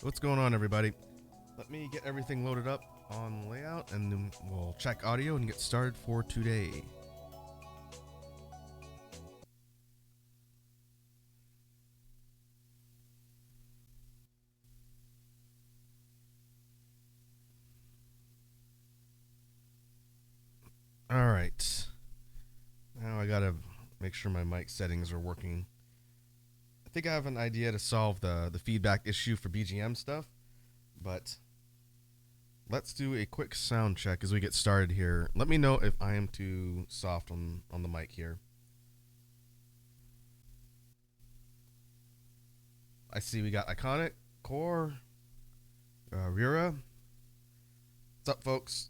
What's going on, everybody? Let me get everything loaded up on layout, and then we'll check audio and get started for today. All right. Now I gotta make sure my mic settings are working. I think I have an idea to solve the feedback issue for BGM stuff, but let's do a quick sound check as we get started here. Let me know if I am too soft on the mic here. I see we got Iconic, Core, Rira. What's up, folks?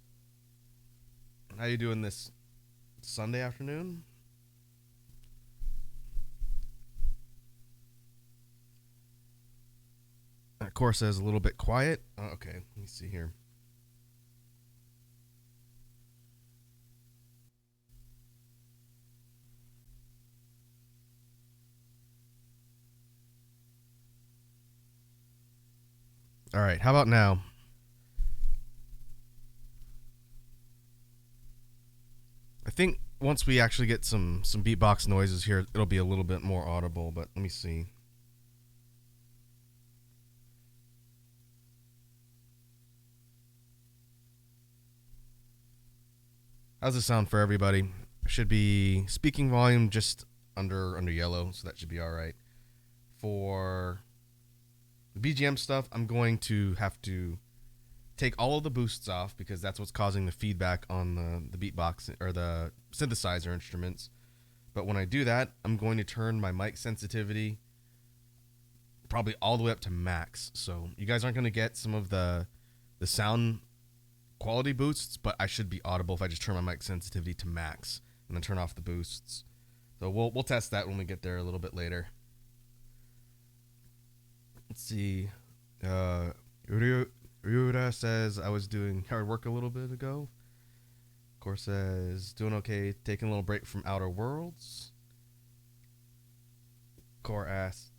How you doing this Sunday afternoon? Core says a little bit quiet. Okay, let me see here. All right, how about now? I think once we actually get some beatbox noises here, it'll be a little bit more audible, but let me see. How's it sound for everybody? Should be speaking volume just under yellow, so that should be all right. For the BGM stuff, I'm going to have to take all of the boosts off because that's what's causing the feedback on the beatbox or the synthesizer instruments. But when I do that, I'm going to turn my mic sensitivity probably all the way up to max. So you guys aren't going to get some of the sound quality boosts, but I should be audible if I just turn my mic sensitivity to max and then turn off the boosts. So we'll test that when we get there a little bit later. Let's see. Ryura says I was doing hard work a little bit ago. Core says doing okay, taking a little break from Outer Worlds. Core asks,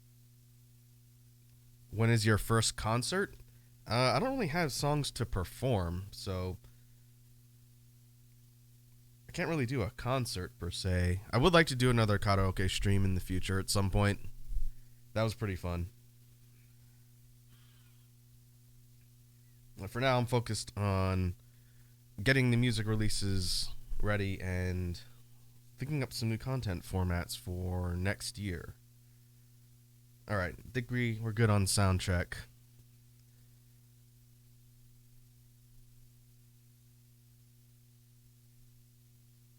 when is your first concert? I don't really have songs to perform, so I can't really do a concert per se. I would like to do another karaoke stream in the future at some point. That was pretty fun. For now, I'm focused on getting the music releases ready and thinking up some new content formats for next year. All right, I think we're good on sound check.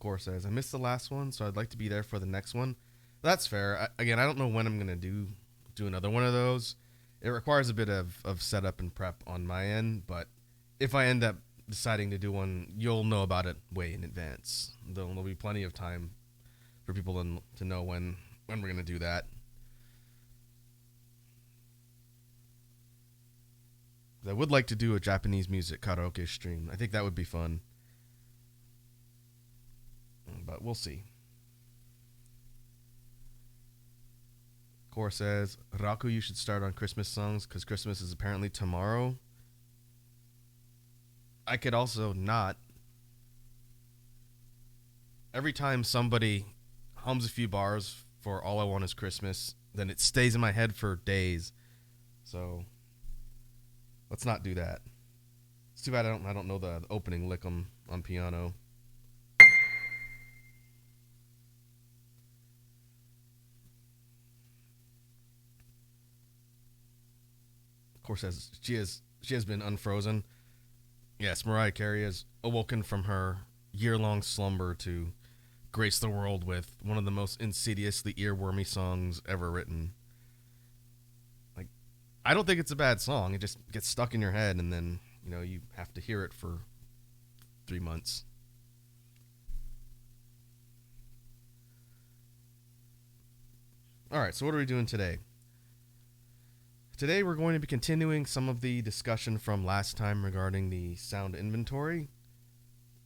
Core says, I missed the last one, so I'd like to be there for the next one. That's fair. I don't know when I'm going to do another one of those. It requires a bit of setup and prep on my end, but if I end up deciding to do one, you'll know about it way in advance. There'll be plenty of time for people to know when we're going to do that. I would like to do a Japanese music karaoke stream. I think that would be fun. But we'll see. Core says, Raku, you should start on Christmas songs because Christmas is apparently tomorrow. I could also not. Every time somebody hums a few bars for All I Want Is Christmas, then it stays in my head for days. So let's not do that. It's too bad I don't know the opening lick on piano. Of course, as she has been unfrozen. Yes, Mariah Carey has awoken from her year-long slumber to grace the world with one of the most insidiously earwormy songs ever written. Like, I don't think it's a bad song. It just gets stuck in your head, and then you have to hear it for 3 months. All right, so what are we doing today? Today we're going to be continuing some of the discussion from last time regarding the sound inventory.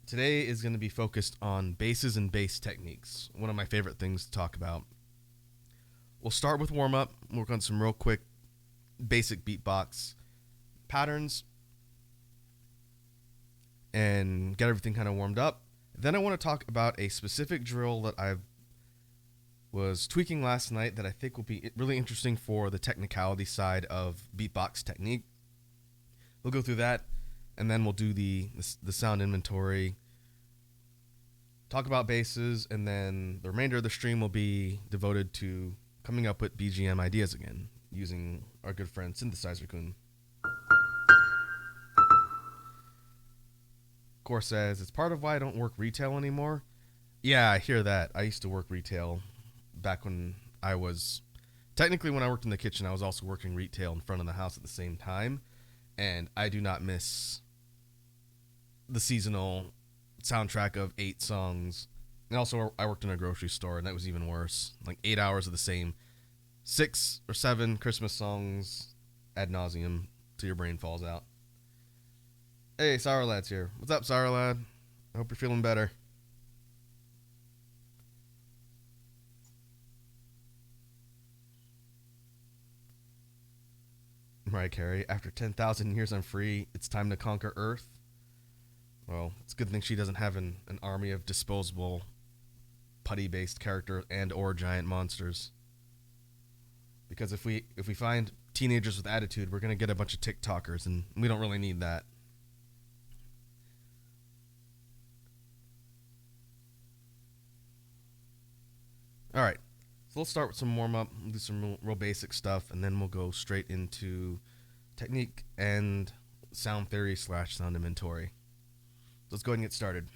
Today is going to be focused on basses and bass techniques, one of my favorite things to talk about. We'll start with warm-up, work on some real quick basic beatbox, patterns and get everything kind of warmed up. Then I want to talk about a specific drill that I was tweaking last night that I think will be really interesting for the technicality side of beatbox technique. We'll go through that, and then we'll do the sound inventory, talk about basses, and then the remainder of the stream will be devoted to coming up with BGM ideas again, using our good friend Synthesizer Kun. Core says, it's part of why I don't work retail anymore. Yeah, I hear that. I used to work retail back when I was... Technically, when I worked in the kitchen, I was also working retail in front of the house at the same time. And I do not miss the seasonal soundtrack of 8 songs. And also, I worked in a grocery store, and that was even worse. Like 8 hours of the same 6 or 7 Christmas songs ad nauseum till your brain falls out. Hey, Sour Lad's here. What's up, Sour Lad? I hope you're feeling better. Mariah Carey, after 10,000 years I'm free, it's time to conquer Earth. Well, it's a good thing she doesn't have an army of disposable, putty-based characters and or giant monsters. Because if we find teenagers with attitude, we're going to get a bunch of TikTokers, and we don't really need that. All right, so let's start with some warm-up, do some real basic stuff, and then we'll go straight into technique and sound theory / sound inventory. So let's go ahead and get started.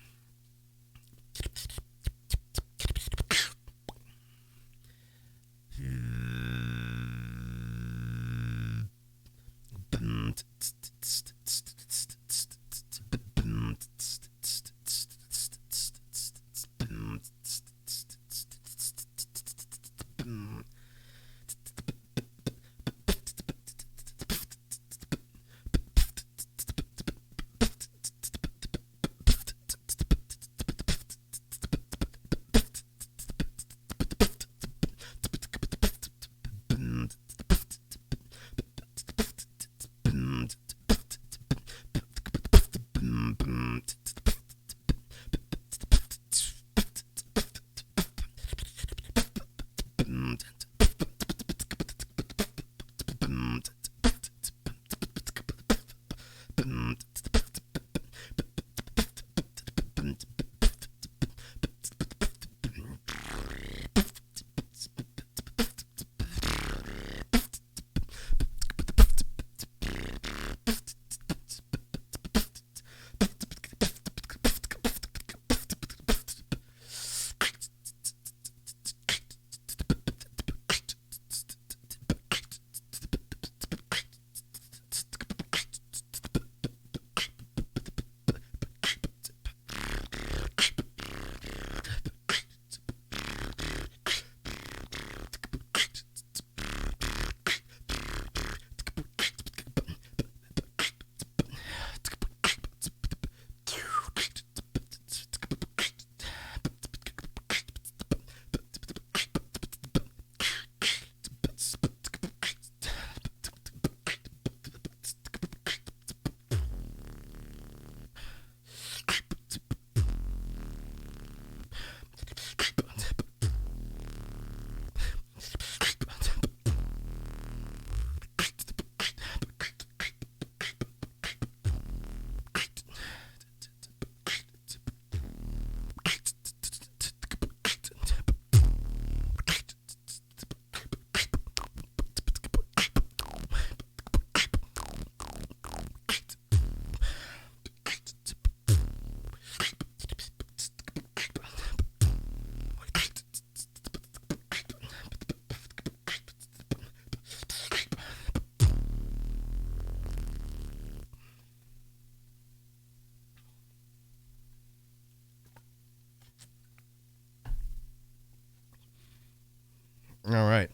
All right.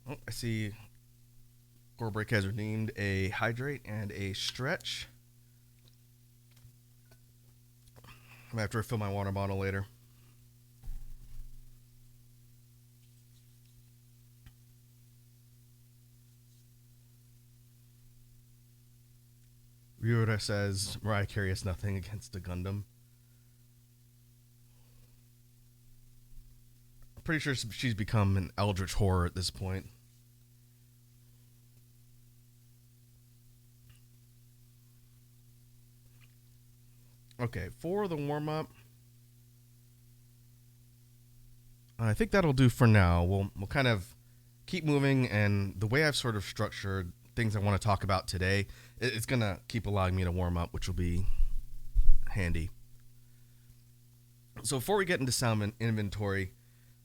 Oh, I see Core Break has redeemed a hydrate and a stretch. I'm gonna have to refill my water bottle later. reviewer says Mariah Carey has nothing against a Gundam. I'm pretty sure she's become an eldritch horror at this point. Okay, for the warm-up, I think that'll do for now. We'll kind of keep moving, and the way I've sort of structured things I want to talk about today, it's going to keep allowing me to warm up, which will be handy. So before we get into sound inventory,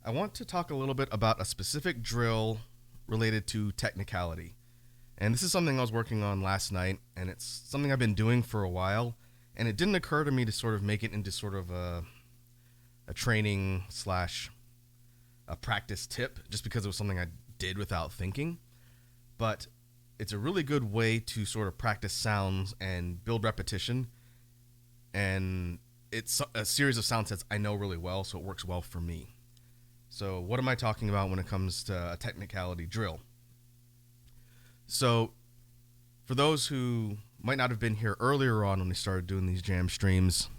I want to talk a little bit about a specific drill related to technicality. And this is something I was working on last night, and it's something I've been doing for a while. And it didn't occur to me to sort of make it into sort of a training slash a practice tip, just because it was something I did without thinking. But it's a really good way to sort of practice sounds and build repetition. And it's a series of sound sets I know really well, so it works well for me. So what am I talking about when it comes to a technicality drill? So for those who might not have been here earlier on when we started doing these jam streams,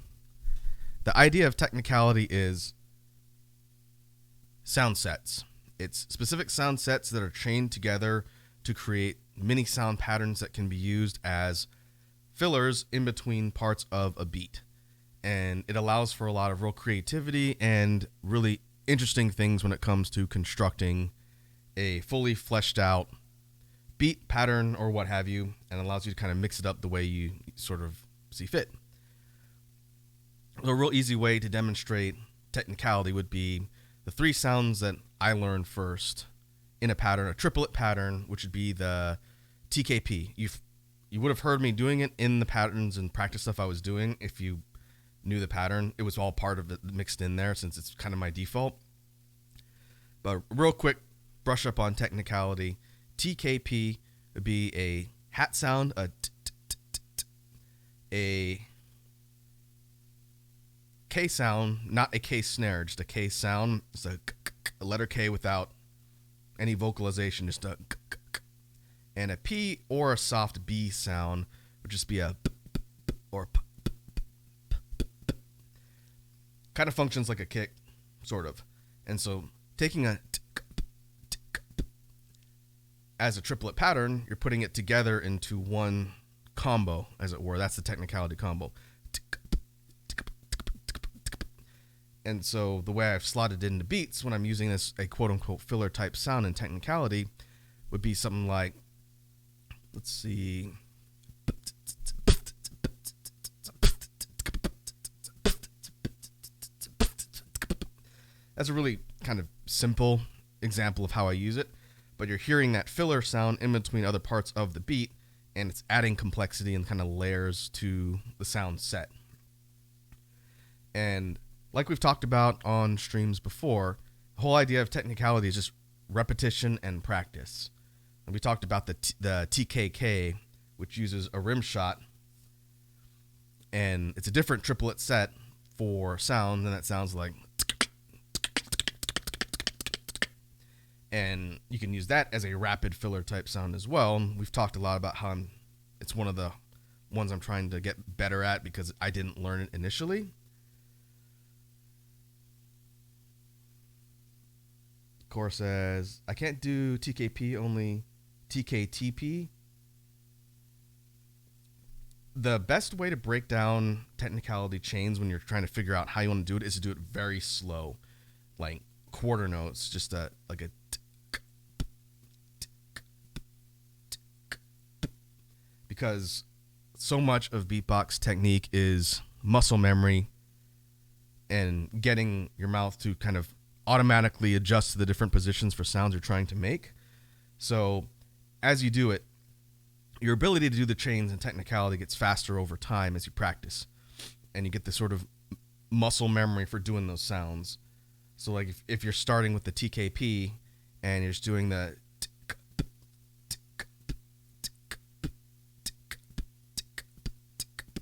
the idea of technicality is sound sets. It's specific sound sets that are chained together to create mini sound patterns that can be used as fillers in between parts of a beat. And it allows for a lot of real creativity and really interesting things when it comes to constructing a fully fleshed out beat pattern or what have you, and allows you to kind of mix it up the way you sort of see fit. A real easy way to demonstrate technicality would be the three sounds that I learned first in a pattern, a triplet pattern, which would be the TKP. You would have heard me doing it in the patterns and practice stuff I was doing if you knew the pattern. It was all part of it mixed in there since it's kind of my default. But real quick brush up on technicality. TKP would be a hat sound, a K sound, not a K snare, just a K sound. It's a letter K without any vocalization, just a and a P or a soft B sound would just be a or kind of functions like a kick, sort of. And so taking a as a triplet pattern, you're putting it together into one combo, as it were. That's the technicality combo. And so the way I've slotted it into beats when I'm using this, a quote-unquote filler type sound in technicality, would be something like, let's see. That's a really kind of simple example of how I use it. But you're hearing that filler sound in between other parts of the beat, and it's adding complexity and kind of layers to the sound set. And like we've talked about on streams before, the whole idea of technicality is just repetition and practice. And we talked about the TKK, which uses a rim shot, and it's a different triplet set for sound, and that sounds like. And you can use that as a rapid filler type sound as well. And we've talked a lot about how it's one of the ones I'm trying to get better at because I didn't learn it initially. Core says, I can't do TKP, only TKTP. The best way to break down technicality chains when you're trying to figure out how you want to do it is to do it very slow, like quarter notes, just like a because so much of beatbox technique is muscle memory and getting your mouth to kind of automatically adjust to the different positions for sounds you're trying to make. So as you do it, your ability to do the chains and technicality gets faster over time as you practice, and you get this sort of muscle memory for doing those sounds. So like if you're starting with the TKP and you're just doing the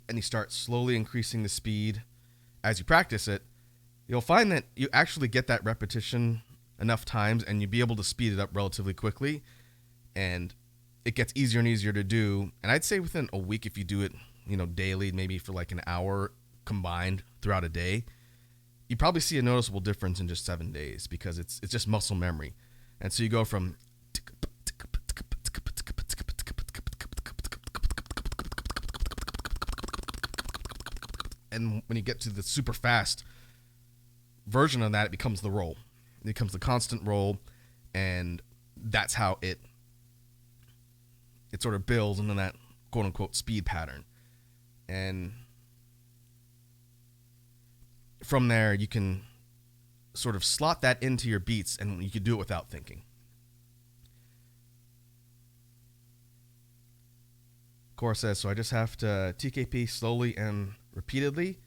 and you start slowly increasing the speed as you practice it, you'll find that you actually get that repetition enough times and you'll be able to speed it up relatively quickly, and it gets easier and easier to do. And I'd say within a week, if you do it daily, maybe for like an hour combined throughout a day, you probably see a noticeable difference in just 7 days because it's just muscle memory. And so you go from, and when you get to the super fast version of that, it becomes the roll. It becomes the constant roll, and that's how it sort of builds into that quote unquote speed pattern. And from there, you can sort of slot that into your beats, and you can do it without thinking. Cora says, so I just have to TKP slowly and repeatedly?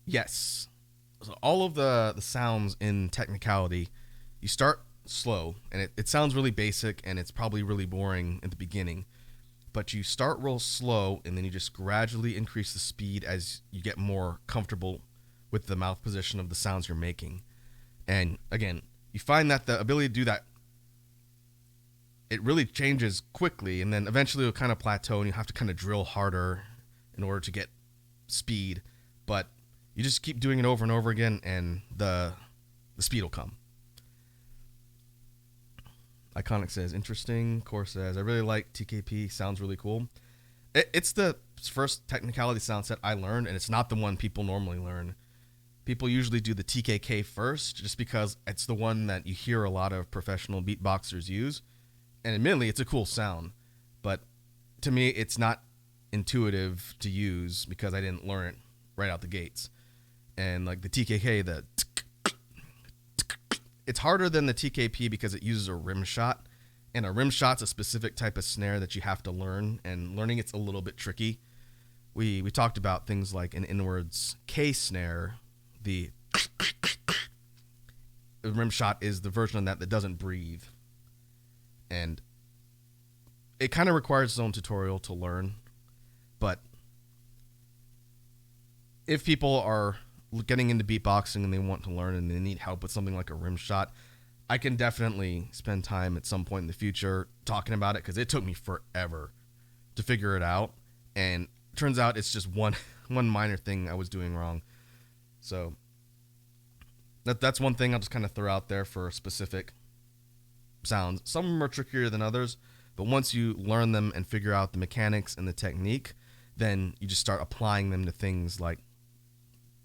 Yes. So all of the sounds in technicality, you start slow, and it sounds really basic, and it's probably really boring at the beginning. But you start real slow, and then you just gradually increase the speed as you get more comfortable with the mouth position of the sounds you're making. And again, you find that the ability to do that, it really changes quickly, and then eventually it'll kind of plateau, and you have to kind of drill harder in order to get speed. But you just keep doing it over and over again, and the speed will come. Iconic says, interesting. Core says, I really like TKP. Sounds really cool. It's the first technicality sound set I learned, and it's not the one people normally learn. People usually do the TKK first, just because it's the one that you hear a lot of professional beatboxers use. And admittedly, it's a cool sound. But to me, it's not intuitive to use because I didn't learn it right out the gates. And like the TKK, it's harder than the TKP because it uses a rim shot, and a rim shot's a specific type of snare that you have to learn, and learning it's a little bit tricky. We talked about things like an inwards K snare. The rim shot is the version of that doesn't breathe, and it kind of requires its own tutorial to learn. But if people are getting into beatboxing and they want to learn and they need help with something like a rim shot, I can definitely spend time at some point in the future talking about it, because it took me forever to figure it out, and it turns out it's just one minor thing I was doing wrong. So that's one thing I'll just kind of throw out there for specific sounds. Some of them are trickier than others, but once you learn them and figure out the mechanics and the technique, then you just start applying them to things like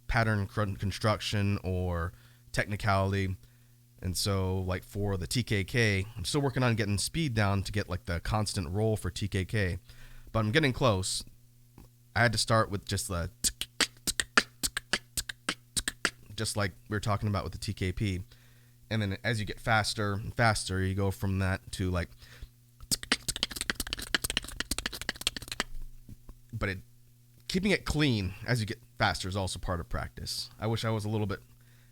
pattern construction or technicality. And so like for the TKK, I'm still working on getting speed down to get like the constant roll for TKK, but I'm getting close. I had to start with just the just like we were talking about with the TKP, and then as you get faster and faster, you go from that to like, but keeping it clean as you get faster is also part of practice. I wish I was a little bit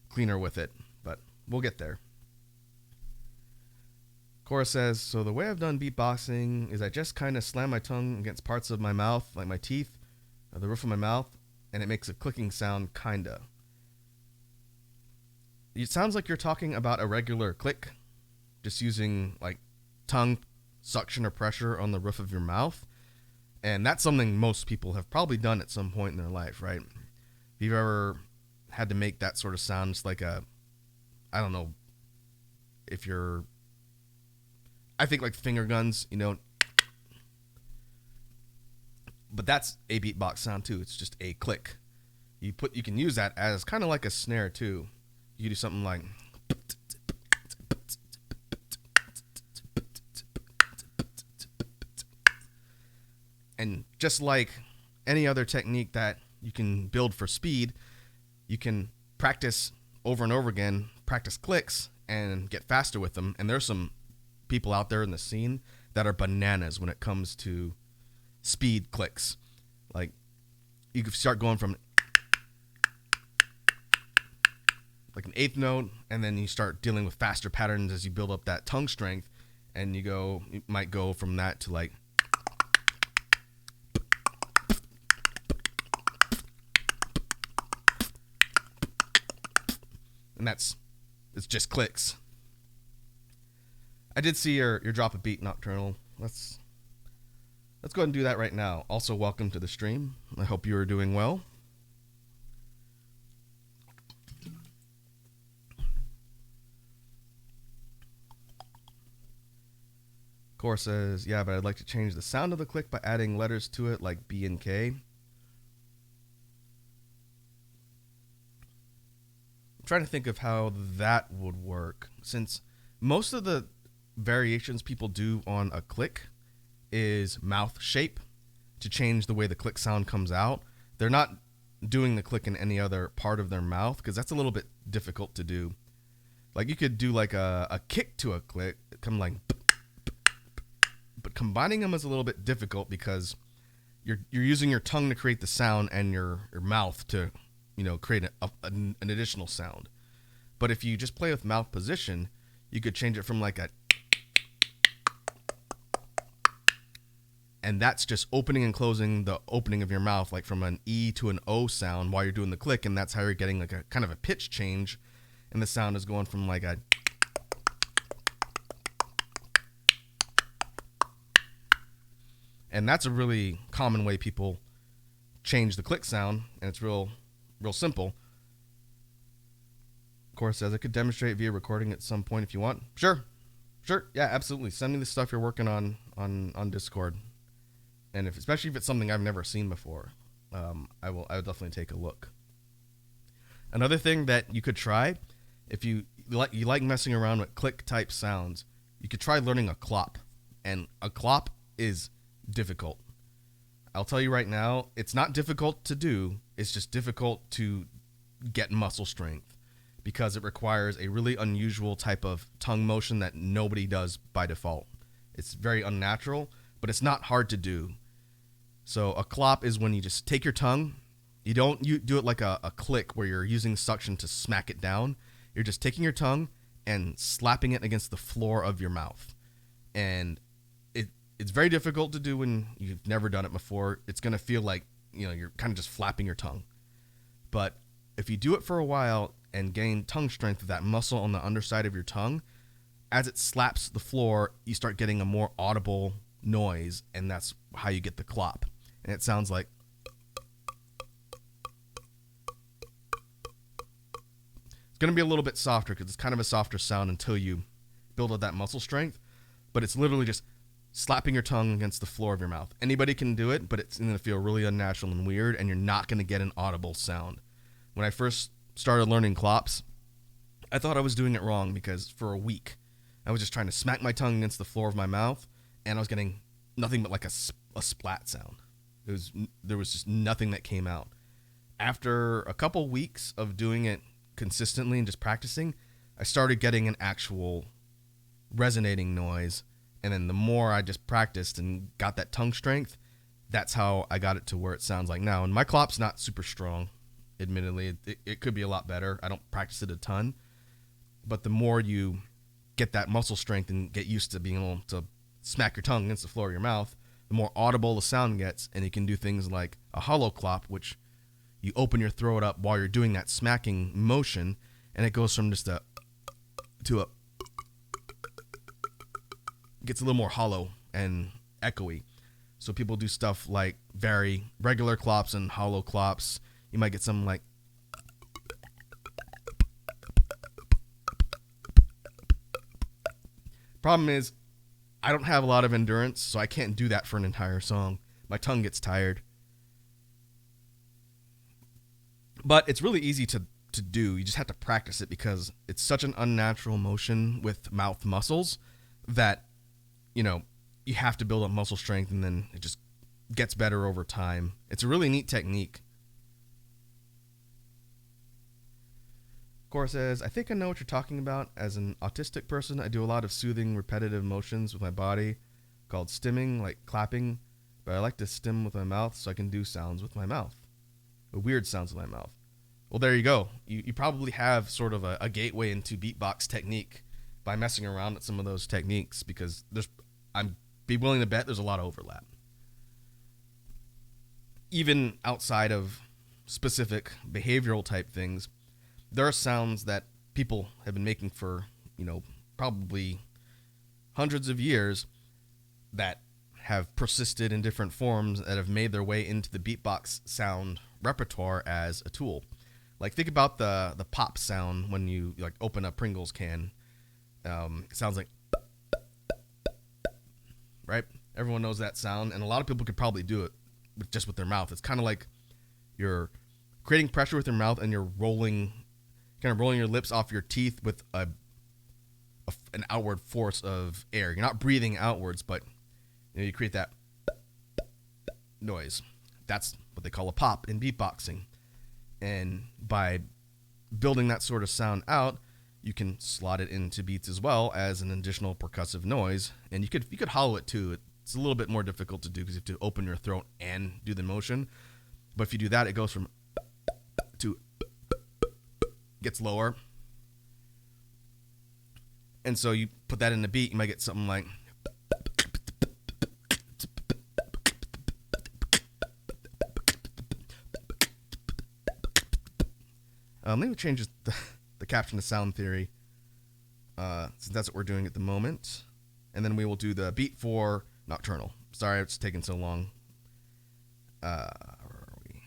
cleaner with it, but we'll get there. Cora says, so the way I've done beatboxing is I just kind of slam my tongue against parts of my mouth, like my teeth, or the roof of my mouth, and it makes a clicking sound, kinda. It sounds like you're talking about a regular click, just using like tongue suction or pressure on the roof of your mouth. And that's something most people have probably done at some point in their life, right? If you've ever had to make that sort of sound, it's like I don't know if you're, I think like finger guns, but that's a beatbox sound too. It's just a click. You can use that as kind of like a snare too. You can do something like, and just like any other technique that you can build for speed, you can practice over and over again, practice clicks, and get faster with them. And there's some people out there in the scene that are bananas when it comes to speed clicks. Like, you can start going from like an eighth note, and then you start dealing with faster patterns as you build up that tongue strength, and you might go from that to like, and it's just clicks. I did see your drop a beat nocturnal. Let's go ahead and do that right now. Also, welcome to the stream. I hope you are doing well. Core says, yeah, but I'd like to change the sound of the click by adding letters to it like B and K. I'm trying to think of how that would work, since most of the variations people do on a click is mouth shape to change the way the click sound comes out. They're not doing the click in any other part of their mouth because that's a little bit difficult to do. Like you could do like a kick to a click, come like, but combining them is a little bit difficult because you're using your tongue to create the sound and your mouth to, create an additional sound. But if you just play with mouth position, you could change it from like a, and that's just opening and closing the opening of your mouth, like from an E to an O sound while you're doing the click, and that's how you're getting like a kind of a pitch change, and the sound is going from like a, and that's a really common way people change the click sound, and it's real simple. Of course, says I could demonstrate via recording at some point if you want. Sure, yeah, absolutely. Send me the stuff you're working on Discord. And especially if it's something I've never seen before, I will definitely take a look. Another thing that you could try, if you like messing around with click type sounds, you could try learning a clop. And a clop is difficult. I'll tell you right now, it's not difficult to do. It's just difficult to get muscle strength because it requires a really unusual type of tongue motion that nobody does by default. It's very unnatural, but it's not hard to do. So a clop is when you just take your tongue. You don't do it like a click where you're using suction to smack it down. You're just taking your tongue and slapping it against the floor of your mouth. And it's very difficult to do when you've never done it before. It's going to feel like, you're kind of just flapping your tongue. But if you do it for a while and gain tongue strength with that muscle on the underside of your tongue, as it slaps the floor, you start getting a more audible noise, and that's how you get the clop. And it sounds like, it's going to be a little bit softer because it's kind of a softer sound until you build up that muscle strength, but it's literally just slapping your tongue against the floor of your mouth. Anybody can do it, but it's going to feel really unnatural and weird, and you're not going to get an audible sound. When I first started learning clops, I thought I was doing it wrong because for a week I was just trying to smack my tongue against the floor of my mouth, and I was getting nothing but like a splat sound. There was just nothing that came out. After a couple weeks of doing it consistently and just practicing, I started getting an actual resonating noise. And then the more I just practiced and got that tongue strength, that's how I got it to where it sounds like now. And my clop's not super strong, admittedly. It could be a lot better. I don't practice it a ton. But the more you get that muscle strength and get used to being able to smack your tongue against the floor of your mouth, the more audible the sound gets. And you can do things like a hollow clop, which you open your throat up while you're doing that smacking motion, and it goes from just a to a, gets a little more hollow and echoey. So people do stuff like very regular clops and hollow clops. You might get something like, problem is I don't have a lot of endurance, so I can't do that for an entire song. My tongue gets tired. But it's really easy to do. You just have to practice it because it's such an unnatural motion with mouth muscles that you have to build up muscle strength, and then it just gets better over time. It's a really neat technique. Cora says, I think I know what you're talking about. As an autistic person, I do a lot of soothing, repetitive motions with my body called stimming, like clapping, but I like to stim with my mouth so I can do sounds with my mouth. Weird sounds with my mouth. Well, there you go. You probably have sort of a gateway into beatbox technique by messing around with some of those techniques, because I'm be willing to bet there's a lot of overlap. Even outside of specific behavioral type things, there are sounds that people have been making for, probably hundreds of years that have persisted in different forms that have made their way into the beatbox sound repertoire as a tool. Like think about the pop sound when you like open a Pringles can. It sounds like, right? Everyone knows that sound, and a lot of people could probably do it just with their mouth. It's kind of like you're creating pressure with your mouth, and you're rolling your lips off your teeth with an outward force of air. You're not breathing outwards, but you create that noise. That's what they call a pop in beatboxing. And by building that sort of sound out, you can slot it into beats as well as an additional percussive noise. And you could hollow it too. It's a little bit more difficult to do because you have to open your throat and do the motion. But if you do that, it goes from to gets lower. And so you put that in the beat, you might get something like maybe change the caption to sound theory, since that's what we're doing at the moment. And then we will do the beat for nocturnal. Sorry, it's taking so long. Where are we?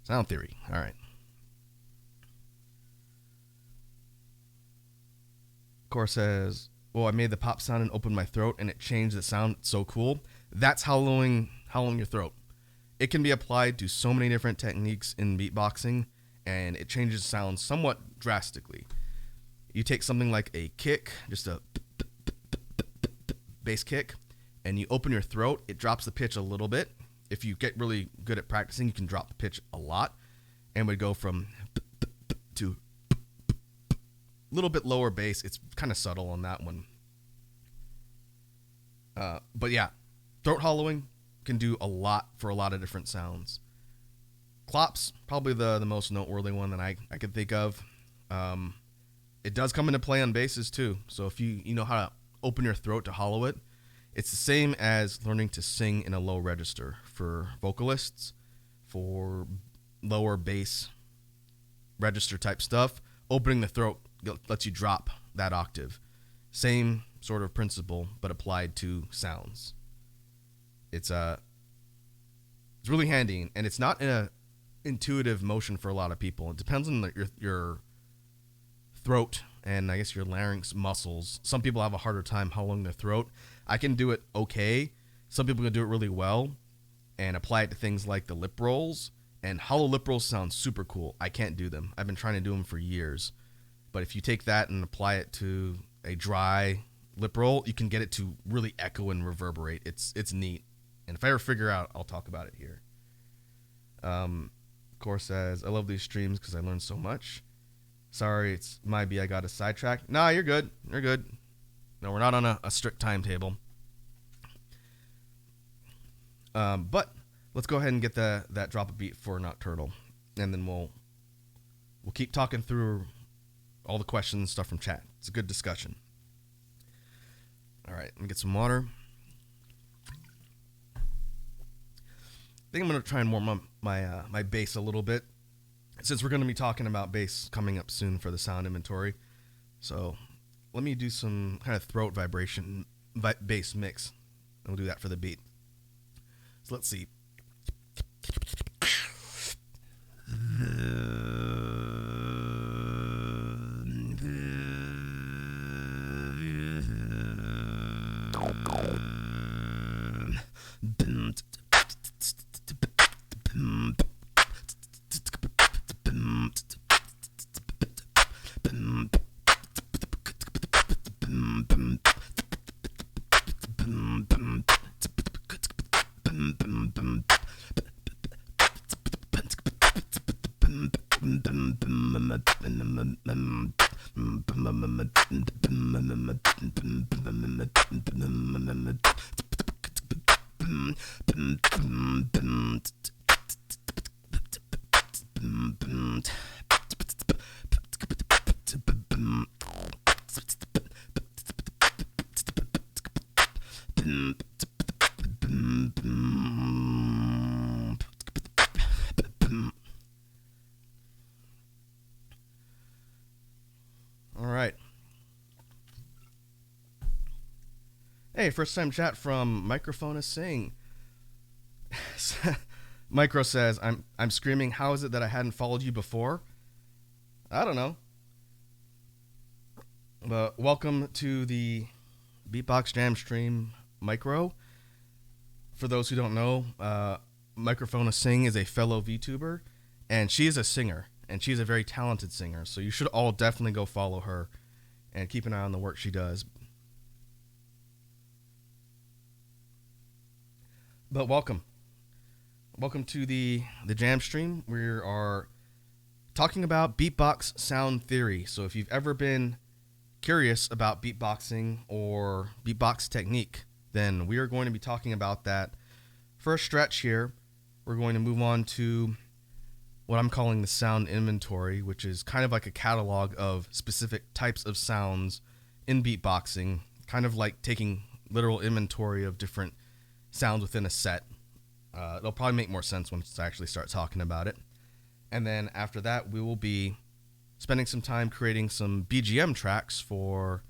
Sound theory. All right. Core says, "Oh, I made the pop sound and opened my throat, and it changed the sound. It's so cool." That's hollowing your throat. It can be applied to so many different techniques in beatboxing, and it changes sound somewhat drastically. You take something like a kick, just a bass kick, and you open your throat, it drops the pitch a little bit. If you get really good at practicing, you can drop the pitch a lot, and would go from to a little bit lower bass. It's kind of subtle on that one. But yeah, throat hollowing can do a lot for a lot of different sounds. Clops, probably the most noteworthy one that I could think of. It does come into play on basses too. So if you know how to open your throat to hollow it, it's the same as learning to sing in a low register for vocalists, for lower bass register type stuff. Opening the throat lets you drop that octave. Same sort of principle, but applied to sounds. It's really handy, and it's not an intuitive motion for a lot of people. It depends on your throat and I guess your larynx muscles. Some people have a harder time hollowing their throat. I can do it okay. Some people can do it really well and apply it to things like the lip rolls. And hollow lip rolls sound super cool. I can't do them. I've been trying to do them for years. But if you take that and apply it to a dry lip roll, you can get it to really echo and reverberate. It's neat. And if I ever figure out, I'll talk about it here. Core says, "I love these streams because I learned so much." Sorry, it's might be I got a sidetrack. Nah, you're good. You're good. No, we're not on a strict timetable. But let's go ahead and get that drop a beat for Nocturnal, and then we'll keep talking through all the questions and stuff from chat. It's a good discussion. All right, let me get some water. I think I'm going to try and warm up my bass a little bit, since we're going to be talking about bass coming up soon for the sound inventory. So let me do some kind of throat vibration bass mix, and we'll do that for the beat. So let's see. Hey, first time chat from Microphone is Sing. Micro says, I'm screaming, how is it that I hadn't followed you before? I don't know. But welcome to the Beatbox Jam stream, Micro. For those who don't know, Microphone is Sing is a fellow VTuber, and she is a singer, and she's a very talented singer, so you should all definitely go follow her and keep an eye on the work she does. But welcome to the jam stream. We are talking about beatbox sound theory. So if you've ever been curious about beatboxing or beatbox technique, then we are going to be talking about that for a stretch here. We're going to move on to what I'm calling the sound inventory, which is kind of like a catalog of specific types of sounds in beatboxing, kind of like taking literal inventory of different sounds within a set. It'll probably make more sense once I actually start talking about it. And then after that, we will be spending some time creating some BGM tracks for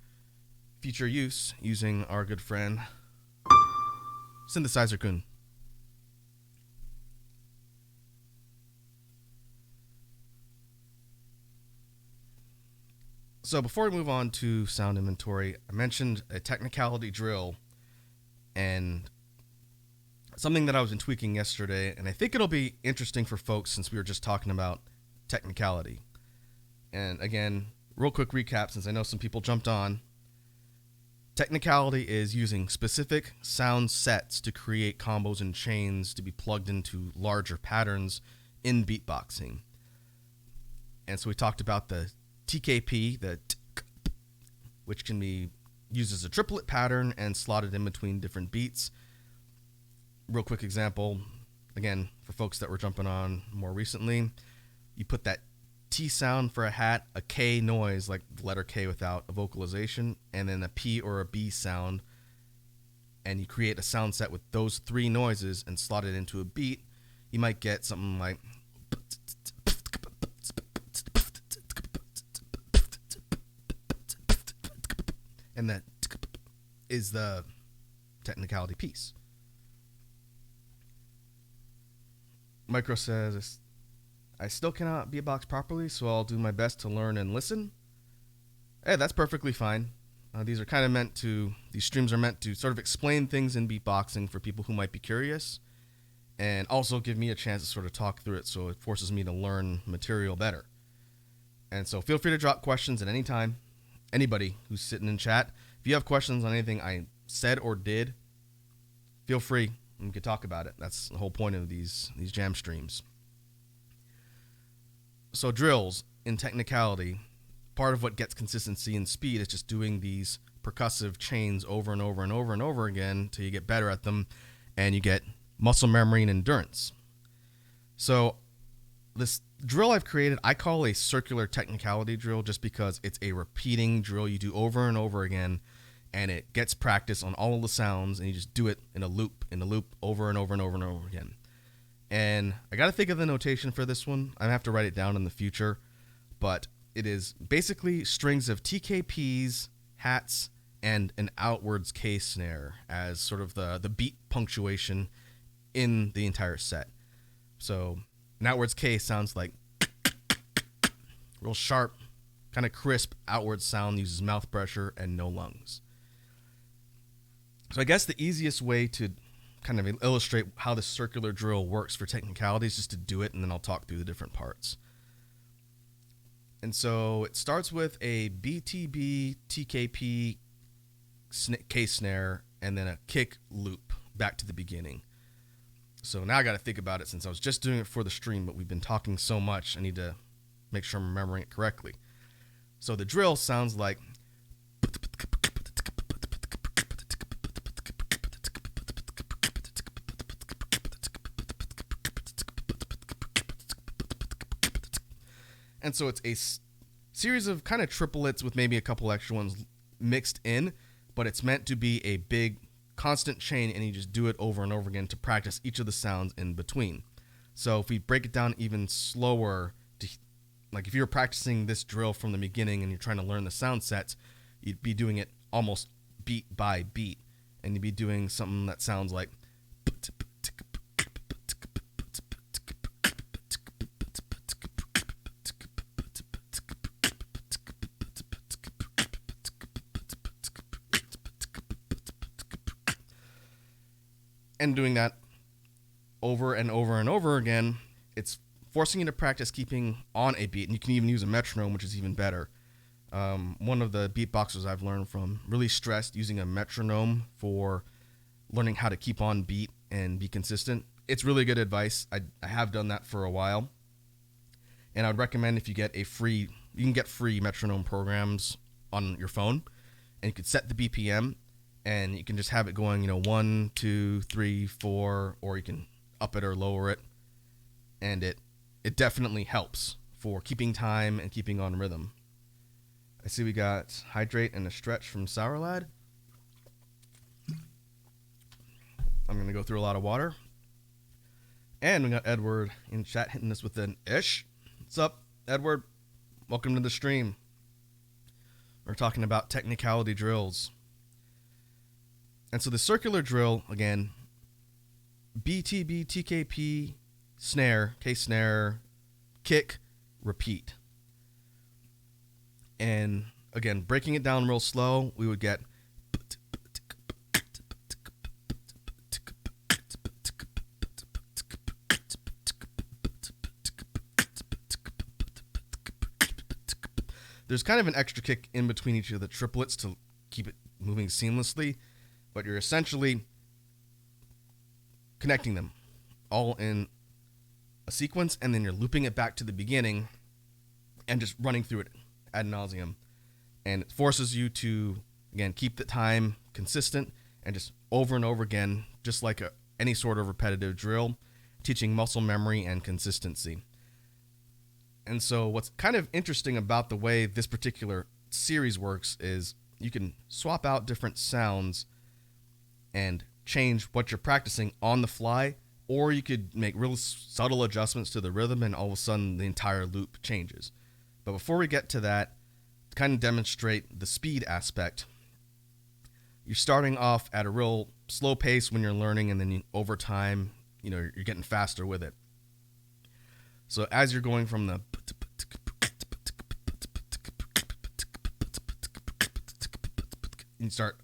future use using our good friend Synthesizer Kun. So before we move on to sound inventory, I mentioned a technicality drill and something that I was tweaking yesterday, and I think it'll be interesting for folks since we were just talking about technicality. And again, real quick recap since I know some people jumped on. Technicality is using specific sound sets to create combos and chains to be plugged into larger patterns in beatboxing. And so we talked about the TKP, which can be used as a triplet pattern and slotted in between different beats. Real quick example, again, for folks that were jumping on more recently, you put that T sound for a hat, a K noise, like the letter K without a vocalization, and then a P or a B sound, and you create a sound set with those three noises and slot it into a beat, you might get something like and that is the technicality piece. Micro says, I still cannot beatbox properly, so I'll do my best to learn and listen. Hey, that's perfectly fine. These streams are meant to sort of explain things in beatboxing for people who might be curious, and also give me a chance to sort of talk through it, so it forces me to learn material better. And so feel free to drop questions at any time. Anybody who's sitting in chat, if you have questions on anything I said or did, feel free. We could talk about it. That's the whole point of these jam streams. So drills in technicality, part of what gets consistency and speed is just doing these percussive chains over and over and over and over again till you get better at them and you get muscle memory and endurance. So this drill I've created, I call a circular technicality drill just because it's a repeating drill you do over and over again, and it gets practice on all of the sounds, and you just do it in a loop, over and over and over and over again. And I got to think of the notation for this one. I have to write it down in the future, but it is basically strings of TKPs, hats, and an outwards K snare as sort of the beat punctuation in the entire set. So an outwards K sounds like real sharp, kind of crisp outward sound, uses mouth pressure and no lungs. So I guess the easiest way to kind of illustrate how this circular drill works for technicality is just to do it, and then I'll talk through the different parts. And so it starts with a BTB, TKP, K snare, and then a kick loop back to the beginning. So now I got to think about it since I was just doing it for the stream, but we've been talking so much, I need to make sure I'm remembering it correctly. So the drill sounds like and so it's a series of kind of triplets with maybe a couple extra ones mixed in, but it's meant to be a big constant chain, and you just do it over and over again to practice each of the sounds in between. So if we break it down even slower, like if you're practicing this drill from the beginning and you're trying to learn the sound sets, you'd be doing it almost beat by beat, and you'd be doing something that sounds like, and doing that over and over and over again, it's forcing you to practice keeping on a beat. And you can even use a metronome, which is even better. One of the beatboxers I've learned from really stressed using a metronome for learning how to keep on beat and be consistent. It's really good advice. I have done that for a while. And I would recommend if you get you can get free metronome programs on your phone, and you could set the BPM, and you can just have it going, 1, 2, 3, 4, or you can up it or lower it. And it definitely helps for keeping time and keeping on rhythm. I see we got Hydrate and a Stretch from Sour Lad. I'm going to go through a lot of water. And we got Edward in chat hitting us with an ish. What's up, Edward? Welcome to the stream. We're talking about technicality drills. And so the circular drill, again, BTB, TKP, snare, K snare, kick, repeat. And again, breaking it down real slow, we would get there's kind of an extra kick in between each of the triplets to keep it moving seamlessly, but you're essentially connecting them all in a sequence, and then you're looping it back to the beginning and just running through it ad nauseum. And it forces you to, again, keep the time consistent and just over and over again, just like any sort of repetitive drill, teaching muscle memory and consistency. And so what's kind of interesting about the way this particular series works is you can swap out different sounds and change what you're practicing on the fly, or you could make real subtle adjustments to the rhythm and all of a sudden the entire loop changes. But before we get to that, to kind of demonstrate the speed aspect, you're starting off at a real slow pace when you're learning, and then over time, you're getting faster with it. So as you're going from the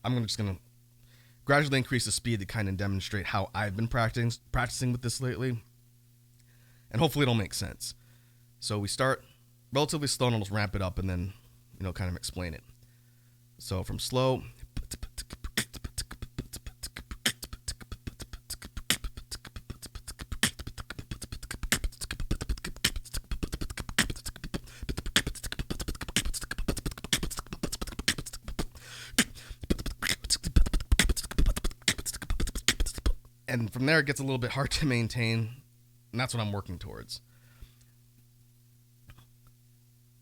I'm just going to gradually increase the speed to kind of demonstrate how I've been practicing with this lately. And hopefully it'll make sense. So we start relatively slow and I'll just ramp it up and then, kind of explain it. So from slow. And from there, it gets a little bit hard to maintain, and that's what I'm working towards.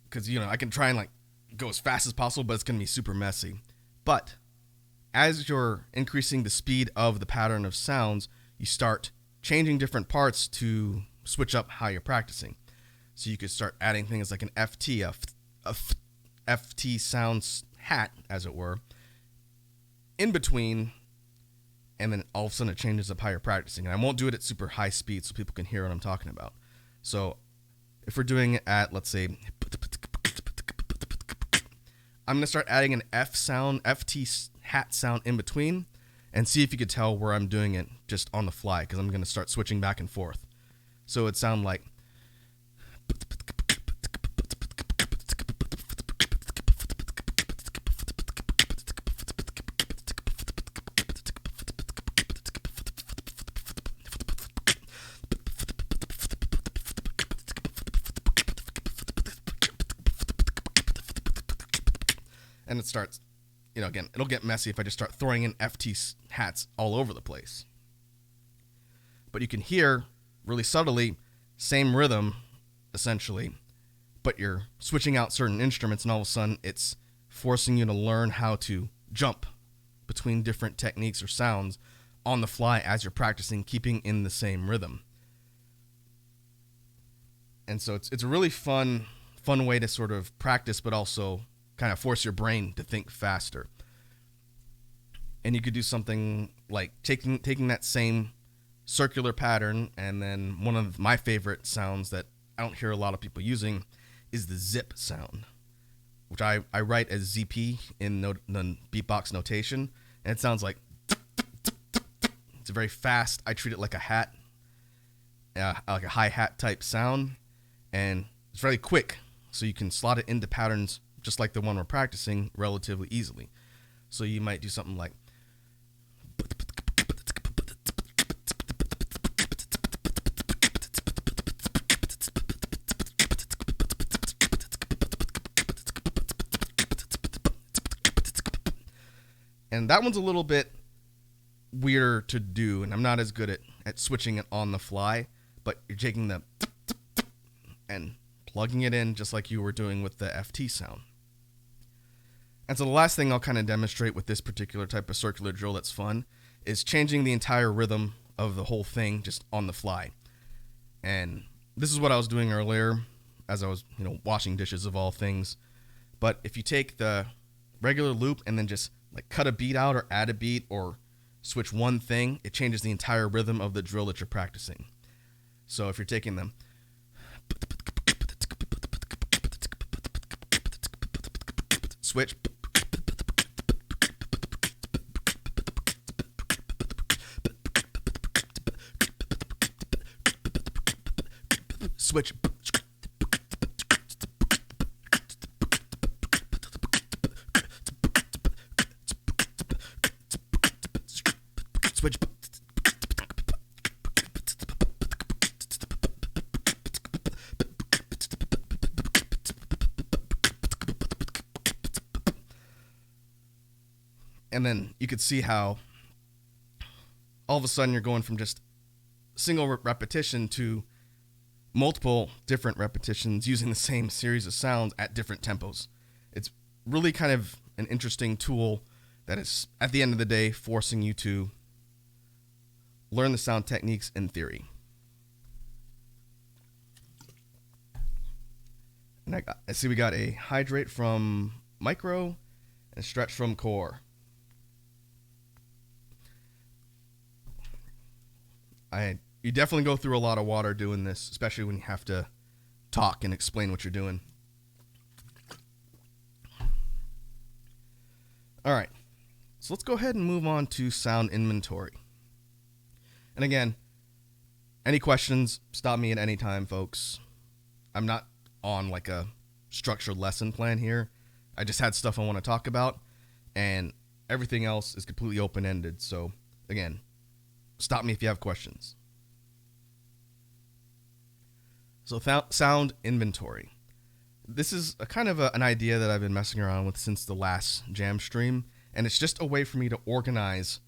Because, I can try and, go as fast as possible, but it's going to be super messy. But as you're increasing the speed of the pattern of sounds, you start changing different parts to switch up how you're practicing. So you could start adding things like an FT, a FT sounds hat, as it were, in between. And then all of a sudden it changes up how you're practicing. And I won't do it at super high speed so people can hear what I'm talking about. So if we're doing it at, let's say, I'm going to start adding an F sound, FT hat sound in between, and see if you could tell where I'm doing it just on the fly, because I'm going to start switching back and forth. So it'd sound like, and it starts, again, it'll get messy if I just start throwing in FT hats all over the place. But you can hear really subtly, same rhythm, essentially, but you're switching out certain instruments, and all of a sudden it's forcing you to learn how to jump between different techniques or sounds on the fly as you're practicing, keeping in the same rhythm. And so it's a really fun way to sort of practice, but also kind of force your brain to think faster. And you could do something like taking that same circular pattern, and then one of my favorite sounds that I don't hear a lot of people using is the zip sound, which I write as ZP in the beatbox notation, and it sounds like it's a very fast. I treat it like a hat, like a hi-hat type sound, and it's very quick, so you can slot it into patterns just like the one we're practicing relatively easily. So you might do something like and that one's a little bit weirder to do, and I'm not as good at switching it on the fly, but you're taking the and plugging it in just like you were doing with the FT sound. And so the last thing I'll kind of demonstrate with this particular type of circular drill that's fun is changing the entire rhythm of the whole thing just on the fly. And this is what I was doing earlier as I was, washing dishes of all things. But if you take the regular loop and then just like cut a beat out or add a beat or switch one thing, it changes the entire rhythm of the drill that you're practicing. So if you're taking them switch, switch, switch, and then you could see how all of a sudden you're going from just single repetition to multiple different repetitions using the same series of sounds at different tempos. It's really kind of an interesting tool that is, at the end of the day, forcing you to learn the sound techniques in theory. And I see we got a hydrate from micro and a stretch from core. You definitely go through a lot of water doing this, especially when you have to talk and explain what you're doing. All right, so let's go ahead and move on to sound inventory. And again, any questions, stop me at any time, folks. I'm not on like a structured lesson plan here. I just had stuff I want to talk about, and everything else is completely open-ended. So again, stop me if you have questions. So sound inventory. This is a kind of an idea that I've been messing around with since the last jam stream, and it's just a way for me to organize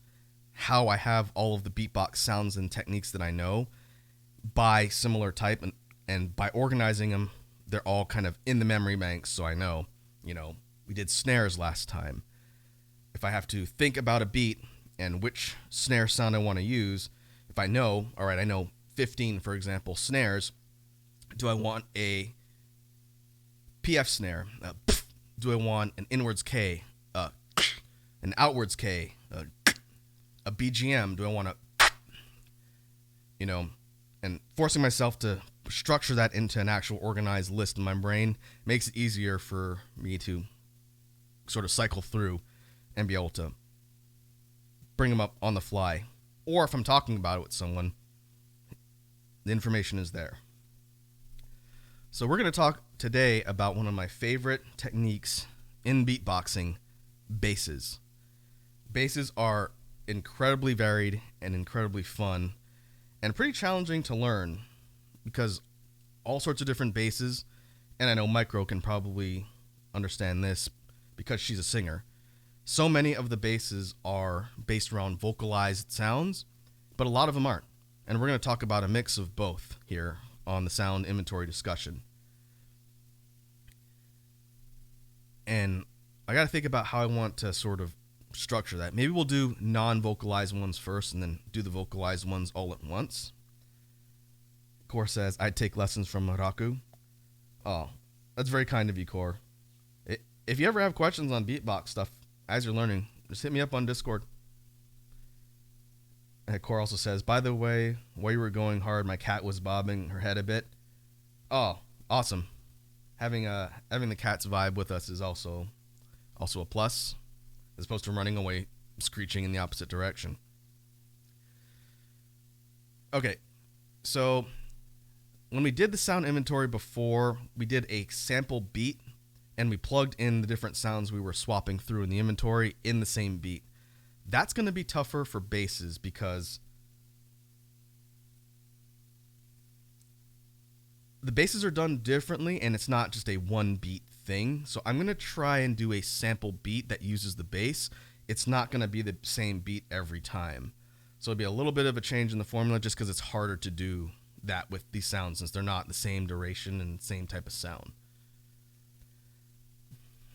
how I have all of the beatbox sounds and techniques that I know by similar type, and by organizing them, they're all kind of in the memory banks, so I know, we did snares last time. If I have to think about a beat and which snare sound I want to use, if I know, all right, I know 15, for example, snares. Do I want a PF snare? Do I want an inwards K? An outwards K? A BGM? Do I want to, and forcing myself to structure that into an actual organized list in my brain makes it easier for me to sort of cycle through and be able to bring them up on the fly. Or if I'm talking about it with someone, the information is there. So we're going to talk today about one of my favorite techniques in beatboxing, basses. Basses are incredibly varied and incredibly fun and pretty challenging to learn because all sorts of different basses, and I know Micro can probably understand this because she's a singer. So many of the basses are based around vocalized sounds, but a lot of them aren't. And we're going to talk about a mix of both here on the sound inventory discussion. And I got to think about how I want to sort of structure that. Maybe we'll do non-vocalized ones first and then do the vocalized ones all at once. Core says, I'd take lessons from Maraku. Oh, that's very kind of you, Core. If you ever have questions on beatbox stuff as you're learning, just hit me up on Discord. Core also says, by the way, while you were going hard, my cat was bobbing her head a bit. Oh, awesome. Having the cat's vibe with us is also a plus, as opposed to running away, screeching in the opposite direction. Okay, so when we did the sound inventory before, we did a sample beat, and we plugged in the different sounds we were swapping through in the inventory in the same beat. That's going to be tougher for basses because the basses are done differently, and it's not just a one beat thing. So I'm going to try and do a sample beat that uses the bass. It's not going to be the same beat every time. So it'll be a little bit of a change in the formula just because it's harder to do that with these sounds since they're not the same duration and same type of sound.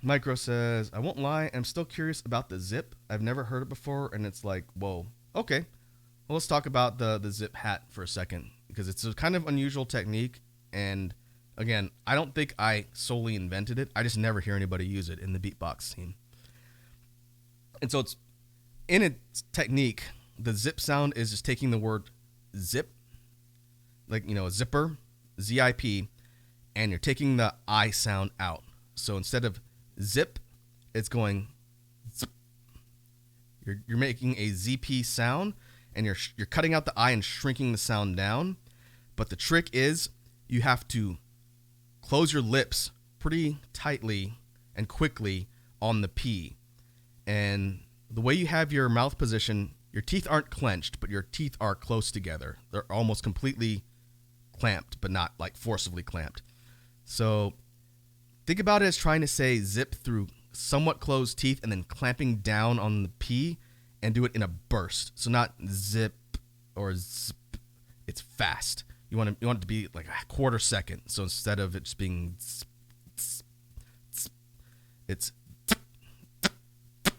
Micro says, I won't lie, I'm still curious about the zip. I've never heard it before, and it's like, whoa. Okay, well, let's talk about the zip hat for a second, because it's a kind of unusual technique, and again, I don't think I solely invented it. I just never hear anybody use it in the beatbox scene. And so it's, in its technique, the zip sound is just taking the word zip, like, a zipper, Z-I-P, and you're taking the I sound out. So instead of zip, it's going zip. You're making a ZP sound, and you're cutting out the I and shrinking the sound down. But the trick is you have to close your lips pretty tightly and quickly on the P. And the way you have your mouth position, your teeth aren't clenched, but your teeth are close together. They're almost completely clamped, but not like forcibly clamped. So think about it as trying to say zip through somewhat closed teeth and then clamping down on the P, and do it in a burst. So not zip or zip. It's fast. You want it to be like a quarter second. So instead of it just being zip, zip, zip, it's zip, zip, zip.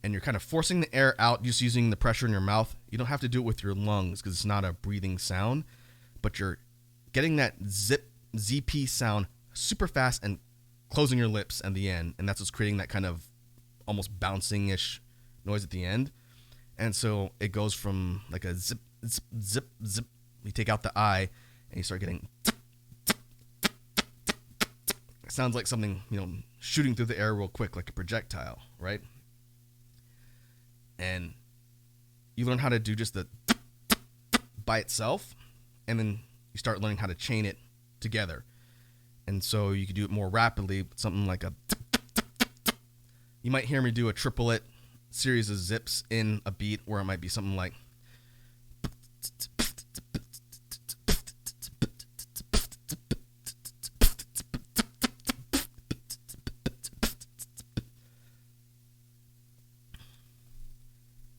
And you're kind of forcing the air out just using the pressure in your mouth. You don't have to do it with your lungs because it's not a breathing sound, but you're getting that zip, ZP sound super fast and closing your lips at the end, and that's what's creating that kind of almost bouncing-ish noise at the end. And so it goes from like a zip, zip, zip, zip. You take out the I, and you start getting. It sounds like something, shooting through the air real quick, like a projectile, right? And you learn how to do just the by itself, and then you start learning how to chain it together. And so you could do it more rapidly, something like a. You might hear me do a triplet series of zips in a beat where it might be something like.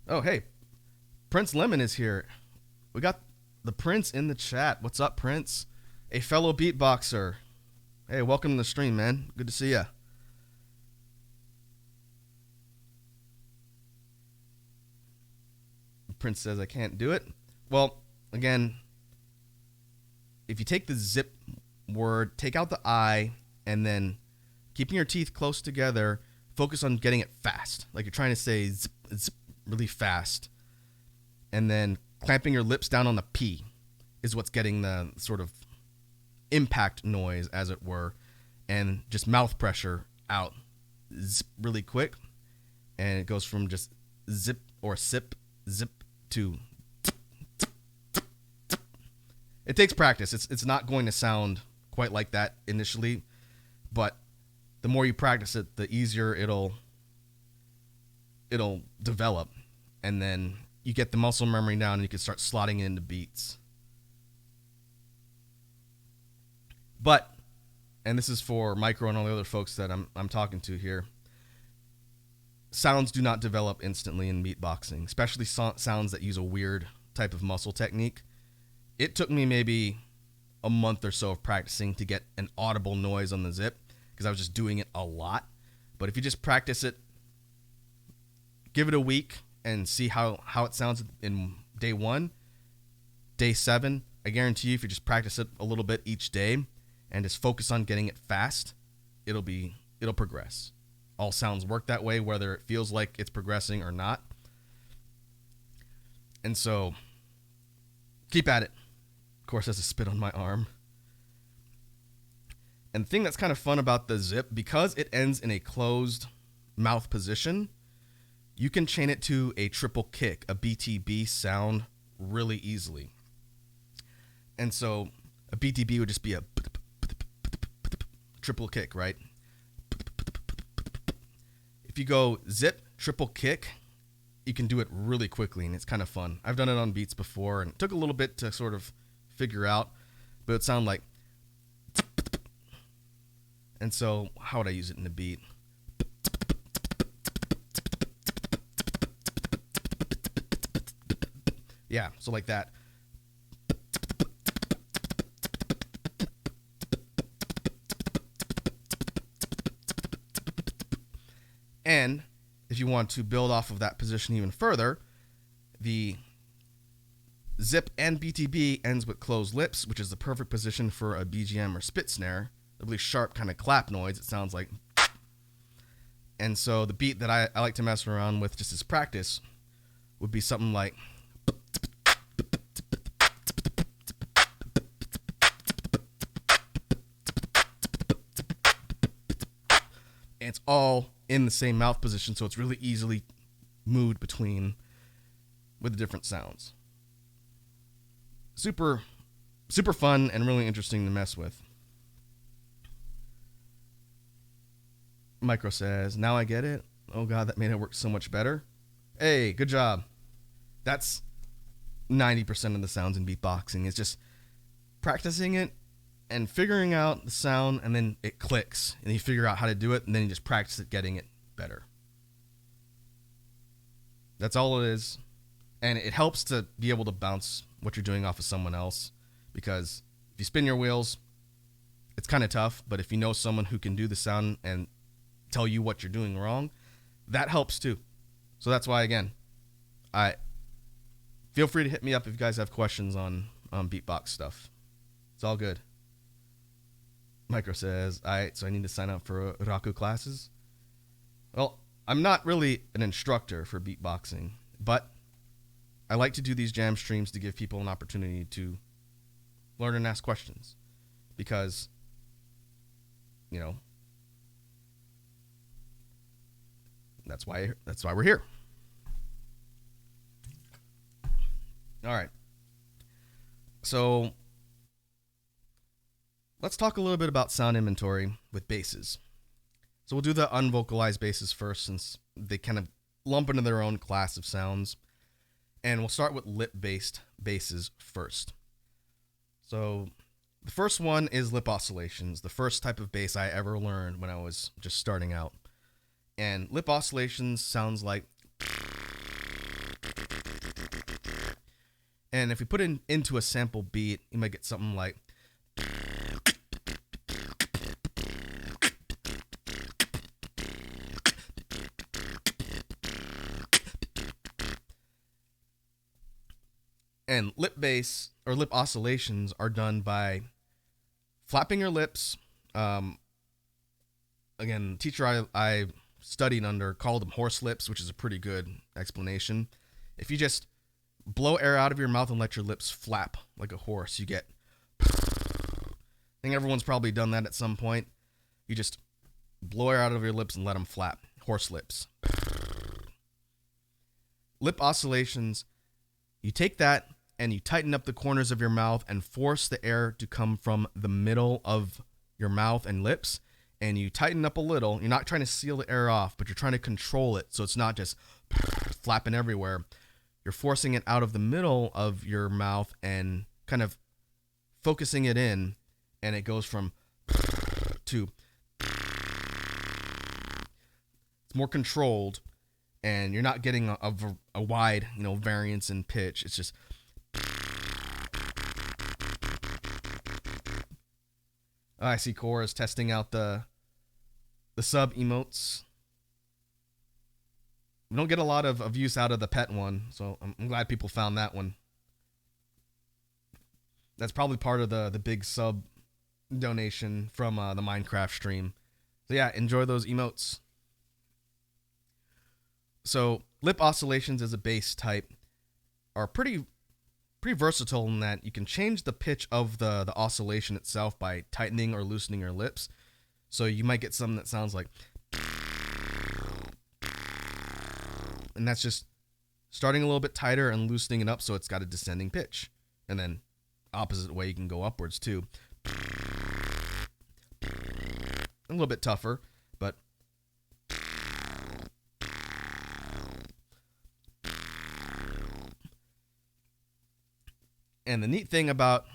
Oh, hey, Prince Lemon is here. We got the Prince in the chat. What's up, Prince? A fellow beatboxer. Hey, welcome to the stream, man. Good to see ya. Prince says I can't do it. Well, again, if you take the zip word, take out the I, and then keeping your teeth close together, focus on getting it fast. Like you're trying to say zip, zip really fast. And then clamping your lips down on the P is what's getting the sort of impact noise, as it were, and just mouth pressure out zip really quick. And it goes from just zip or sip, zip to it takes practice. It's not going to sound quite like that initially, but the more you practice it, the easier it'll develop, and then you get the muscle memory down and you can start slotting it into beats. But, and this is for Micro and all the other folks that I'm talking to here, sounds do not develop instantly in beatboxing, especially sounds that use a weird type of muscle technique. It took me maybe a month or so of practicing to get an audible noise on the zip because I was just doing it a lot. But if you just practice it, give it a week and see how it sounds in day 1, day 7, I guarantee you if you just practice it a little bit each day and just focus on getting it fast, it'll progress. All sounds work that way, whether it feels like it's progressing or not. And so keep at it. Of course, there's a spit on my arm. And the thing that's kind of fun about the zip, because it ends in a closed mouth position, you can chain it to a triple kick, a BTB sound, really easily. And so a BTB would just be a triple kick, right? If you go zip, triple kick, you can do it really quickly, and it's kind of fun. I've done it on beats before, and it took a little bit to sort of figure out, but it would sound like. And so how would I use it in the beat? Yeah, so like that. And if you want to build off of that position even further, the zip and BTB ends with closed lips, which is the perfect position for a BGM or spit snare. A really sharp kind of clap noise. It sounds like. And so the beat that I like to mess around with just as practice would be something like. And it's all in the same mouth position, so it's really easily moved between with the different sounds. Super fun and really interesting to mess with. Micro says, now I get it. Oh God, that made it work so much better. Hey, good job. That's 90% of the sounds in beatboxing. It's just practicing it and figuring out the sound, and then it clicks, and you figure out how to do it, and then you just practice it, getting it better. That's all it is. And it helps to be able to bounce what you're doing off of someone else, because if you spin your wheels, it's kind of tough, but if you know someone who can do the sound and tell you what you're doing wrong, that helps too. So that's why, again, I feel free to hit me up if you guys have questions on beatbox stuff. It's all good. Micro says, all right, so I need to sign up for Raku classes. Well, I'm not really an instructor for beatboxing, but I like to do these jam streams to give people an opportunity to learn and ask questions, because, you know, that's why we're here. All right. So let's talk a little bit about sound inventory with basses. So we'll do the unvocalized basses first, since they kind of lump into their own class of sounds. And we'll start with lip-based basses first. So the first one is lip oscillations, the first type of bass I ever learned when I was just starting out. And lip oscillations sounds like. And if we put it into a sample beat, you might get something like. And lip bass or lip oscillations are done by flapping your lips. Again, the teacher I studied under called them horse lips, which is a pretty good explanation. If you just blow air out of your mouth and let your lips flap like a horse, you get. I think everyone's probably done that at some point. You just blow air out of your lips and let them flap. Horse lips. Lip oscillations, you take that and you tighten up the corners of your mouth and force the air to come from the middle of your mouth and lips. And you tighten up a little. You're not trying to seal the air off, but you're trying to control it so it's not just flapping everywhere. You're forcing it out of the middle of your mouth and kind of focusing it in, and it goes from to. It's more controlled, and you're not getting a wide, variance in pitch. It's just. I see Cora is testing out the sub emotes. We don't get a lot of use out of the pet one, so I'm glad people found that one. That's probably part of the big sub donation from the Minecraft stream. So yeah, enjoy those emotes. So lip oscillations is a bass type. are pretty versatile in that you can change the pitch of the oscillation itself by tightening or loosening your lips. So you might get something that sounds like, and that's just starting a little bit tighter and loosening it up so it's got a descending pitch. And then opposite way, you can go upwards too. A little bit tougher, but and the neat thing about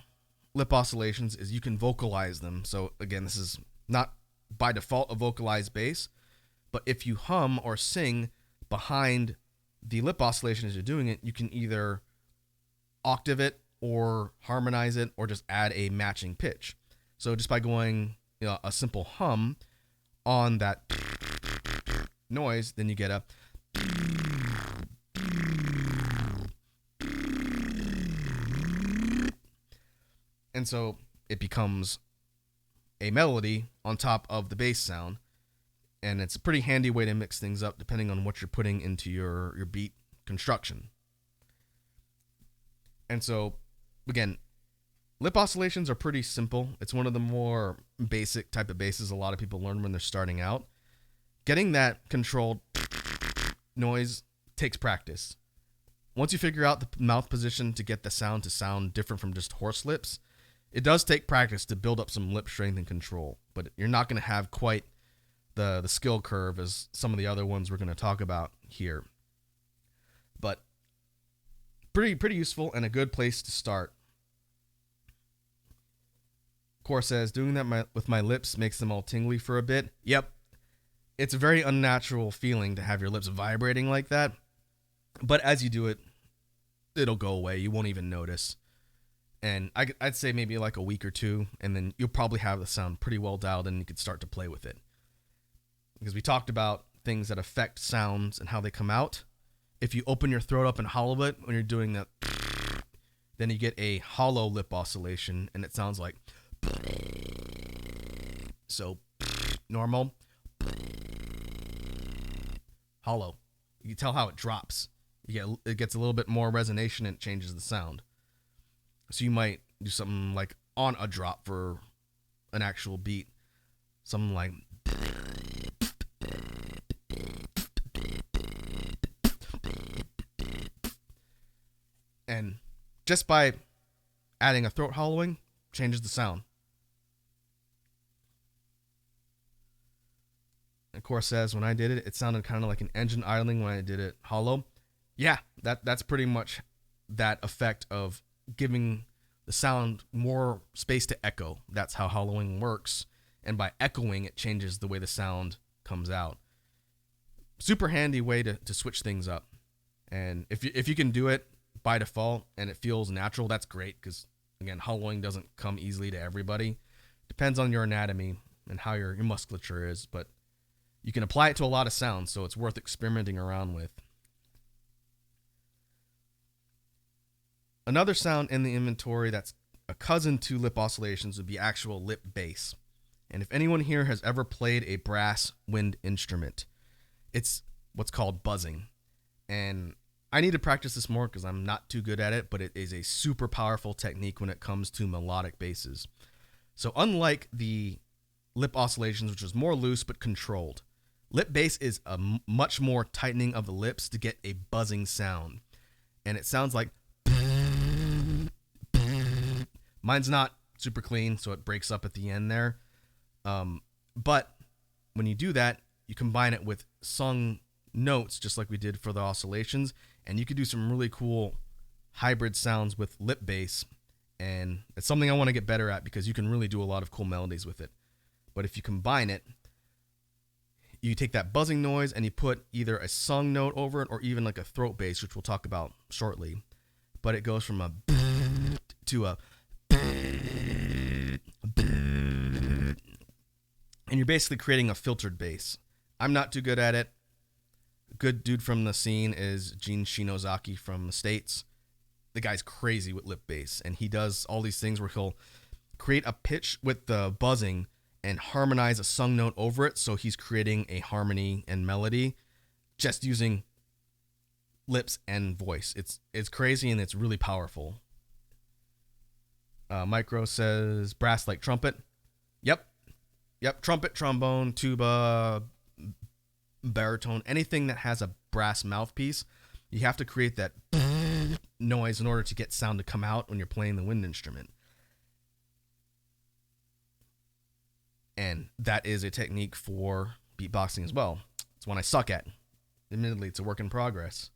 lip oscillations is you can vocalize them. So again, this is not by default a vocalized bass, but if you hum or sing behind the lip oscillation as you're doing it, you can either octave it or harmonize it or just add a matching pitch. So just by going, a simple hum on that noise, then you get a, and so it becomes a melody on top of the bass sound. And it's a pretty handy way to mix things up depending on what you're putting into your beat construction. And so, again, lip oscillations are pretty simple. It's one of the more basic type of basses a lot of people learn when they're starting out. Getting that controlled noise takes practice. Once you figure out the mouth position to get the sound to sound different from just horse lips, it does take practice to build up some lip strength and control. But you're not going to have quite the skill curve as some of the other ones we're going to talk about here. But pretty useful and a good place to start. Core says, doing that with my lips makes them all tingly for a bit. Yep. It's a very unnatural feeling to have your lips vibrating like that. But as you do it, it'll go away. You won't even notice. And I'd say maybe like a week or two, and then you'll probably have the sound pretty well dialed in and you could start to play with it. Because we talked about things that affect sounds and how they come out. If you open your throat up and hollow it when you're doing that, then you get a hollow lip oscillation, and it sounds like, so normal, hollow. You can tell how it drops. It gets a little bit more resonation and it changes the sound. So you might do something like on a drop for an actual beat. Something like, and just by adding a throat hollowing changes the sound. And Core says, when I did it, it sounded kind of like an engine idling when I did it hollow. Yeah, that's pretty much that effect of giving the sound more space to echo. That's how hollowing works. And by echoing, it changes the way the sound comes out. Super handy way to switch things up. And if you can do it by default and it feels natural, that's great, because again, hollowing doesn't come easily to everybody. Depends on your anatomy and how your musculature is, but you can apply it to a lot of sounds, so it's worth experimenting around with. Another sound in the inventory that's a cousin to lip oscillations would be actual lip bass. And if anyone here has ever played a brass wind instrument, it's what's called buzzing. And I need to practice this more because I'm not too good at it, but it is a super powerful technique when it comes to melodic basses. So unlike the lip oscillations, which is more loose but controlled, lip bass is a much more tightening of the lips to get a buzzing sound. And it sounds like, mine's not super clean, so it breaks up at the end there. But when you do that, you combine it with sung notes, just like we did for the oscillations, and you could do some really cool hybrid sounds with lip bass. And it's something I want to get better at because you can really do a lot of cool melodies with it. But if you combine it, you take that buzzing noise and you put either a sung note over it or even like a throat bass, which we'll talk about shortly. But it goes from a to a, and you're basically creating a filtered bass. I'm not too good at it. A good dude from the scene is Gene Shinozaki from the States. The guy's crazy with lip bass, and he does all these things where he'll create a pitch with the buzzing and harmonize a sung note over it, so he's creating a harmony and melody just using lips and voice. It's crazy and it's really powerful. Micro says brass like trumpet. Yep. Trumpet, trombone, tuba, baritone, anything that has a brass mouthpiece, you have to create that noise in order to get sound to come out when you're playing the wind instrument. And that is a technique for beatboxing as well. It's one I suck at. Admittedly, it's a work in progress.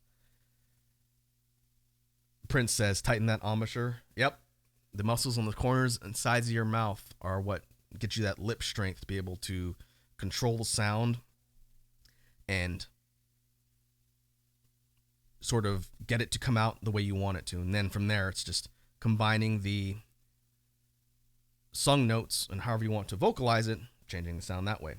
Prince says, tighten that embouchure. Yep. The muscles on the corners and sides of your mouth are what get you that lip strength to be able to control the sound and sort of get it to come out the way you want it to. And then from there, it's just combining the sung notes and however you want to vocalize it, changing the sound that way.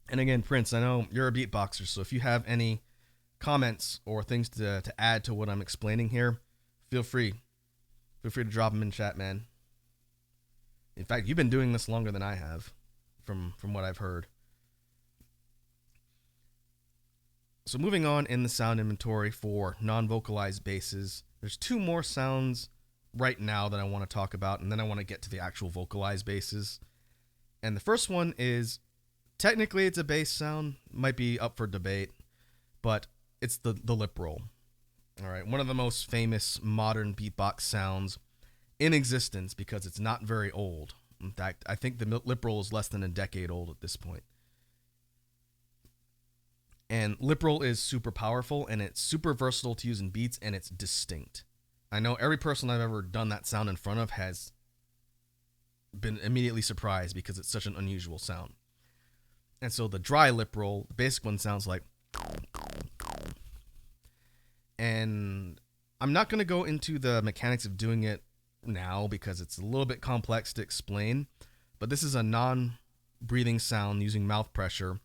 And again, Prince, I know you're a beatboxer, so if you have any comments or things to add to what I'm explaining here, feel free. Feel free to drop them in chat, man. In fact, you've been doing this longer than I have, from what I've heard. So moving on in the sound inventory for non-vocalized basses, there's two more sounds right now that I want to talk about, and then I want to get to the actual vocalized basses. And the first one is, technically it's a bass sound, might be up for debate, but it's the lip roll. All right, one of the most famous modern beatbox sounds in existence because it's not very old. In fact, I think the lip roll is less than a decade old at this point. And lip roll is super powerful, and it's super versatile to use in beats, and it's distinct. I know every person I've ever done that sound in front of has been immediately surprised because it's such an unusual sound. And so the dry lip roll, the basic one, sounds like... And I'm not going to go into the mechanics of doing it now because it's a little bit complex to explain, but this is a non-breathing sound using mouth pressure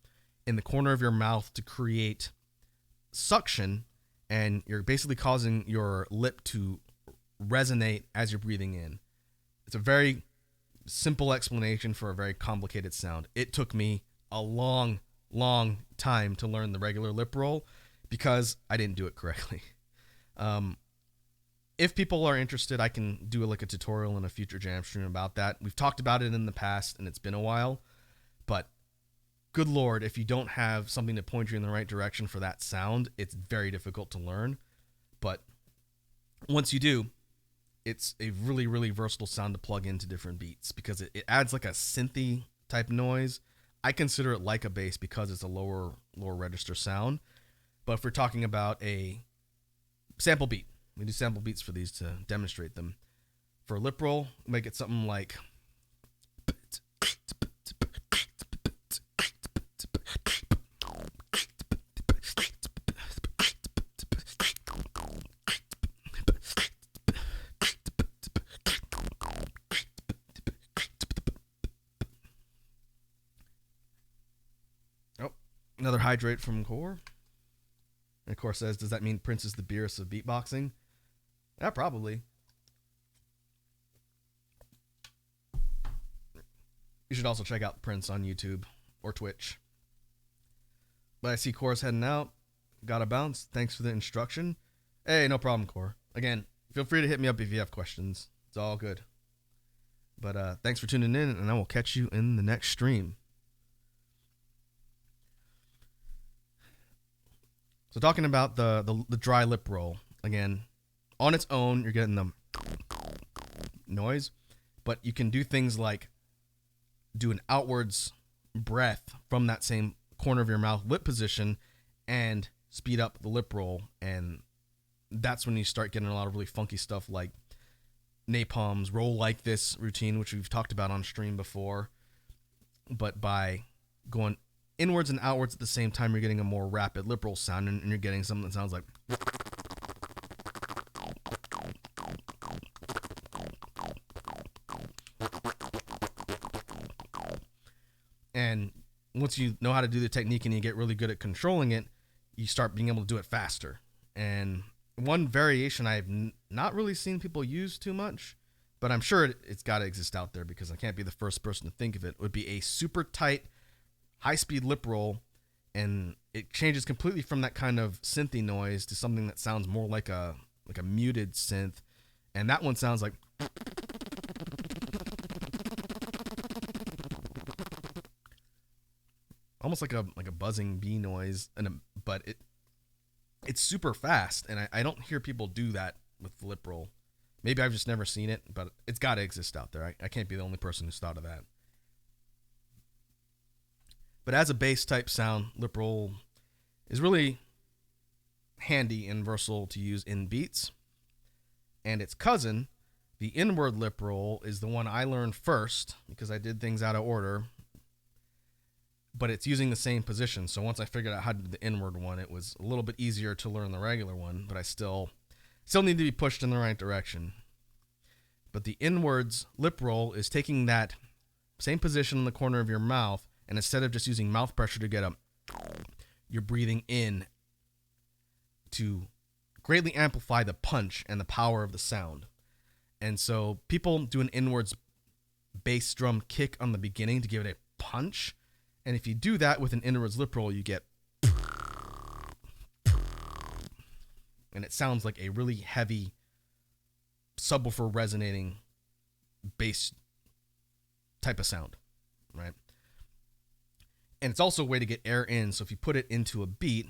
in the corner of your mouth to create suction, and you're basically causing your lip to resonate as you're breathing in. It's a very simple explanation for a very complicated sound. It took me a long time to learn the regular lip roll because I didn't do it correctly. If people are interested, I can do a tutorial in a future jam stream about that. We've talked about it in the past, and it's been a while, but good Lord, if you don't have something to point you in the right direction for that sound, it's very difficult to learn. But once you do, it's a really, really versatile sound to plug into different beats because it adds like a synthy type noise. I consider it like a bass because it's a lower register sound. But if we're talking about a sample beat, we do sample beats for these to demonstrate them. For a lip roll, make it something like... Another hydrate from Core. And Core says, does that mean Prince is the Beerus of beatboxing? Yeah, probably. You should also check out Prince on YouTube or Twitch. But I see Core's heading out. Gotta bounce. Thanks for the instruction. Hey, no problem, Core. Again, feel free to hit me up if you have questions. It's all good. But thanks for tuning in, and I will catch you in the next stream. So talking about the dry lip roll, again, on its own, you're getting the noise, but you can do things like do an outwards breath from that same corner of your mouth lip position and speed up the lip roll, and that's when you start getting a lot of really funky stuff like Napalm's roll like this routine, which we've talked about on stream before, but by going inwards and outwards at the same time, you're getting a more rapid lip roll sound, and you're getting something that sounds like... And once you know how to do the technique and you get really good at controlling it, you start being able to do it faster. And one variation I've not really seen people use too much, but I'm sure it's got to exist out there because I can't be the first person to think of it, would be a super tight high-speed lip roll and it changes completely from that kind of synthy noise to something that sounds more like a muted synth, and that one sounds like almost like a buzzing bee noise, but it's super fast, and I don't hear people do that with lip roll. Maybe I've just never seen it, but it's got to exist out there. I can't be the only person who's thought of that. But as a bass type sound, lip roll is really handy and versatile to use in beats. And its cousin, the inward lip roll, is the one I learned first because I did things out of order. But it's using the same position. So once I figured out how to do the inward one, it was a little bit easier to learn the regular one, but I still need to be pushed in the right direction. But the inwards lip roll is taking that same position in the corner of your mouth, and instead of just using mouth pressure to get up, you're breathing in to greatly amplify the punch and the power of the sound. And so people do an inwards bass drum kick on the beginning to give it a punch. And if you do that with an inwards lip roll, you get, and it sounds like a really heavy subwoofer resonating bass type of sound, right? And it's also a way to get air in. So if you put it into a beat,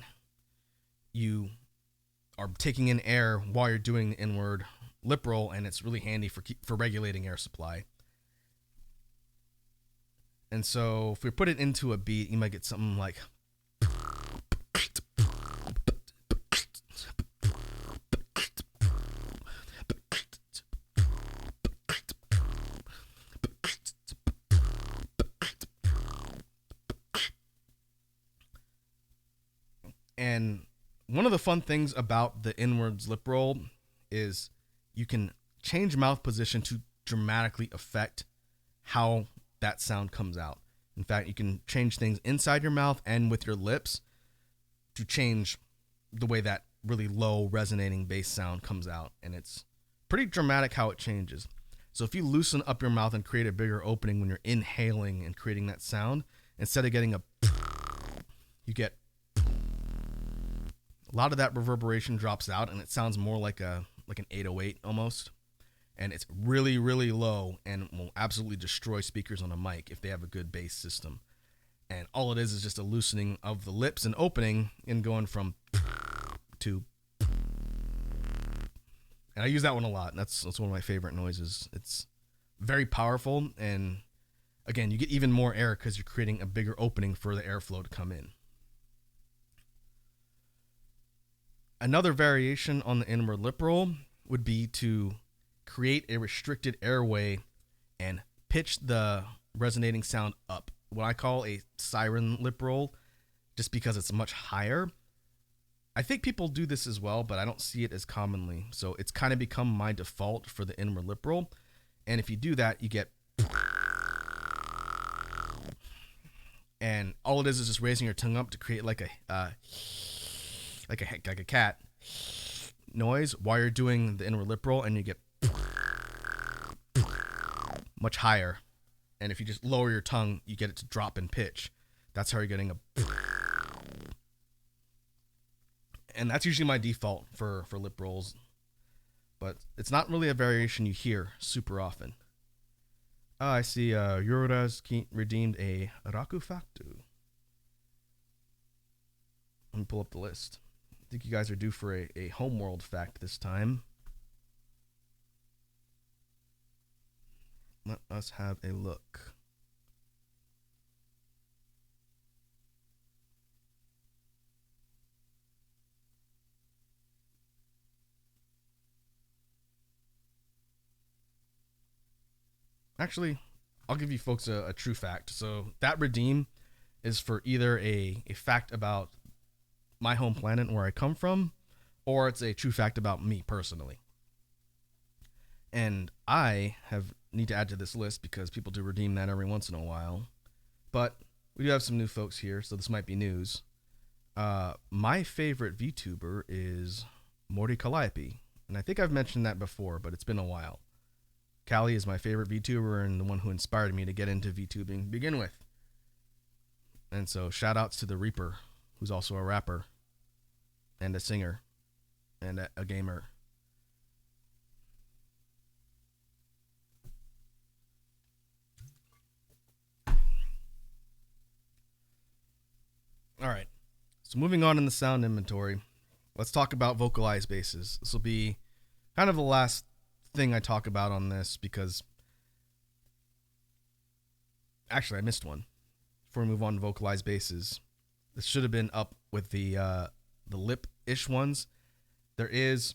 you are taking in air while you're doing the inward lip roll, and it's really handy for regulating air supply. And so if we put it into a beat, you might get something like and one of the fun things about the inwards lip roll is you can change mouth position to dramatically affect how that sound comes out. In fact, you can change things inside your mouth and with your lips to change the way that really low resonating bass sound comes out. And it's pretty dramatic how it changes. So if you loosen up your mouth and create a bigger opening when you're inhaling and creating that sound, instead of getting you get a lot of that reverberation drops out, and it sounds more like an 808 almost. And it's really, really low and will absolutely destroy speakers on a mic if they have a good bass system. And all it is just a loosening of the lips and opening and going from to. And I use that one a lot. That's one of my favorite noises. It's very powerful, and again, you get even more air because you're creating a bigger opening for the airflow to come in. Another variation on the inward lip roll would be to create a restricted airway and pitch the resonating sound up. What I call a siren lip roll, just because it's much higher. I think people do this as well, but I don't see it as commonly. So it's kind of become my default for the inward lip roll. And if you do that, you get, and all it is just raising your tongue up to create like a cat noise while you're doing the inward lip roll, and you get much higher. And if you just lower your tongue, you get it to drop in pitch. That's how you're getting a. And that's usually my default for lip rolls, but it's not really a variation you hear super often. I see Eurodas redeemed a Raku Factu. Let me pull up the list. I think you guys are due for a homeworld fact this time. Let us have a look. Actually, I'll give you folks a true fact. So that redeem is for either a fact about my home planet and where I come from, or it's a true fact about me personally. And I need to add to this list because people do redeem that every once in a while. But we do have some new folks here, so this might be news. My favorite VTuber is Mori Calliope, and I think I've mentioned that before, but it's been a while. Callie is my favorite VTuber and the one who inspired me to get into VTubing to begin with. And so shout outs to the Reaper who's also a rapper and a singer and a gamer. All right. So moving on in the sound inventory, let's talk about vocalized basses. This will be kind of the last thing I talk about on this because actually I missed one. Before we move on to vocalized basses, this should have been up with the lip-ish ones. There is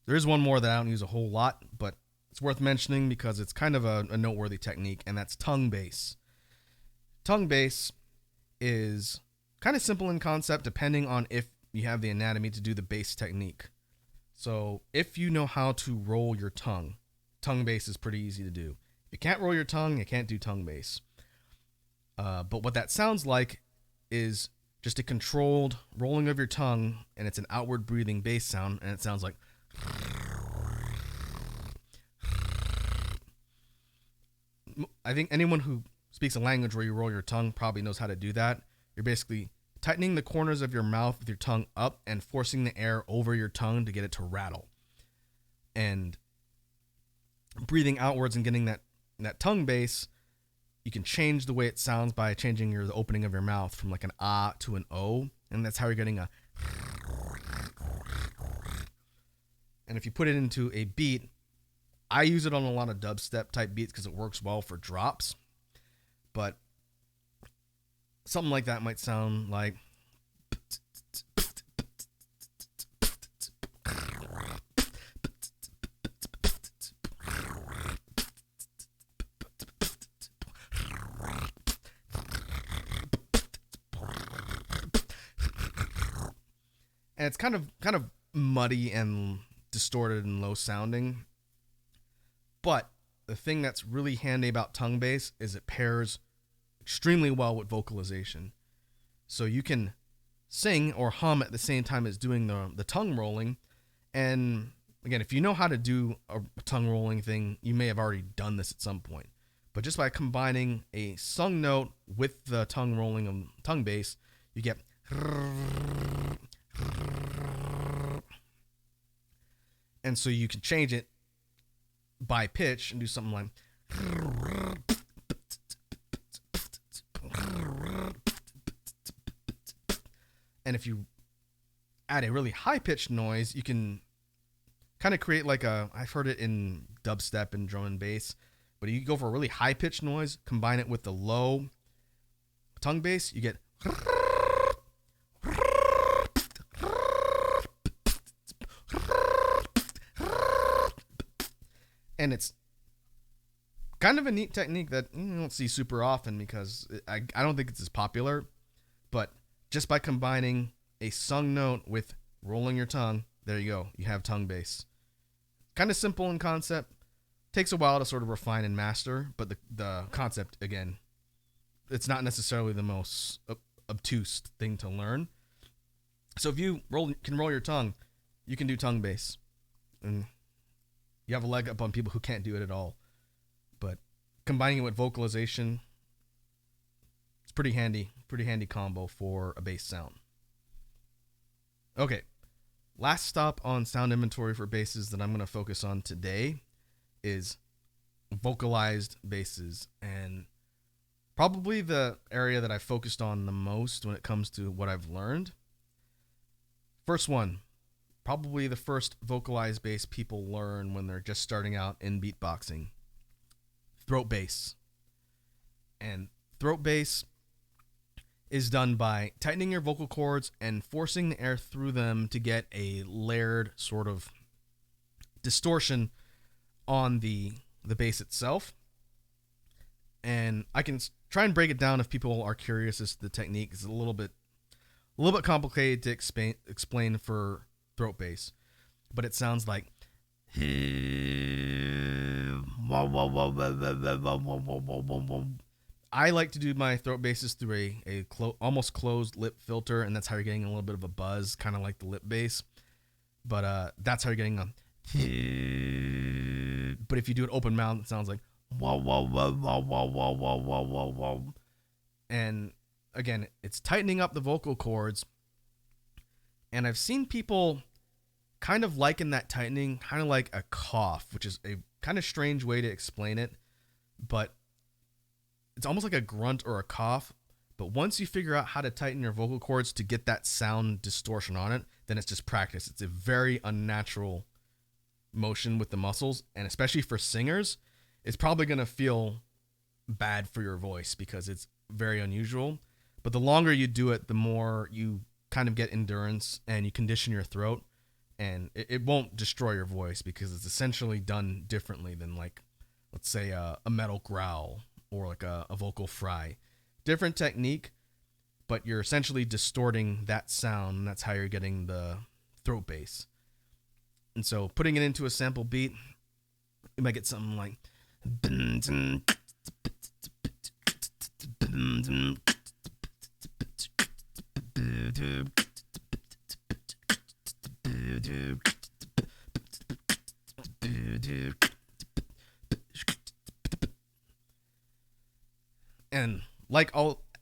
one more that I don't use a whole lot, but it's worth mentioning because it's kind of a noteworthy technique, and that's tongue bass. Tongue bass is kind of simple in concept depending on if you have the anatomy to do the bass technique. So if you know how to roll your tongue bass is pretty easy to do. If you can't roll your tongue, you can't do tongue bass. But what that sounds like is just a controlled rolling of your tongue, and it's an outward breathing bass sound, and it sounds like I think anyone who speaks a language where you roll your tongue probably knows how to do that. You're basically tightening the corners of your mouth with your tongue up and forcing the air over your tongue to get it to rattle. And breathing outwards and getting that tongue bass, you can change the way it sounds by changing the opening of your mouth from like an ah to an o, and that's how you're getting a. And if you put it into a beat, I use it on a lot of dubstep type beats because it works well for drops. But something like that might sound like. And it's kind of muddy and distorted and low sounding. But the thing that's really handy about tongue bass is it pairs extremely well with vocalization. So you can sing or hum at the same time as doing the tongue rolling. And again, if you know how to do a tongue rolling thing, you may have already done this at some point. But just by combining a sung note with the tongue rolling of tongue bass, you get. And so you can change it by pitch and do something like. And if you add a really high pitched noise, you can kind of create like I've heard it in dubstep and drum and bass, but you go for a really high pitched noise, combine it with the low tongue bass, you get. And it's kind of a neat technique that you don't see super often because I don't think it's as popular. But just by combining a sung note with rolling your tongue, there you go. You have tongue bass. Kind of simple in concept. Takes a while to sort of refine and master, but the concept, again, it's not necessarily the most obtuse thing to learn. So if you can roll your tongue, you can do tongue bass. And you have a leg up on people who can't do it at all. But combining it with vocalization, it's pretty handy combo for a bass sound. Okay, last stop on sound inventory for basses that I'm going to focus on today is vocalized basses, and probably the area that I focused on the most when it comes to what I've learned. First one. Probably the first vocalized bass people learn when they're just starting out in beatboxing. Throat bass. And throat bass is done by tightening your vocal cords and forcing the air through them to get a layered sort of distortion on the bass itself. And I can try and break it down if people are curious as to the technique. It's a little bit complicated to explain for throat bass, but it sounds like I like to do my throat basses through a almost closed lip filter, and that's how you're getting a little bit of a buzz, kind of like the lip bass. But that's how you're getting a. But if you do it open mouth, it sounds like. And again, it's tightening up the vocal cords. And I've seen people kind of liken that tightening kind of like a cough, which is a kind of strange way to explain it. But it's almost like a grunt or a cough. But once you figure out how to tighten your vocal cords to get that sound distortion on it, then it's just practice. It's a very unnatural motion with the muscles. And especially for singers, it's probably going to feel bad for your voice because it's very unusual. But the longer you do it, the more you kind of get endurance and you condition your throat. And it won't destroy your voice because it's essentially done differently than, like, let's say a metal growl or like a vocal fry. Different technique, but you're essentially distorting that sound, and that's how you're getting the throat bass. And so putting it into a sample beat, you might get something like and like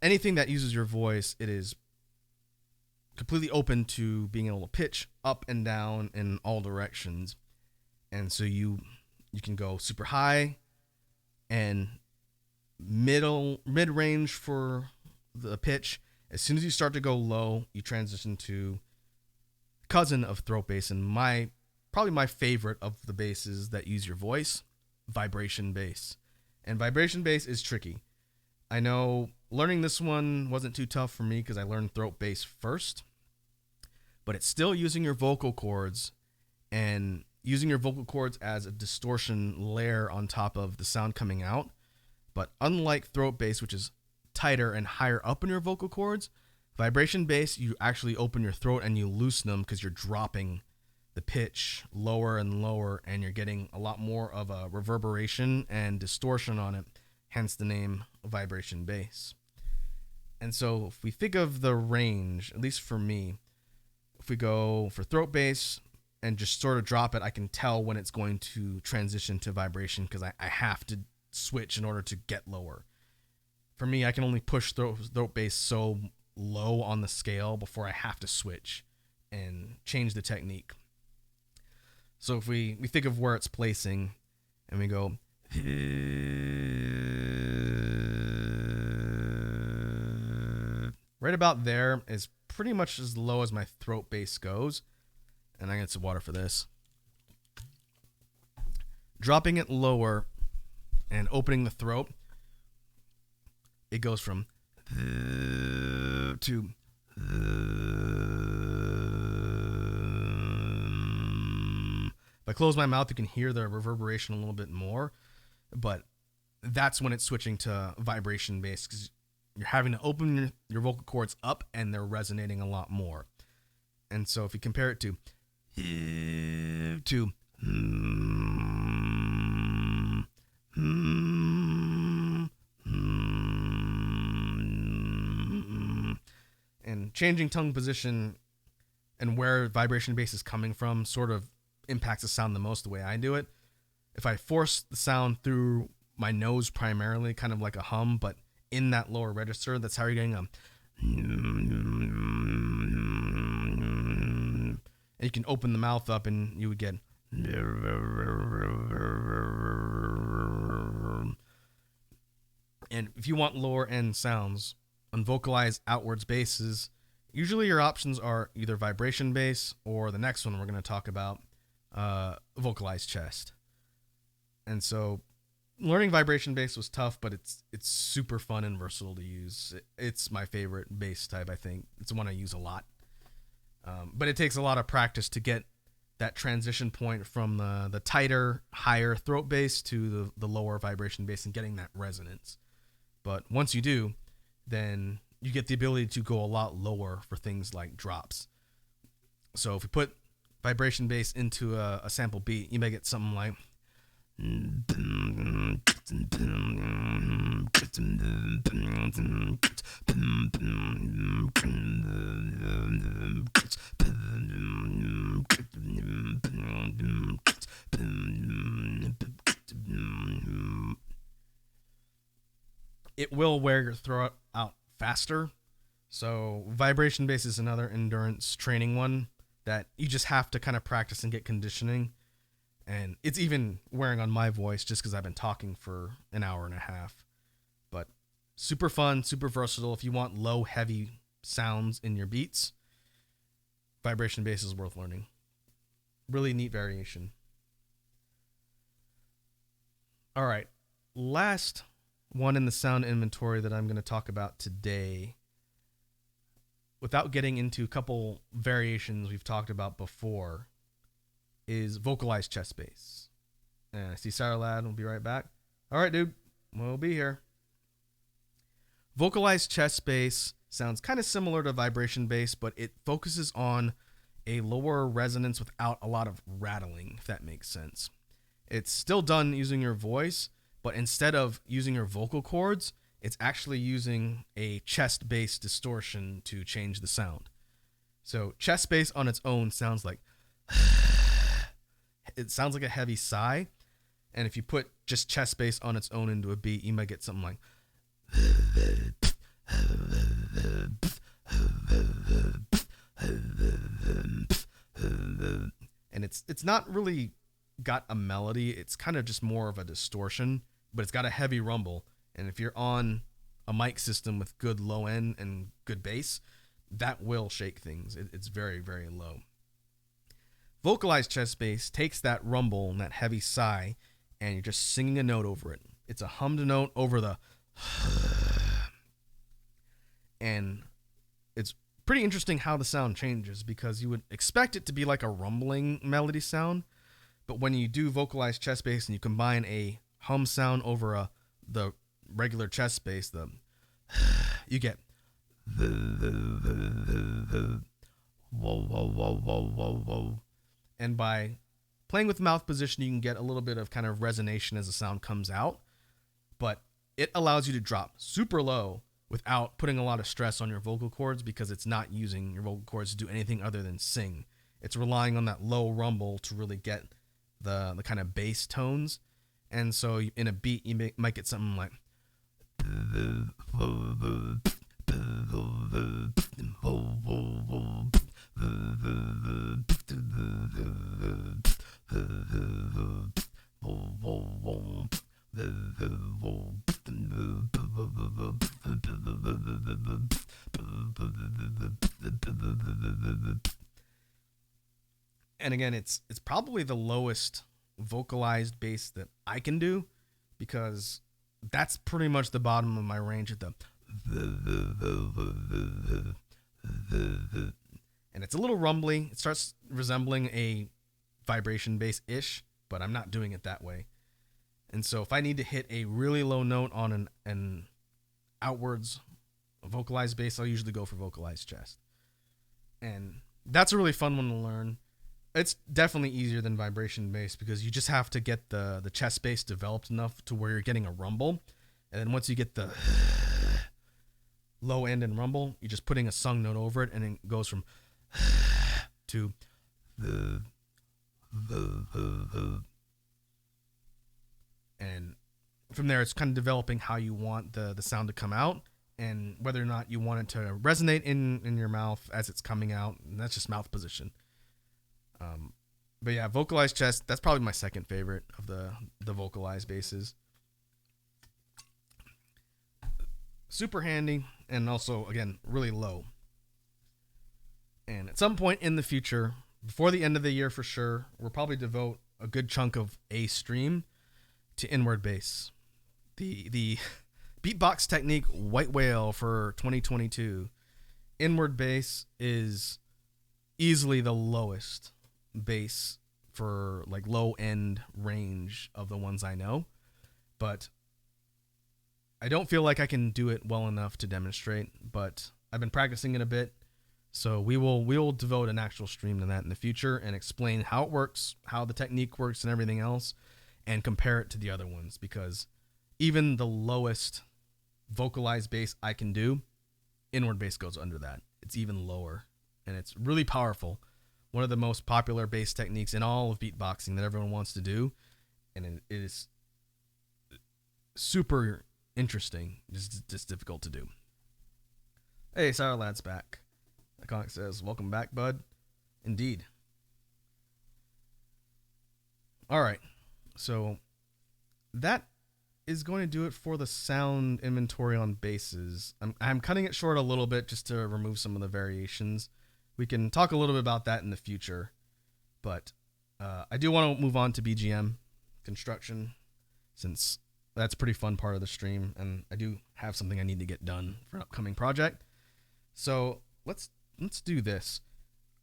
anything that uses your voice, it is completely open to being able to pitch up and down in all directions. And so you can go super high and mid range for the pitch. As soon as you start to go low, you transition to cousin of throat bass, and probably my favorite of the basses that use your voice, vibration bass. And vibration bass is tricky. I know learning this one wasn't too tough for me because I learned throat bass first, but it's still using your vocal cords and using your vocal cords as a distortion layer on top of the sound coming out. But unlike throat bass, which is tighter and higher up in your vocal cords, vibration bass, you actually open your throat and you loosen them because you're dropping the pitch lower and lower, and you're getting a lot more of a reverberation and distortion on it, hence the name vibration bass. And so if we think of the range, at least for me, if we go for throat bass and just sort of drop it, I can tell when it's going to transition to vibration because I have to switch in order to get lower. For me, I can only push throat bass so low on the scale before I have to switch and change the technique. So if we think of where it's placing and we go right about there is pretty much as low as my throat bass goes. And I get some water for this. Dropping it lower and opening the throat, it goes from to if I close my mouth, you can hear the reverberation a little bit more, but that's when it's switching to vibration bass because you're having to open your vocal cords up and they're resonating a lot more. And so if you compare it to and changing tongue position and where vibration bass is coming from sort of impacts the sound the most the way I do it. If I force the sound through my nose primarily, kind of like a hum, but in that lower register, that's how you're getting and you can open the mouth up and you would get and if you want lower end sounds on vocalized outwards basses, usually your options are either vibration bass or the next one we're going to talk about, vocalized chest. And so learning vibration bass was tough, but it's super fun and versatile to use. It's my favorite bass type, I think. It's the one I use a lot. But it takes a lot of practice to get that transition point from the tighter, higher throat bass to the lower vibration bass and getting that resonance. But once you do, then you get the ability to go a lot lower for things like drops. So if we put vibration bass into a sample beat, you may get something like it will wear your throat out faster So vibration bass is another endurance training one that you just have to kind of practice and get conditioning. And it's even wearing on my voice just because I've been talking for an hour and a half. But super fun, super versatile. If you want low, heavy sounds in your beats, vibration bass is worth learning. Really neat variation. All right. Last one in the sound inventory that I'm going to talk about today, without getting into a couple variations we've talked about before, is vocalized chest bass. And I see Sarah Ladd will be right back. All right, dude. We'll be here. Vocalized chest bass sounds kind of similar to vibration bass, but it focuses on a lower resonance without a lot of rattling, if that makes sense. It's still done using your voice, but instead of using your vocal cords, it's actually using a chest bass distortion to change the sound. So chest bass on its own sounds like it sounds like a heavy sigh, and if you put just chest bass on its own into a beat, you might get something like and it's not really got a melody. It's kind of just more of a distortion, but it's got a heavy rumble. And if you're on a mic system with good low end and good bass, that will shake things. It's very, very low. Vocalized chest bass takes that rumble and that heavy sigh, and you're just singing a note over it. It's a hummed note over the and it's pretty interesting how the sound changes, because you would expect it to be like a rumbling melody sound, but when you do vocalized chest bass and you combine a hum sound over the regular chest bass, you get whoa, whoa, whoa, whoa, whoa, whoa. And by playing with mouth position, you can get a little bit of kind of resonation as the sound comes out, but it allows you to drop super low without putting a lot of stress on your vocal cords, because it's not using your vocal cords to do anything other than sing. It's relying on that low rumble to really get the kind of bass tones. And so in a beat, you might get something like and again, it's probably the lowest vocalized bass that I can do, because that's pretty much the bottom of my range at and it's a little rumbly. It starts resembling a vibration bass-ish, but I'm not doing it that way. And so if I need to hit a really low note on an outwards vocalized bass, I'll usually go for vocalized chest. And that's a really fun one to learn. It's definitely easier than vibration bass, because you just have to get the chest bass developed enough to where you're getting a rumble. And then once you get the low end and rumble, you're just putting a sung note over it, and it goes from to and from there it's kind of developing how you want the sound to come out, and whether or not you want it to resonate in your mouth as it's coming out. And that's just mouth position. But yeah, vocalized chest, that's probably my second favorite of the vocalized basses. Super handy, and also, again, really low. And at some point in the future, before the end of the year for sure, we'll probably devote a good chunk of a stream to inward bass. The Beatbox technique white whale for 2022. Inward bass is easily the lowest bass for like low end range of the ones I know, but I don't feel like I can do it well enough to demonstrate. But I've been practicing it a bit, so we will devote an actual stream to that in the future and explain how it works, how the technique works, and everything else, and compare it to the other ones, because even the lowest vocalized bass I can do, inward bass goes under that. It's even lower, and it's really powerful. One of the most popular bass techniques in all of beatboxing that everyone wants to do, and it is super interesting, just difficult to do. Hey, Sour Lad's back. Iconic says, welcome back, bud. Indeed. All right. So that is going to do it for the sound inventory on basses. I'm cutting it short a little bit just to remove some of the variations. We can talk a little bit about that in the future. But I do want to move on to BGM construction, since that's a pretty fun part of the stream, and I do have something I need to get done for an upcoming project. So let's do this.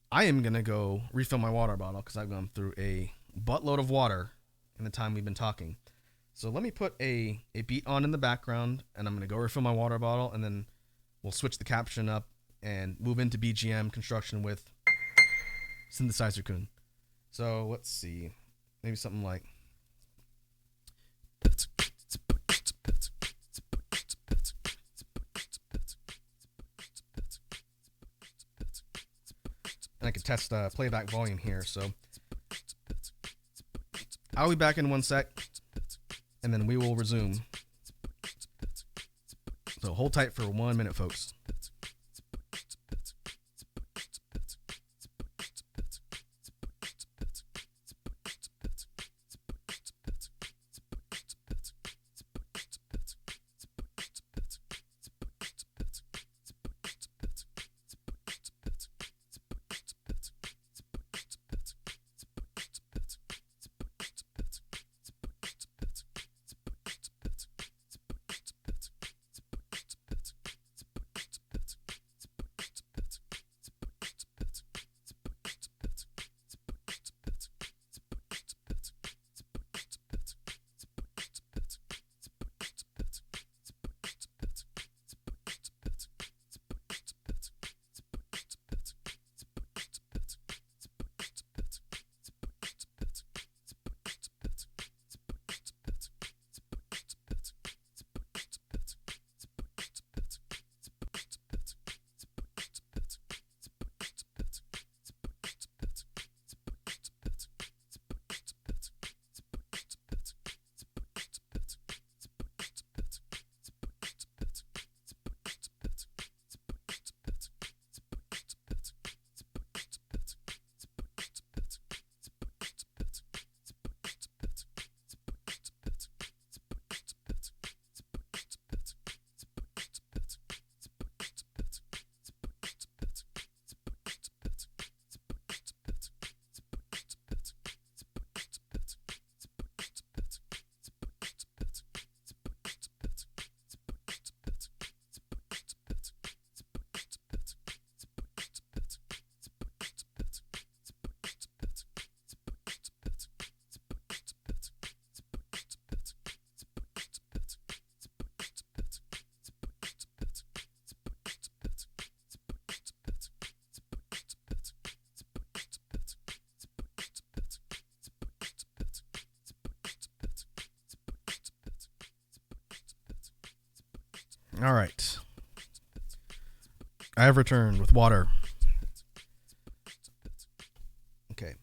I am gonna go refill my water bottle because I've gone through a buttload of water in the time we've been talking. So let me put a beat on in the background, and I'm gonna go refill my water bottle, and then we'll switch the caption up and move into BGM construction with Synthesizer Kun. So let's see, maybe something like. And I can test playback volume here. So I'll be back in 1 sec, and then we will resume. So hold tight for 1 minute, folks. All right. I have returned with water. Okay.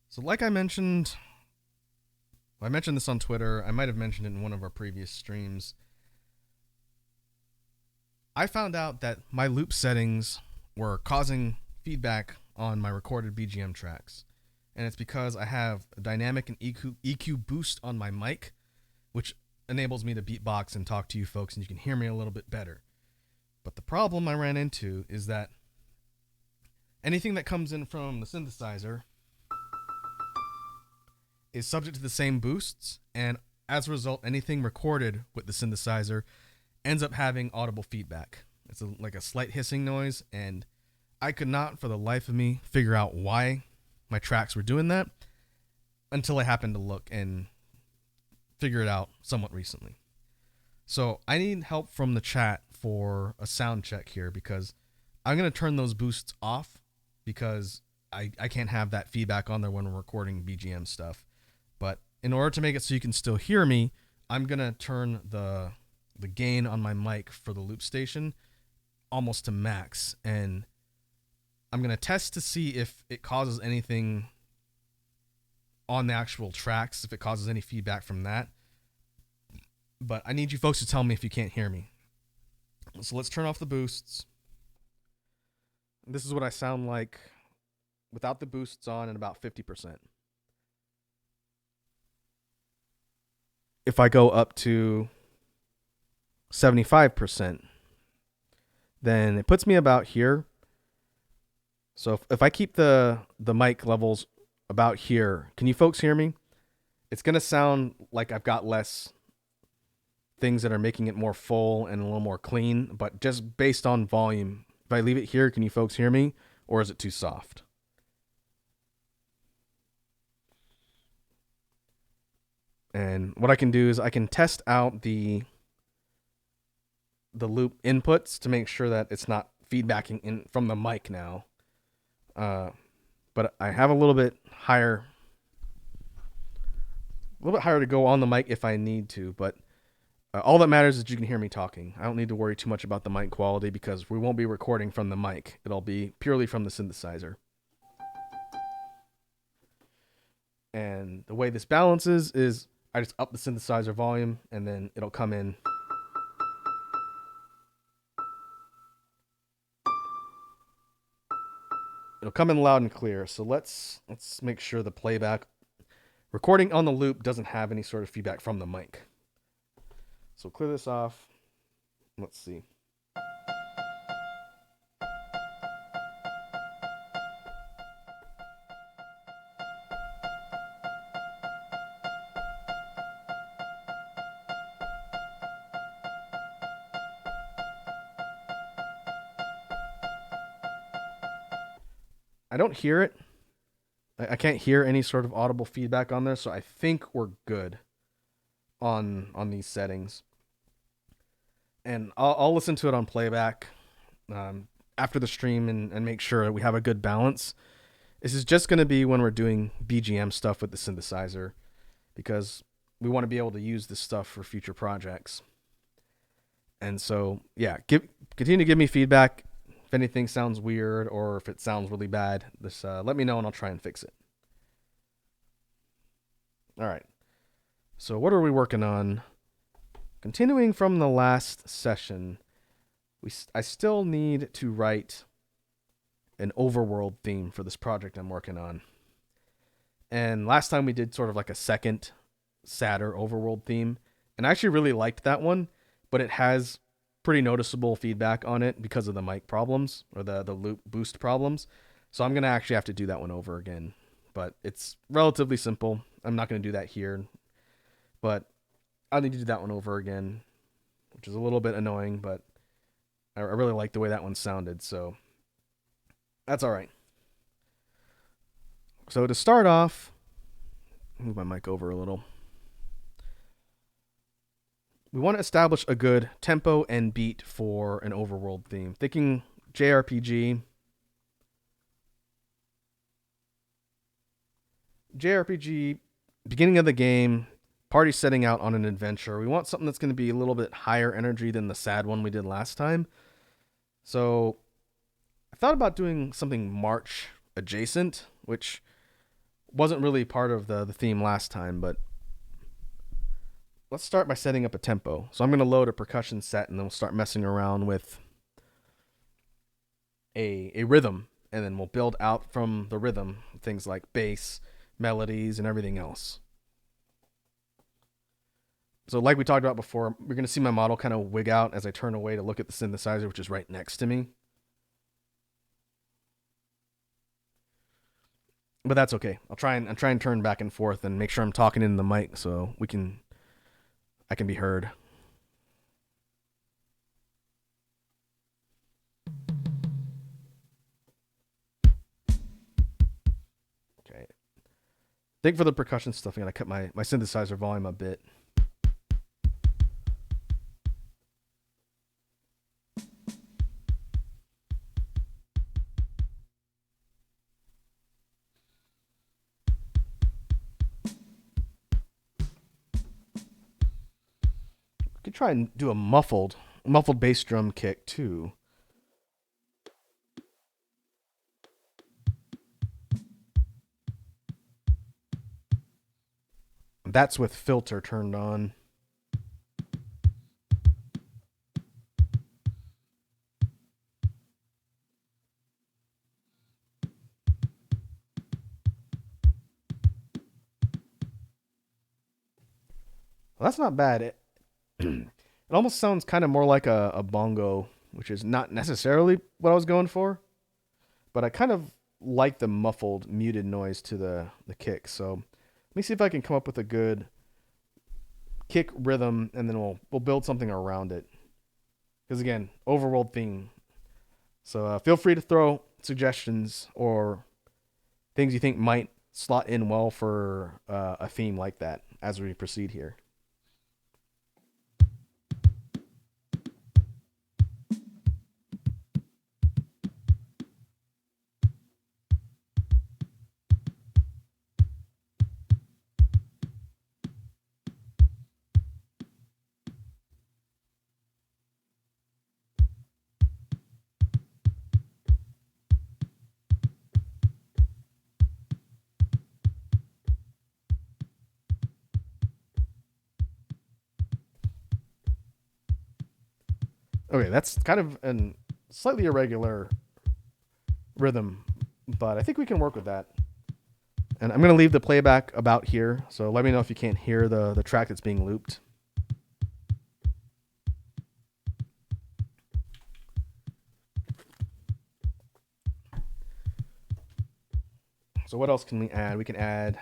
So like I mentioned this on Twitter. I might have mentioned it in one of our previous streams. I found out that my loop settings were causing feedback on my recorded BGM tracks. And it's because I have a dynamic and EQ boost on my mic, which enables me to beatbox and talk to you folks, and you can hear me a little bit better. But the problem I ran into is that anything that comes in from the synthesizer is subject to the same boosts, and as a result, anything recorded with the synthesizer ends up having audible feedback. It's like a slight hissing noise, and I could not for the life of me figure out why my tracks were doing that until I happened to look and figure it out somewhat recently. So I need help from the chat for a sound check here, because I'm going to turn those boosts off because I can't have that feedback on there when we're recording BGM stuff. But in order to make it so you can still hear me, I'm going to turn the gain on my mic for the loop station almost to max, and I'm going to test to see if it causes anything on the actual tracks, if it causes any feedback from that. But I need you folks to tell me if you can't hear me. So let's turn off the boosts. This is what I sound like without the boosts on and about 50%. If I go up to 75%, then it puts me about here. So if I keep the mic levels about here, can you folks hear me? It's going to sound like I've got less things that are making it more full and a little more clean, but just based on volume. If I leave it here, can you folks hear me? Or is it too soft? And what I can do is I can test out the loop inputs to make sure that it's not feedbacking in from the mic now. But I have a little bit higher to go on the mic if I need to. But all that matters is you can hear me talking. I don't need to worry too much about the mic quality because we won't be recording from the mic. It'll be purely from the synthesizer. And the way this balances is I just up the synthesizer volume and then it'll come in. It'll come in loud and clear. So let's make sure the playback recording on the loop doesn't have any sort of feedback from the mic. So clear this off. Let's see. I don't hear it. I can't hear any sort of audible feedback on there, so I think we're good on these settings. And I'll listen to it on playback after the stream and make sure that we have a good balance. This is just going to be when we're doing BGM stuff with the synthesizer because we want to be able to use this stuff for future projects. And so, yeah, continue to give me feedback. If anything sounds weird or if it sounds really bad, just let me know and I'll try and fix it. All right. So what are we working on? Continuing from the last session, I still need to write an overworld theme for this project I'm working on. And last time we did sort of like a second, sadder overworld theme. And I actually really liked that one, but it has pretty noticeable feedback on it because of the mic problems or the loop boost problems. So I'm going to actually have to do that one over again. But it's relatively simple. I'm not going to do that here. But I'll need to do that one over again, which is a little bit annoying, but I really like the way that one sounded, so that's all right. So to start off, move my mic over a little. We want to establish a good tempo and beat for an overworld theme. Thinking JRPG, beginning of the game, party setting out on an adventure. We want something that's going to be a little bit higher energy than the sad one we did last time. So I thought about doing something March adjacent, which wasn't really part of the theme last time, but let's start by setting up a tempo. So I'm going to load a percussion set and then we'll start messing around with a rhythm, and then we'll build out from the rhythm things like bass, melodies, and everything else. So like we talked about before, we're going to see my model kind of wig out as I turn away to look at the synthesizer, which is right next to me. But that's okay. I'll try and turn back and forth and make sure I'm talking into the mic so I can be heard. Okay. I think for the percussion stuff, I'm going to cut my synthesizer volume a bit. Could try and do a muffled bass drum kick too. That's with filter turned on. Well, that's not bad. It almost sounds kind of more like a bongo, which is not necessarily what I was going for, but I kind of like the muffled, muted noise to the kick. So let me see if I can come up with a good kick rhythm, and then we'll build something around it. Because again, overworld theme. So feel free to throw suggestions or things you think might slot in well for a theme like that as we proceed here. Okay, that's kind of an slightly irregular rhythm, but I think we can work with that. And I'm going to leave the playback about here, so let me know if you can't hear the track that's being looped. So what else can we add? We can add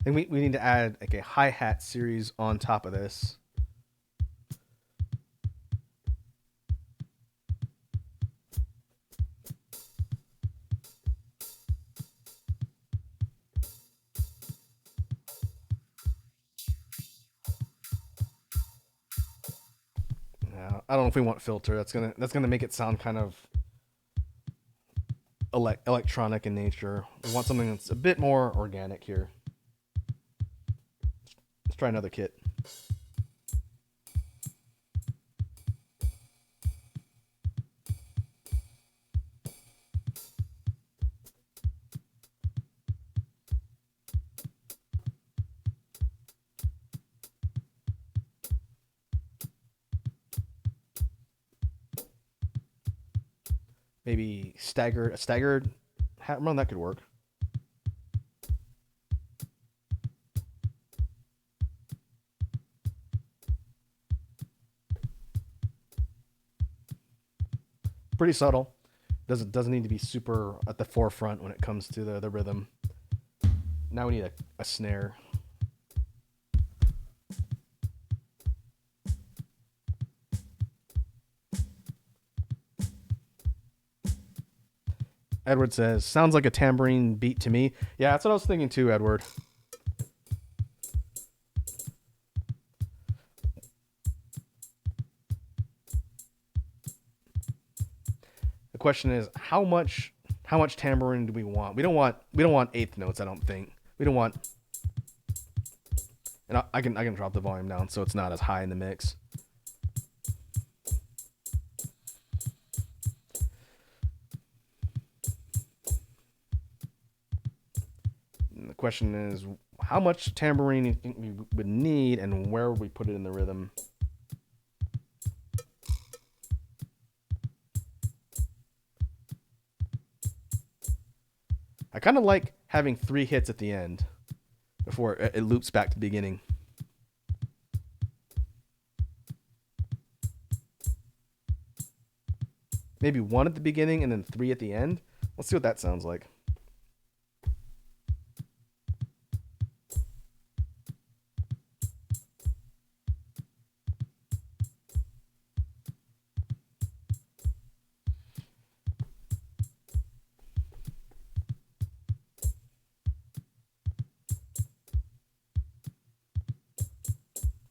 I think we need to add like a hi-hat series on top of this. I don't know if we want filter. That's gonna make it sound kind of electronic in nature. We want something that's a bit more organic here. Let's try another kit. Maybe a staggered hat run, that could work. Pretty subtle. Doesn't need to be super at the forefront when it comes to the rhythm. Now we need a snare. Edward says, sounds like a tambourine beat to me. Yeah, that's what I was thinking too, Edward. The question is, how much tambourine do we want? We don't want eighth notes, I don't think. We don't want, and I can drop the volume down so it's not as high in the mix. And the question is, how much tambourine do you think we would need, and where would we put it in the rhythm? I kind of like having 3 hits at the end before it loops back to the beginning. Maybe 1 at the beginning and then 3 at the end. Let's see what that sounds like.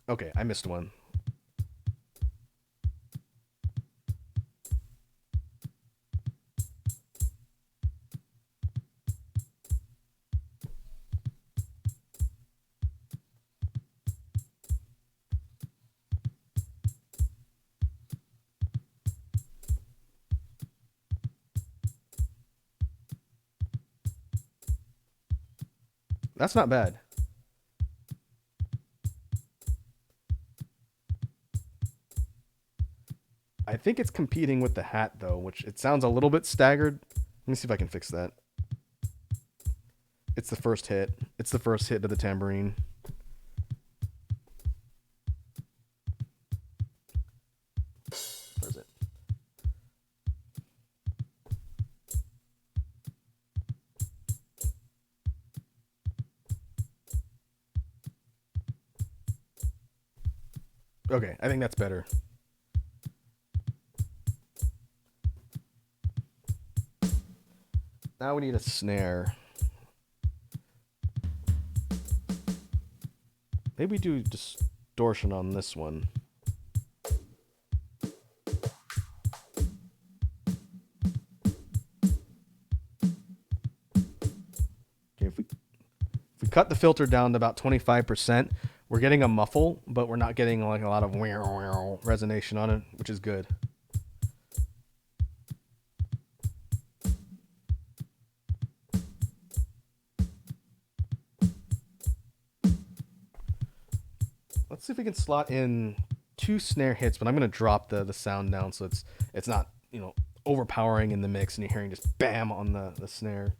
Okay, I missed one. That's not bad. I think it's competing with the hat though, which it sounds a little bit staggered. Let me see if I can fix that. It's the first hit. It's the first hit of the tambourine. Where's it? Okay, I think that's better. Now we need a snare. Maybe do distortion on this one. Okay, if we cut the filter down to about 25%, we're getting a muffle, but we're not getting like a lot of resonation on it, which is good. Let's see if we can slot in 2 snare hits, but I'm gonna drop the sound down so it's not, overpowering in the mix and you're hearing just bam on the snare.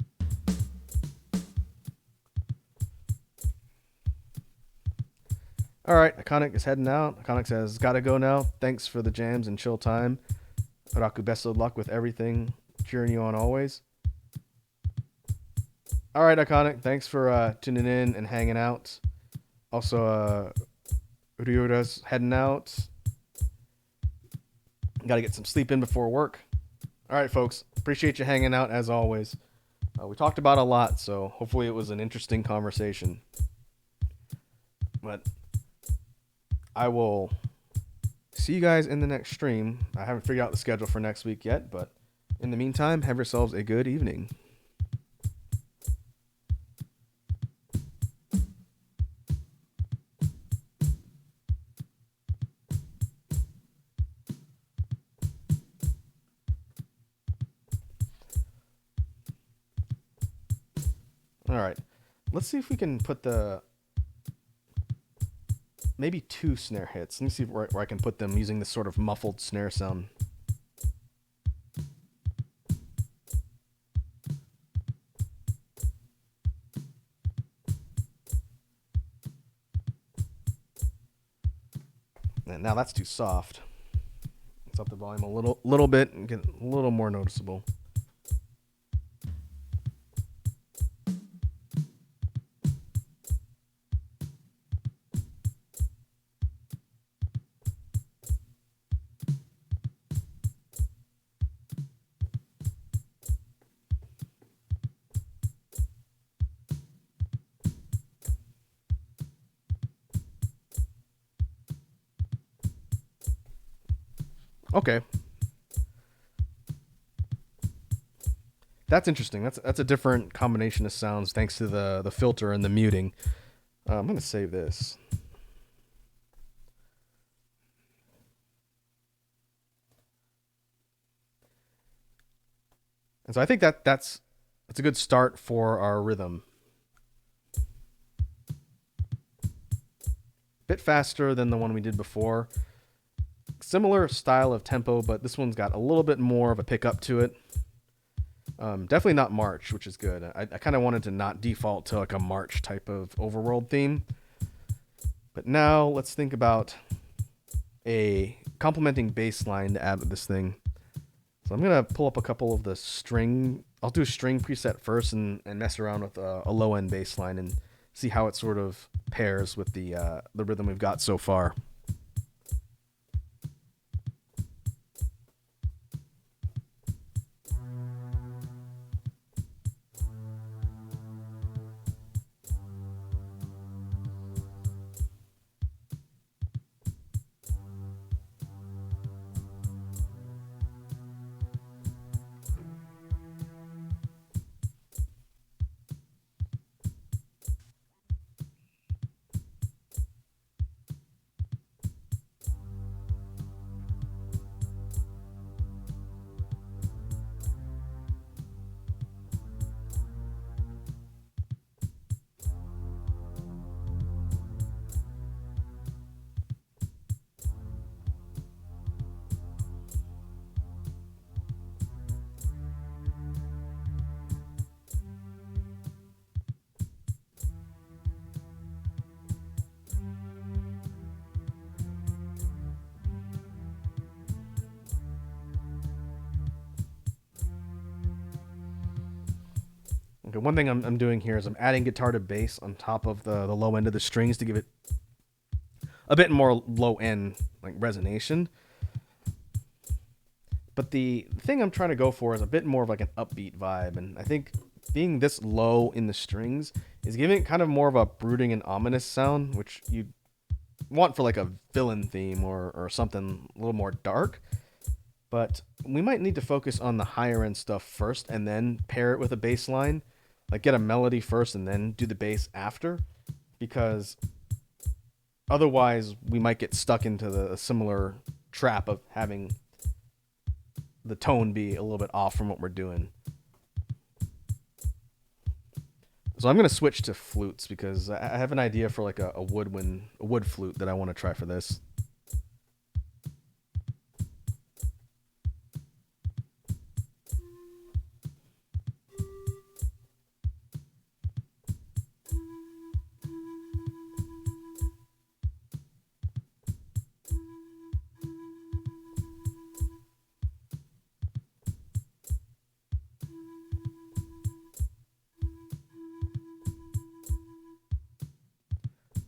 All right, Iconic is heading out. Iconic says, "Gotta go now. Thanks for the jams and chill time. Raku, best of luck with everything. Cheering you on always." All right, Iconic. Thanks for tuning in and hanging out. Also, Ryura's heading out. Got to get some sleep in before work. All right, folks. Appreciate you hanging out as always. We talked about a lot, so hopefully it was an interesting conversation. But I will see you guys in the next stream. I haven't figured out the schedule for next week yet, but in the meantime, have yourselves a good evening. All right. Let's see if we can put maybe 2 snare hits. Let me see where I can put them using this sort of muffled snare sound. And now that's too soft. Let's up the volume a little bit and get a little more noticeable. Okay. That's interesting. That's a different combination of sounds thanks to the filter and the muting. I'm going to save this. And so I think that's a good start for our rhythm. Bit faster than the one we did before. Similar style of tempo, but this one's got a little bit more of a pickup to it. Definitely not March, which is good. I kind of wanted to not default to like a March type of overworld theme. But now let's think about a complementing bass line to add to this thing. So I'm going to pull up a couple of the string. I'll do a string preset first and mess around with a low end bass line and see how it sort of pairs with the rhythm we've got so far. Okay, one thing I'm doing here is I'm adding guitar to bass on top of the low end of the strings to give it a bit more low end like resonation. But the thing I'm trying to go for is a bit more of like an upbeat vibe, and I think being this low in the strings is giving it kind of more of a brooding and ominous sound, which you want for like a villain theme or something a little more dark. But we might need to focus on the higher end stuff first and then pair it with a bass line. Like get a melody first and then do the bass after. Because otherwise we might get stuck into the similar trap of having the tone be a little bit off from what we're doing. So I'm going to switch to flutes because I have an idea for like a wood flute that I want to try for this.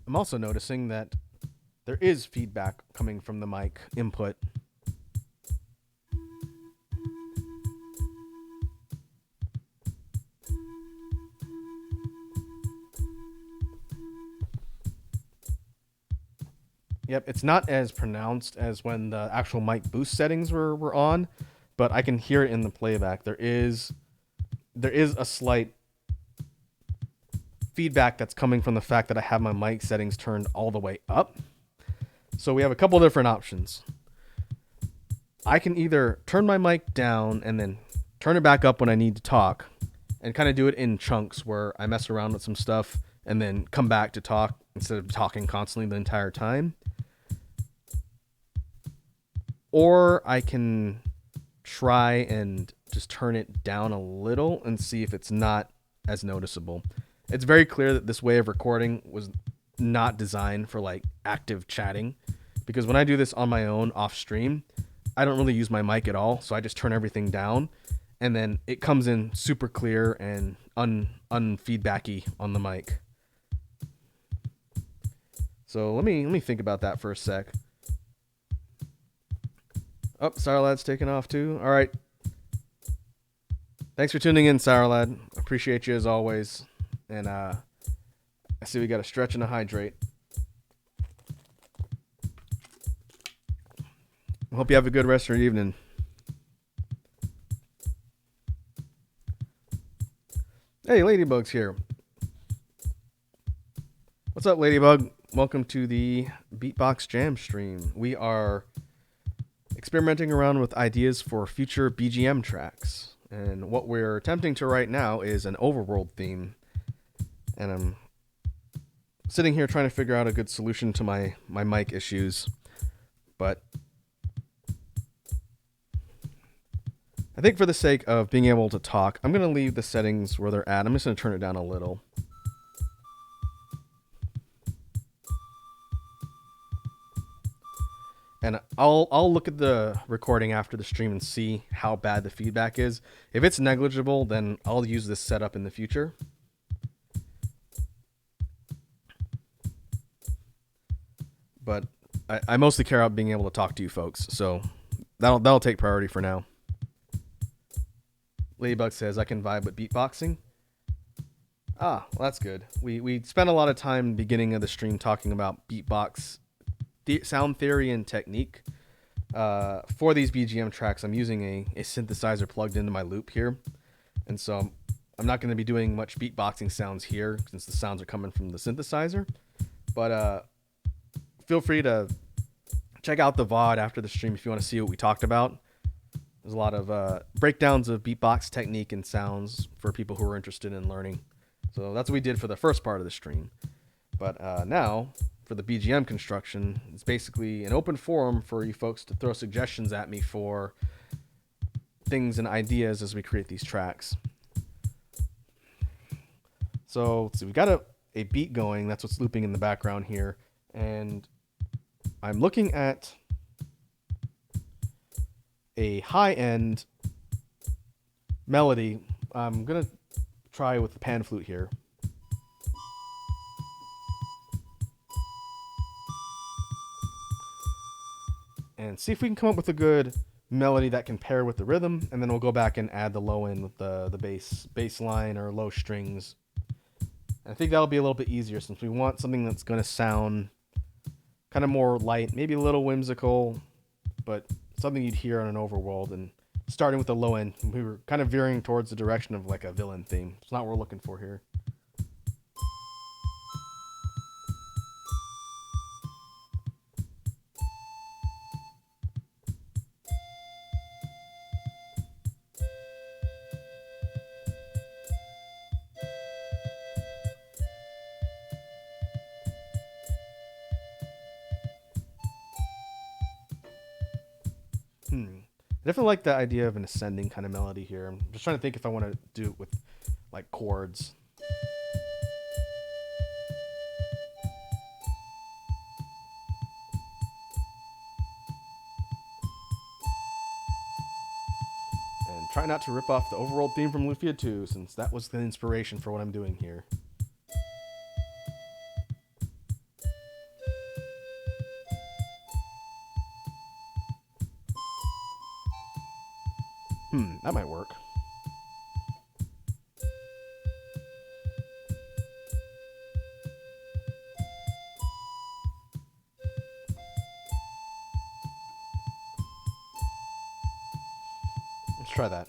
I'm also noticing that there is feedback coming from the mic input. Yep, it's not as pronounced as when the actual mic boost settings were on, but I can hear it in the playback. There is a slight feedback that's coming from the fact that I have my mic settings turned all the way up. So we have a couple different options. I can either turn my mic down and then turn it back up when I need to talk and kind of do it in chunks where I mess around with some stuff and then come back to talk instead of talking constantly the entire time. Or I can try and just turn it down a little and see if it's not as noticeable. It's very clear that this way of recording was not designed for like active chatting, because when I do this on my own off stream, I don't really use my mic at all. So I just turn everything down and then it comes in super clear and unfeedbacky on the mic. So let me think about that for a sec. Oh, Sourlad's taking off too. All right. Thanks for tuning in, Sourlad. Appreciate you as always. And I see we got a stretch and a hydrate. I hope you have a good rest of your evening. Hey, Ladybug's here. What's up, Ladybug? Welcome to the Beatbox Jam stream. We are experimenting around with ideas for future BGM tracks. And what we're attempting to write now is an overworld theme. And I'm sitting here trying to figure out a good solution to my mic issues. But I think for the sake of being able to talk, I'm going to leave the settings where they're at. I'm just going to turn it down a little. And I'll look at the recording after the stream and see how bad the feedback is. If it's negligible, then I'll use this setup in the future. But I mostly care about being able to talk to you folks, so that'll take priority for now. Ladybug says I can vibe with beatboxing. Ah, well, that's good. We spent a lot of time beginning of the stream talking about beatbox sound theory and technique. For these BGM tracks, I'm using a synthesizer plugged into my loop here, and so I'm not going to be doing much beatboxing sounds here since the sounds are coming from the synthesizer. But feel free to check out the VOD after the stream if you want to see what we talked about. There's a lot of breakdowns of beatbox technique and sounds for people who are interested in learning. So that's what we did for the first part of the stream. But now, for the BGM construction, it's basically an open forum for you folks to throw suggestions at me for things and ideas as we create these tracks. So let's see, we've got a beat going. That's what's looping in the background here. And I'm looking at a high-end melody. I'm going to try with the pan flute here. And see if we can come up with a good melody that can pair with the rhythm, and then we'll go back and add the low end with the bass line or low strings. And I think that'll be a little bit easier since we want something that's going to sound kind of more light, maybe a little whimsical, but something you'd hear on an overworld. And starting with the low end, we were kind of veering towards the direction of like a villain theme. It's not what we're looking for here. I definitely like the idea of an ascending kind of melody here. I'm just trying to think if I want to do it with like chords. And try not to rip off the overworld theme from Lufia 2, since that was the inspiration for what I'm doing here. That might work. Let's try that.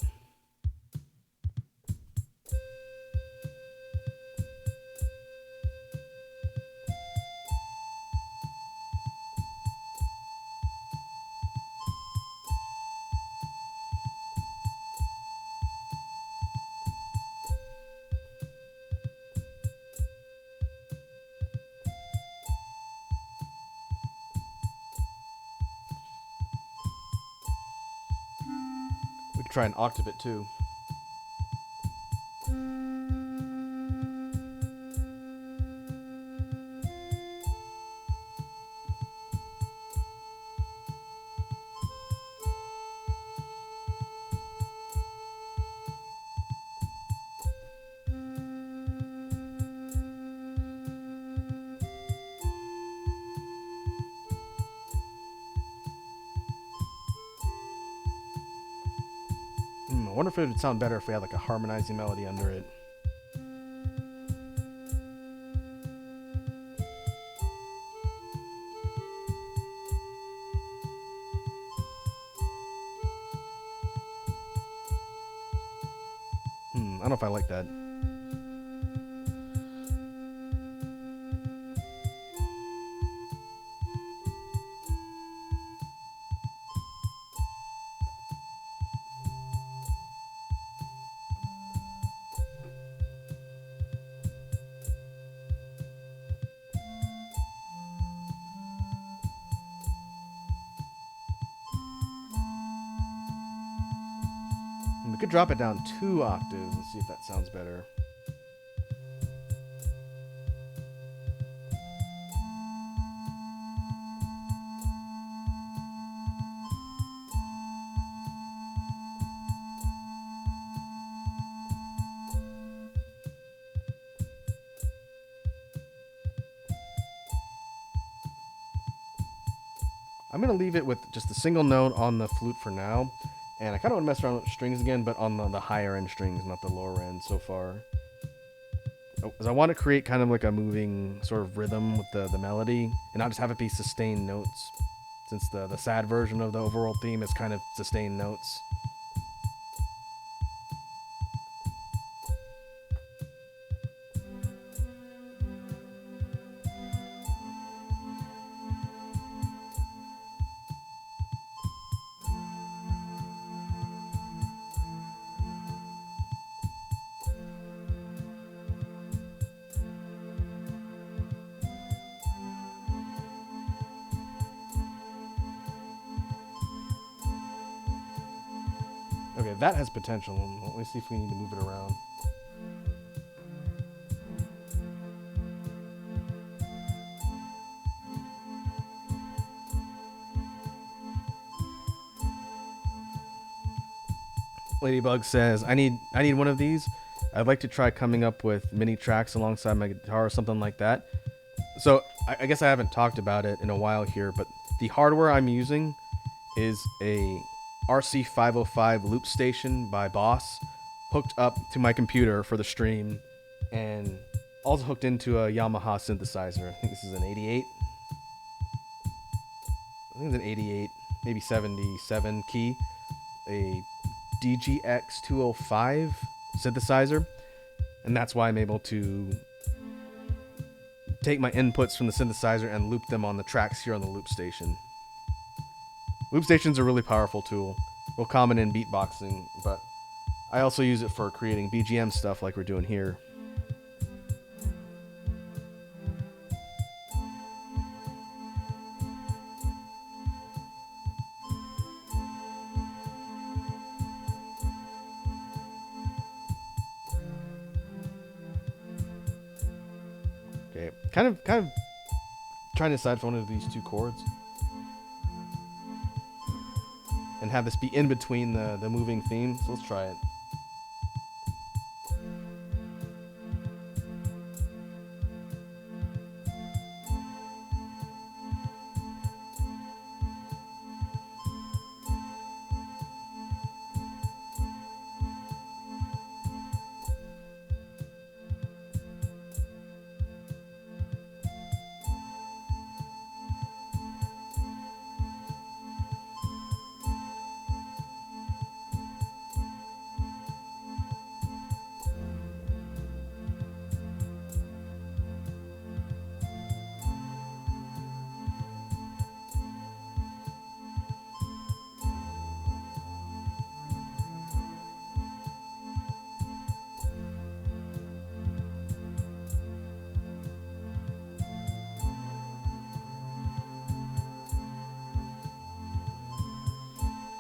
We could try an octave it too. I wonder if it would sound better if we had like a harmonizing melody under it. I don't know if I like that. We could drop it down 2 octaves and see if that sounds better. I'm going to leave it with just a single note on the flute for now. And I kind of want to mess around with strings again, but on the higher end strings, not the lower end so far. Because I want to create kind of like a moving sort of rhythm with the melody, and not just have it be sustained notes, since the sad version of the overall theme is kind of sustained notes. Okay, that has potential. Let me see if we need to move it around. Ladybug says, I need one of these. I'd like to try coming up with mini tracks alongside my guitar or something like that. So I guess I haven't talked about it in a while here, but the hardware I'm using is a RC505 loop station by Boss, hooked up to my computer for the stream, and also hooked into a Yamaha synthesizer. I think this is an 88. I think it's an 88, maybe 77 key, a DGX 205 synthesizer, and that's why I'm able to take my inputs from the synthesizer and loop them on the tracks here on the loop station. Loop station's a really powerful tool, real common in beatboxing, but I also use it for creating BGM stuff like we're doing here. Okay, kind of trying to decide for one of these two chords and have this be in between the moving theme. So let's try it.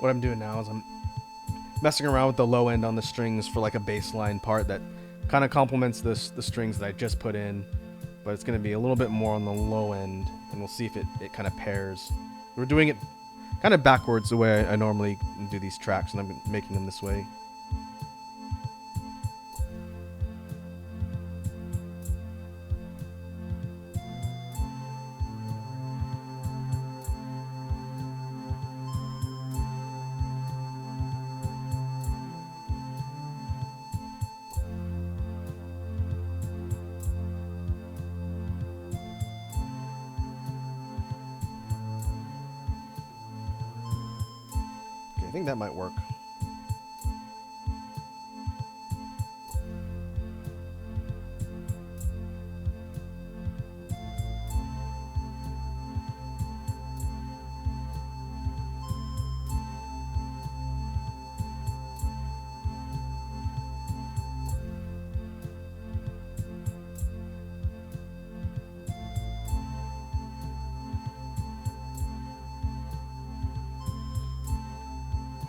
What I'm doing now is I'm messing around with the low end on the strings for like a bass line part that kind of complements the strings that I just put in, but it's going to be a little bit more on the low end, and we'll see if it kind of pairs. We're doing it kind of backwards the way I normally do these tracks, and I'm making them this way. I think that might work.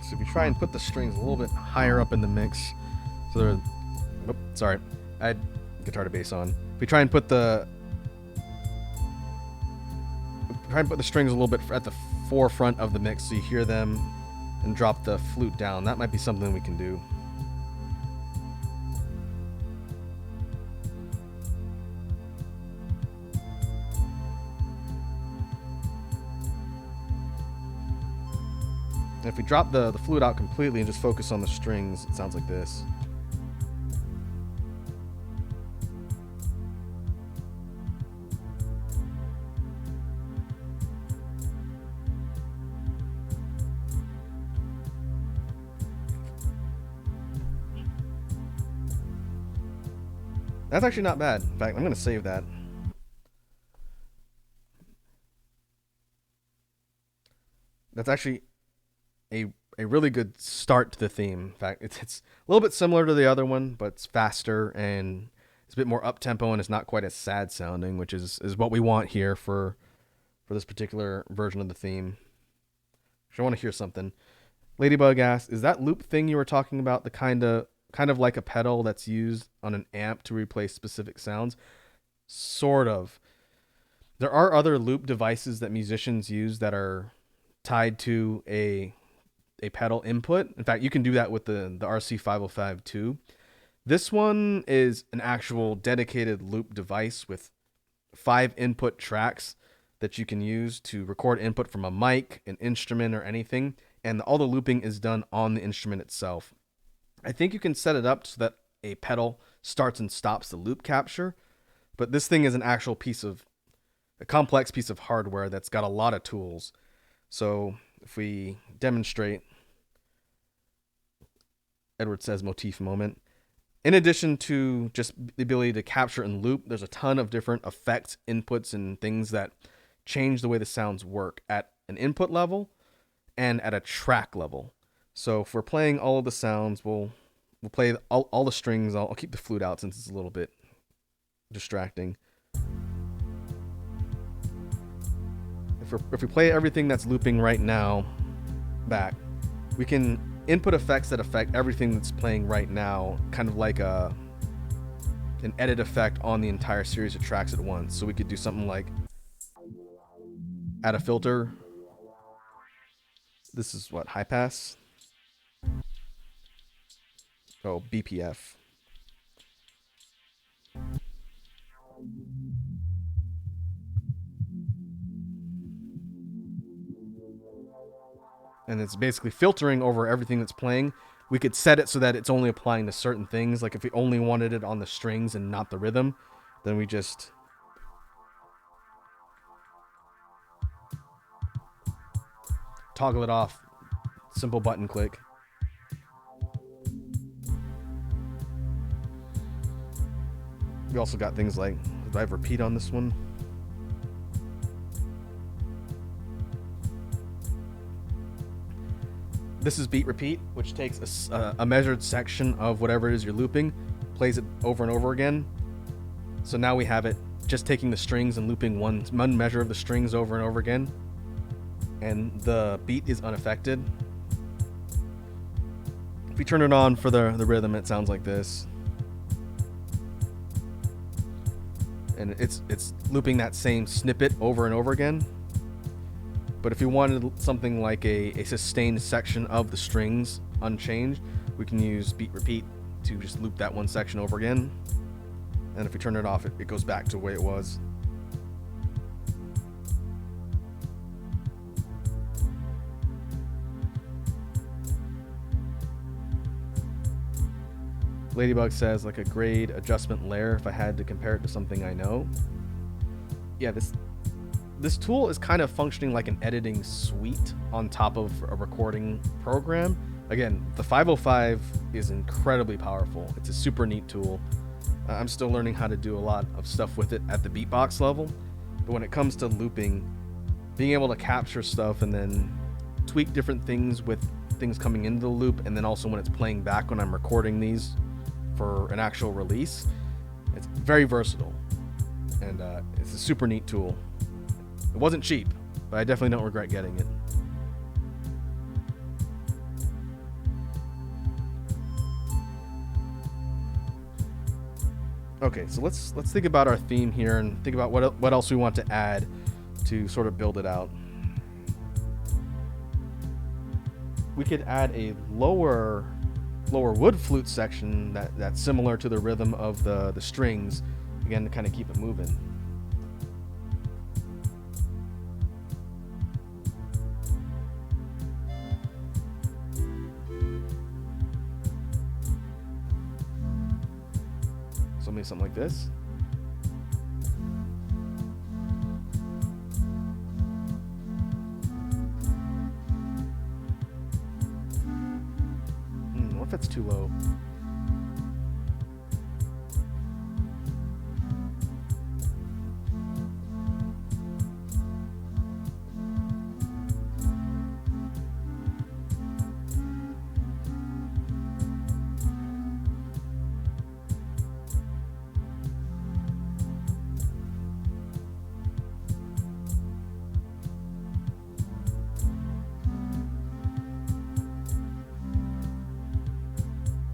So if we try and put the strings a little bit higher up in the mix, so they're, oh, sorry, I had guitar to bass on. If we try and put the strings a little bit at the forefront of the mix, so you hear them, and drop the flute down, that might be something we can do. And if we drop the flute out completely and just focus on the strings, it sounds like this. That's actually not bad. In fact, I'm going to save that. That's actually a really good start to the theme. In fact, it's a little bit similar to the other one, but it's faster and it's a bit more up-tempo, and it's not quite as sad sounding, which is what we want here for this particular version of the theme. I want to hear something. Ladybug asks, is that loop thing you were talking about the kind of like a pedal that's used on an amp to replace specific sounds? Sort of. There are other loop devices that musicians use that are tied to a pedal input. In fact, you can do that with the RC505 too. This one is an actual dedicated loop device with 5 input tracks that you can use to record input from a mic, an instrument, or anything. And all the looping is done on the instrument itself. I think you can set it up so that a pedal starts and stops the loop capture. But this thing is an actual a complex piece of hardware that's got a lot of tools. So if we demonstrate, Edward says motif moment. In addition to just the ability to capture and loop, there's a ton of different effects, inputs, and things that change the way the sounds work at an input level and at a track level. So if we're playing all of the sounds, we'll play all the strings. I'll keep the flute out since it's a little bit distracting. If we play everything that's looping right now back, we can input effects that affect everything that's playing right now, kind of like an edit effect on the entire series of tracks at once. So we could do something like add a filter. This is what, high pass? Oh, BPF. And it's basically filtering over everything that's playing. We could set it so that it's only applying to certain things. Like if we only wanted it on the strings and not the rhythm, then we just toggle it off. Simple button click. We also got things like, do I have repeat on this one? This is beat repeat, which takes a measured section of whatever it is you're looping, plays it over and over again. So now we have it just taking the strings and looping one measure of the strings over and over again. And the beat is unaffected. If we turn it on for the rhythm, it sounds like this. And it's looping that same snippet over and over again. But if we wanted something like a sustained section of the strings unchanged, we can use beat repeat to just loop that one section over again. And if we turn it off, it goes back to the way it was. Ladybug says, like a grade adjustment layer if I had to compare it to something I know. Yeah, this tool is kind of functioning like an editing suite on top of a recording program. Again, the 505 is incredibly powerful. It's a super neat tool. I'm still learning how to do a lot of stuff with it at the Beatbox level. But when it comes to looping, being able to capture stuff and then tweak different things with things coming into the loop, and then also when it's playing back when I'm recording these for an actual release, it's very versatile. And it's a super neat tool. It wasn't cheap, but I definitely don't regret getting it. Okay, so let's think about our theme here and think about what else we want to add to sort of build it out. We could add a lower wood flute section that's similar to the rhythm of the strings, again, to kind of keep it moving. So maybe something like this. What if that's too low?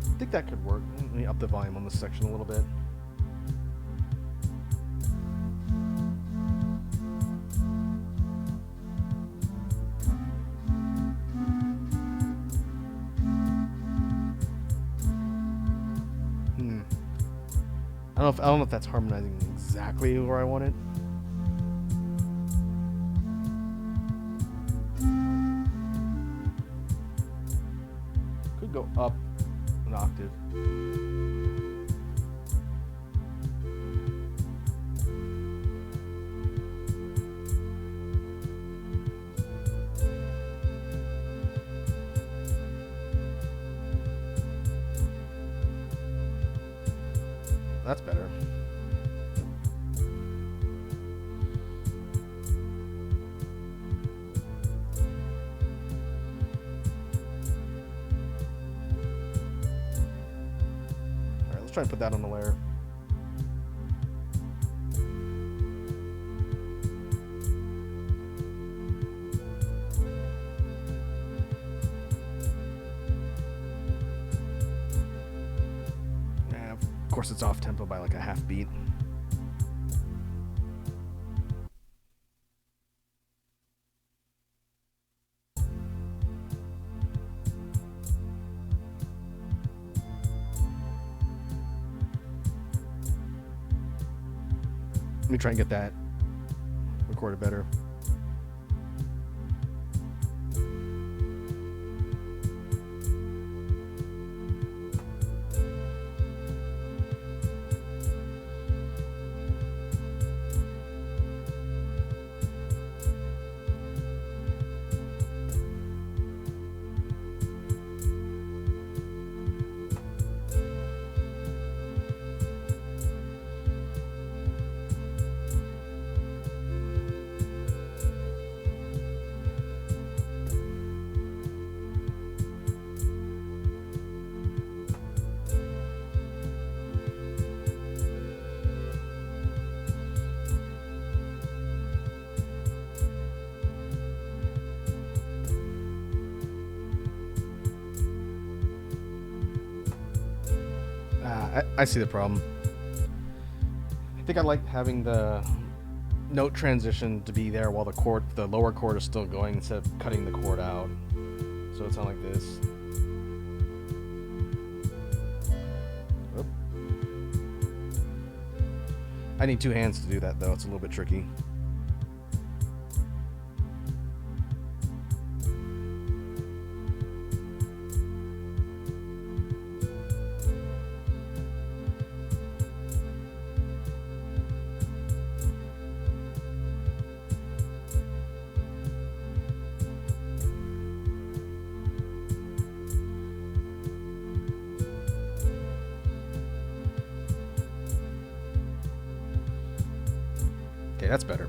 I think that could work. Let me up the volume on this section a little bit. I don't know if that's harmonizing exactly where I want it. Could go up an octave. That's better. All right, let's try and put that on the layer. Yeah, of course, it's off tempo by like a half beat. Let me try and get that recorded better. I see the problem. I think I like having the note transition to be there while the lower chord is still going instead of cutting the chord out. So it sounds like this. Oop. I need two hands to do that though. It's a little bit tricky. Okay, that's better.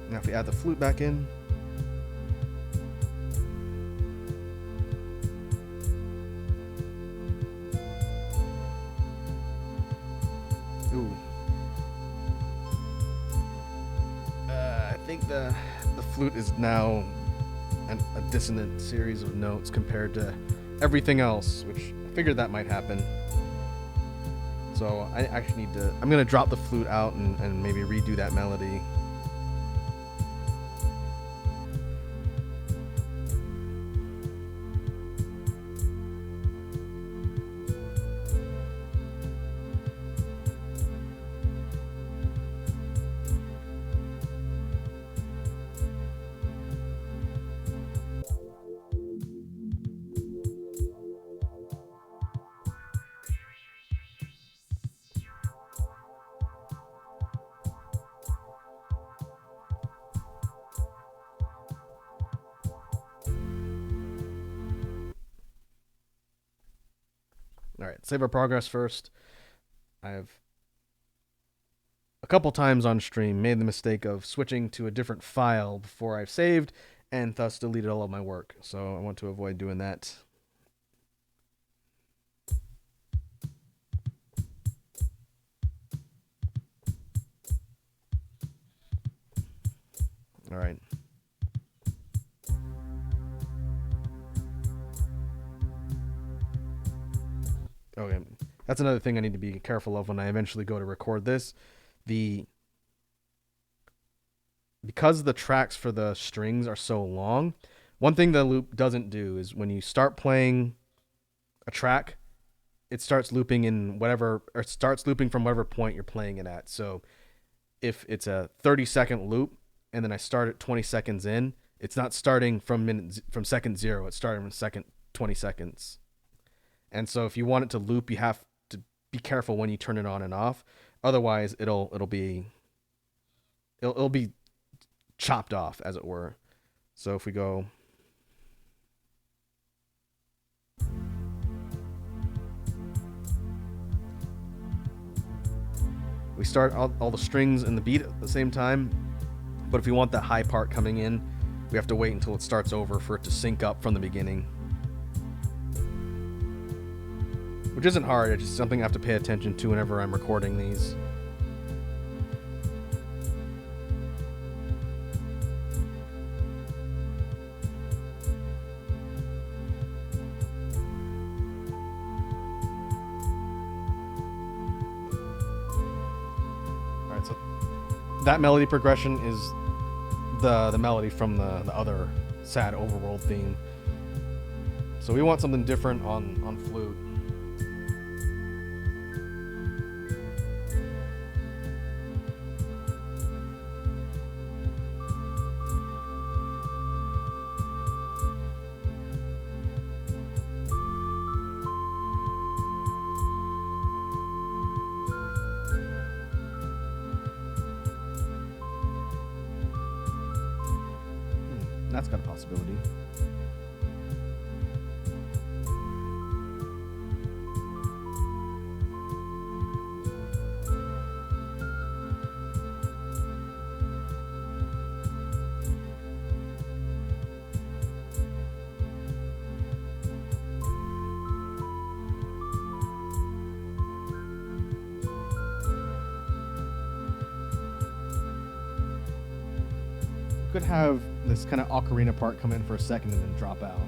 Now if we add the flute back in. Ooh. I think the flute is now a dissonant series of notes compared to everything else, which I figured that might happen. So I actually need to. I'm gonna drop the flute out and maybe redo that melody. All right, save our progress first. I've a couple times on stream made the mistake of switching to a different file before I've saved and thus deleted all of my work. So I want to avoid doing that. All right. Okay. That's another thing I need to be careful of when I eventually go to record this. The Because the tracks for the strings are so long, one thing the loop doesn't do is when you start playing a track, it starts looping in whatever, or it starts looping from whatever point you're playing it at. So if it's a 30-second loop and then I start at 20 seconds in, it's not starting from second 0, it's starting from second 20 seconds. And so if you want it to loop, you have to be careful when you turn it on and off. Otherwise, it'll be chopped off, as it were. So if we go, we start all the strings and the beat at the same time. But if we want that high part coming in, we have to wait until it starts over for it to sync up from the beginning. Which isn't hard, it's just something I have to pay attention to whenever I'm recording these. Alright, so that melody progression is the melody from the other sad overworld theme. So we want something different on flute. That's got a possibility. Could have this kind of ocarina part come in for a second and then drop out.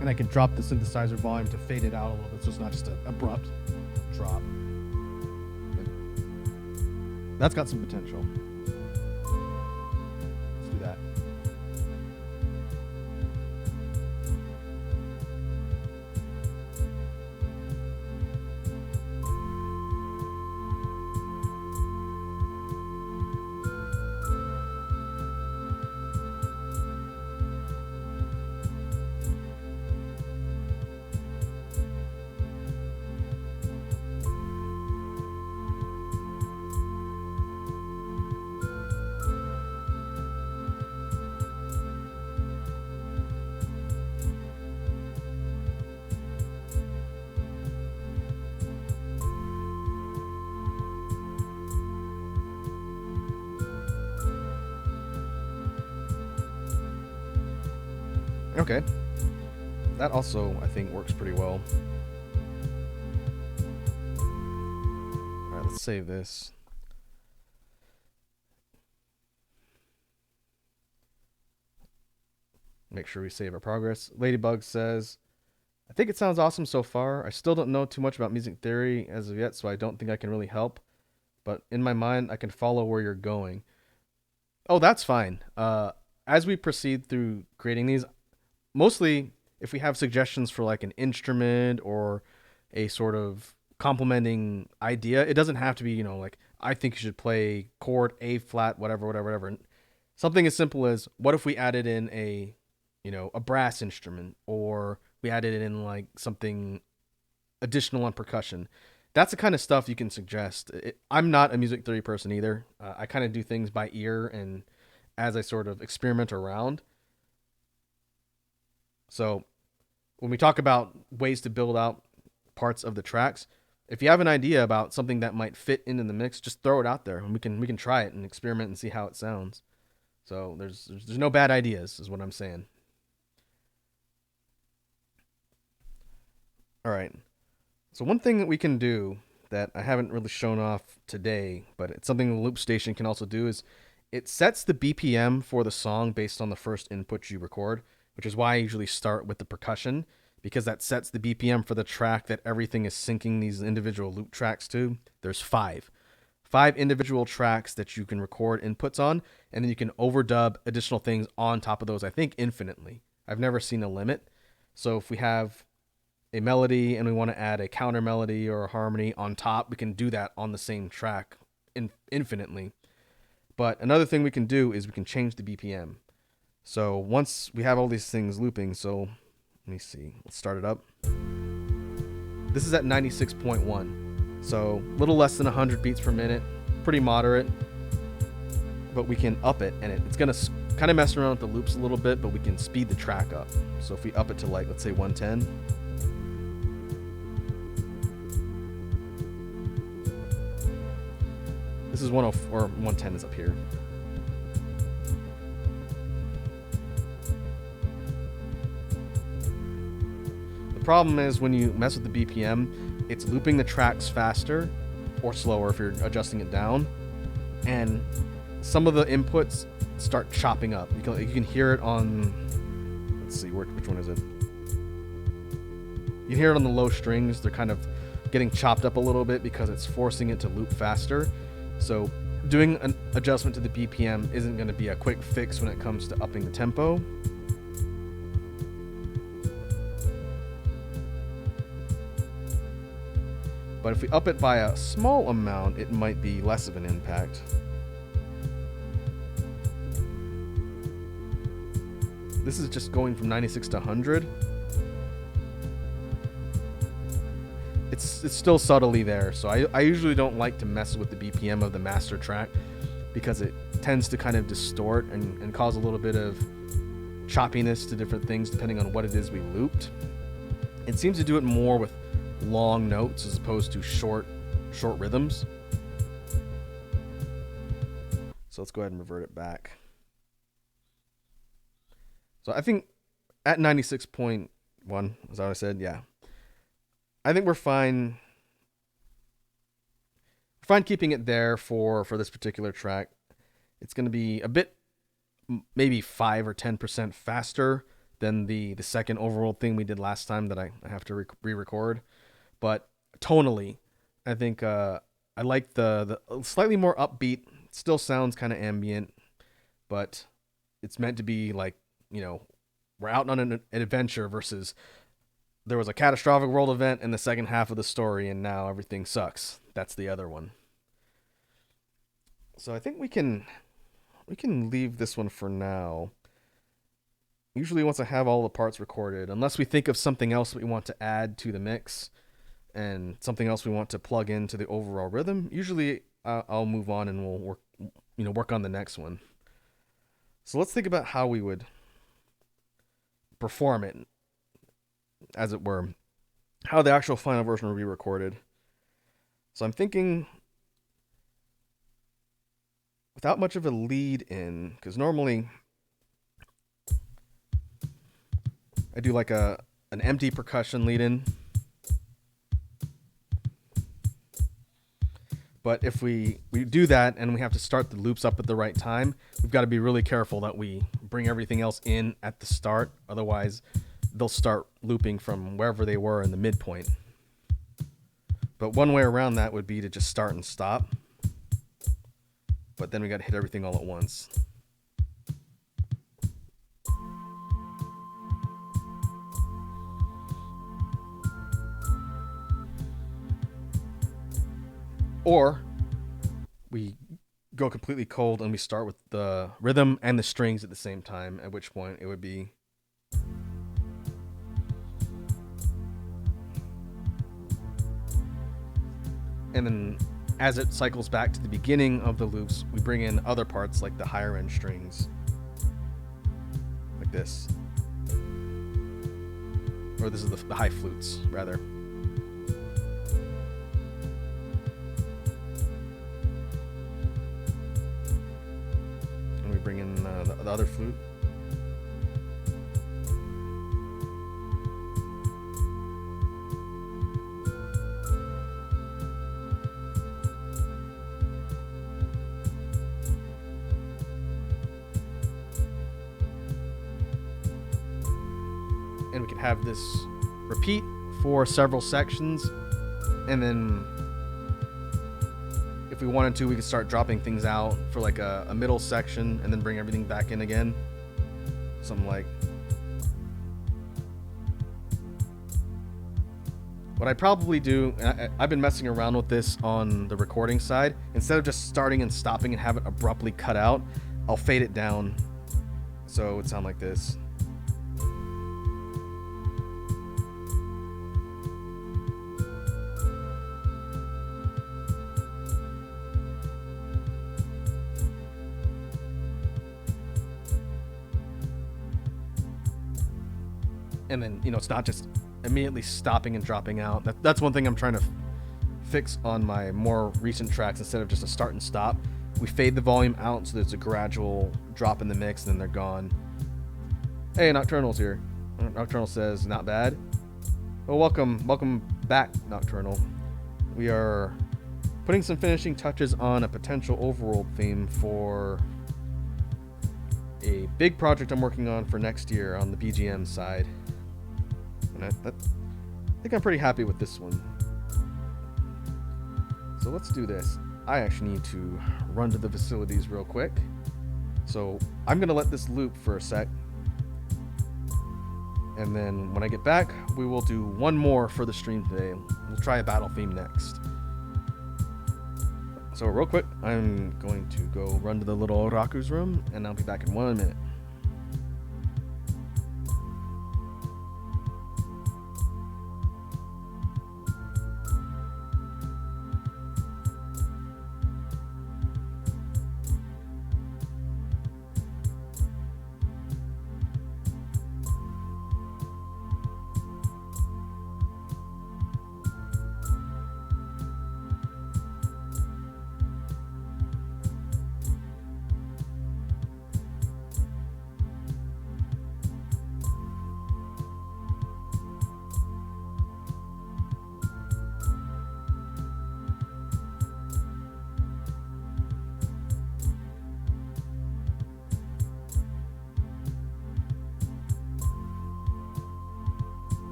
And I can drop the synthesizer volume to fade it out a little bit so it's not just an abrupt drop. But that's got some potential. Let's do that. Okay. That also, I think, works pretty well. Alright, let's save this. Make sure we save our progress. Ladybug says, I think it sounds awesome so far. I still don't know too much about music theory as of yet, so I don't think I can really help. But in my mind, I can follow where you're going. Oh, that's fine. As we proceed through creating these, mostly if we have suggestions for like an instrument or a sort of complementing idea, it doesn't have to be, like, I think you should play chord A flat, whatever. Something as simple as, what if we added in a brass instrument, or we added in like something additional on percussion. That's the kind of stuff you can suggest. I'm not a music theory person either. I kind of do things by ear and as I sort of experiment around. So when we talk about ways to build out parts of the tracks, if you have an idea about something that might fit into the mix, just throw it out there and we can try it and experiment and see how it sounds. So there's no bad ideas, is what I'm saying. All right. So one thing that we can do that I haven't really shown off today, but it's something the loop station can also do, is it sets the BPM for the song based on the first input you record, which is why I usually start with the percussion, because that sets the BPM for the track that everything is syncing these individual loop tracks to. There's five individual tracks that you can record inputs on, and then you can overdub additional things on top of those, I think infinitely. I've never seen a limit. So if we have a melody and we want to add a counter melody or a harmony on top, we can do that on the same track infinitely. But another thing we can do is we can change the BPM. So once we have all these things looping, so let me see, let's start it up. This is at 96.1, so a little less than 100 beats per minute, pretty moderate, but we can up it, and it's gonna kind of mess around with the loops a little bit, but we can speed the track up. So if we up it to, like, let's say 110, this is 104, or 110 is up here. The problem is when you mess with the BPM, it's looping the tracks faster or slower if you're adjusting it down, and some of the inputs start chopping up. You can hear it on, let's see, which one is it? You can hear it on the low strings. They're kind of getting chopped up a little bit because it's forcing it to loop faster. So doing an adjustment to the BPM isn't going to be a quick fix when it comes to upping the tempo. But if we up it by a small amount, it might be less of an impact. This is just going from 96 to 100. It's still subtly there, so I usually don't like to mess with the BPM of the master track because it tends to kind of distort and cause a little bit of choppiness to different things depending on what it is we looped. It seems to do it more with long notes as opposed to short rhythms. So let's go ahead and revert it back. So I think at 96.1, is that what I said? Yeah. I think we're fine. We're fine keeping it there for this particular track. It's going to be a bit, maybe 5 or 10% faster than the second overall thing we did last time that I have to re-record. But tonally, I think I like the slightly more upbeat. It still sounds kind of ambient, but it's meant to be like, you know, we're out on an adventure versus there was a catastrophic world event in the second half of the story and now everything sucks. That's the other one. So I think we can leave this one for now. Usually once I have all the parts recorded, unless we think of something else that we want to add to the mix and something else we want to plug into the overall rhythm, usually I'll move on and we'll work on the next one. So let's think about how we would perform it, as it were, how the actual final version will be recorded. So I'm thinking without much of a lead in, because normally I do like an empty percussion lead in. But if we do that and we have to start the loops up at the right time, we've got to be really careful that we bring everything else in at the start. Otherwise, they'll start looping from wherever they were in the midpoint. But one way around that would be to just start and stop. But then we got to hit everything all at once. Or we go completely cold and we start with the rhythm and the strings at the same time, at which point it would be and then as it cycles back to the beginning of the loops, we bring in other parts like the higher end strings, like this. Or this is the high flutes, rather. the other flute. And we can have this repeat for several sections, and then if we wanted to, we could start dropping things out for like a middle section and then bring everything back in again. Something like what I'd probably do, I've been messing around with this on the recording side. Instead of just starting and stopping and have it abruptly cut out, I'll fade it down so it would sound like this. And then, it's not just immediately stopping and dropping out. That's one thing I'm trying to fix on my more recent tracks. Instead of just a start and stop, we fade the volume out so there's a gradual drop in the mix, and then they're gone. Hey, Nocturnal's here. Nocturnal says, not bad. Well, welcome back, Nocturnal. We are putting some finishing touches on a potential overworld theme for a big project I'm working on for next year on the BGM side. And I think I'm pretty happy with this one. So let's do this. I actually need to run to the facilities real quick. So I'm going to let this loop for a sec. And then when I get back, we will do one more for the stream today. We'll try a battle theme next. So real quick, I'm going to go run to the little Raku's room, and I'll be back in 1 minute.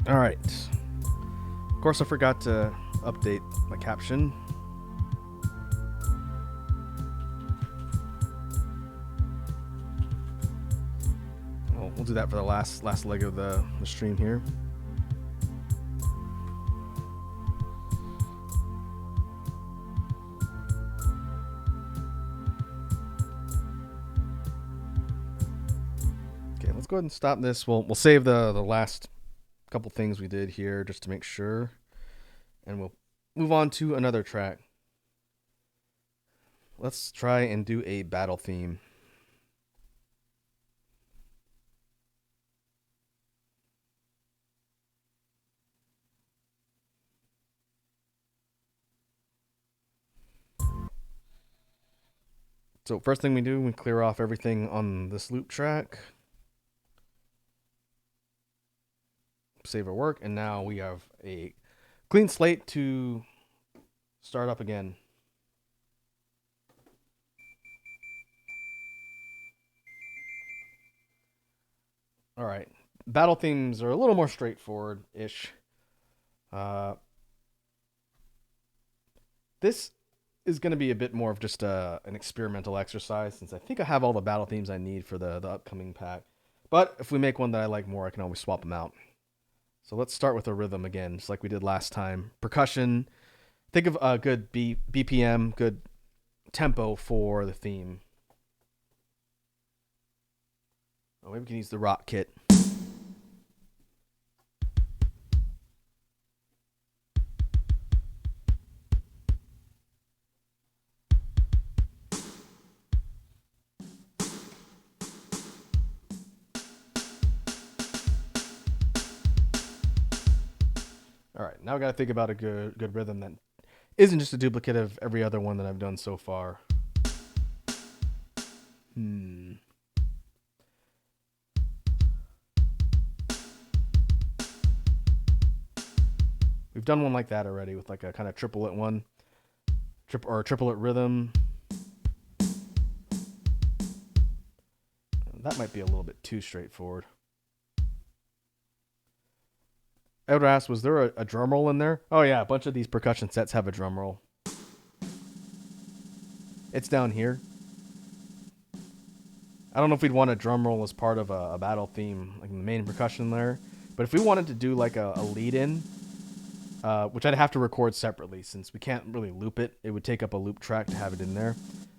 All right. Of course, I forgot to update my caption. Well, we'll do that for the last leg of the stream here. Okay, let's go ahead and stop this. We'll save the last couple things we did here just to make sure, and we'll move on to another track. Let's try and do a battle theme. So first thing we do, we clear off everything on this loop track. Save our work, and now we have a clean slate to start up again. All right, battle themes are a little more straightforward-ish. This is going to be a bit more of just an experimental exercise, since I think I have all the battle themes I need for the upcoming pack. But if we make one that I like more, I can always swap them out. So let's start with a rhythm again, just like we did last time. Percussion. Think of a good BPM, good tempo for the theme. Oh, maybe we can use the rock kit. All right, now I got to think about a good rhythm that isn't just a duplicate of every other one that I've done so far. We've done one like that already with like a kind of triplet one, or a triplet rhythm. That might be a little bit too straightforward. I would ask, was there a drum roll in there? Oh yeah, a bunch of these percussion sets have a drum roll. It's down here. I don't know if we'd want a drum roll as part of a battle theme, like the main percussion there. But if we wanted to do like a lead in, which I'd have to record separately since we can't really loop it, it would take up a loop track to have it in there.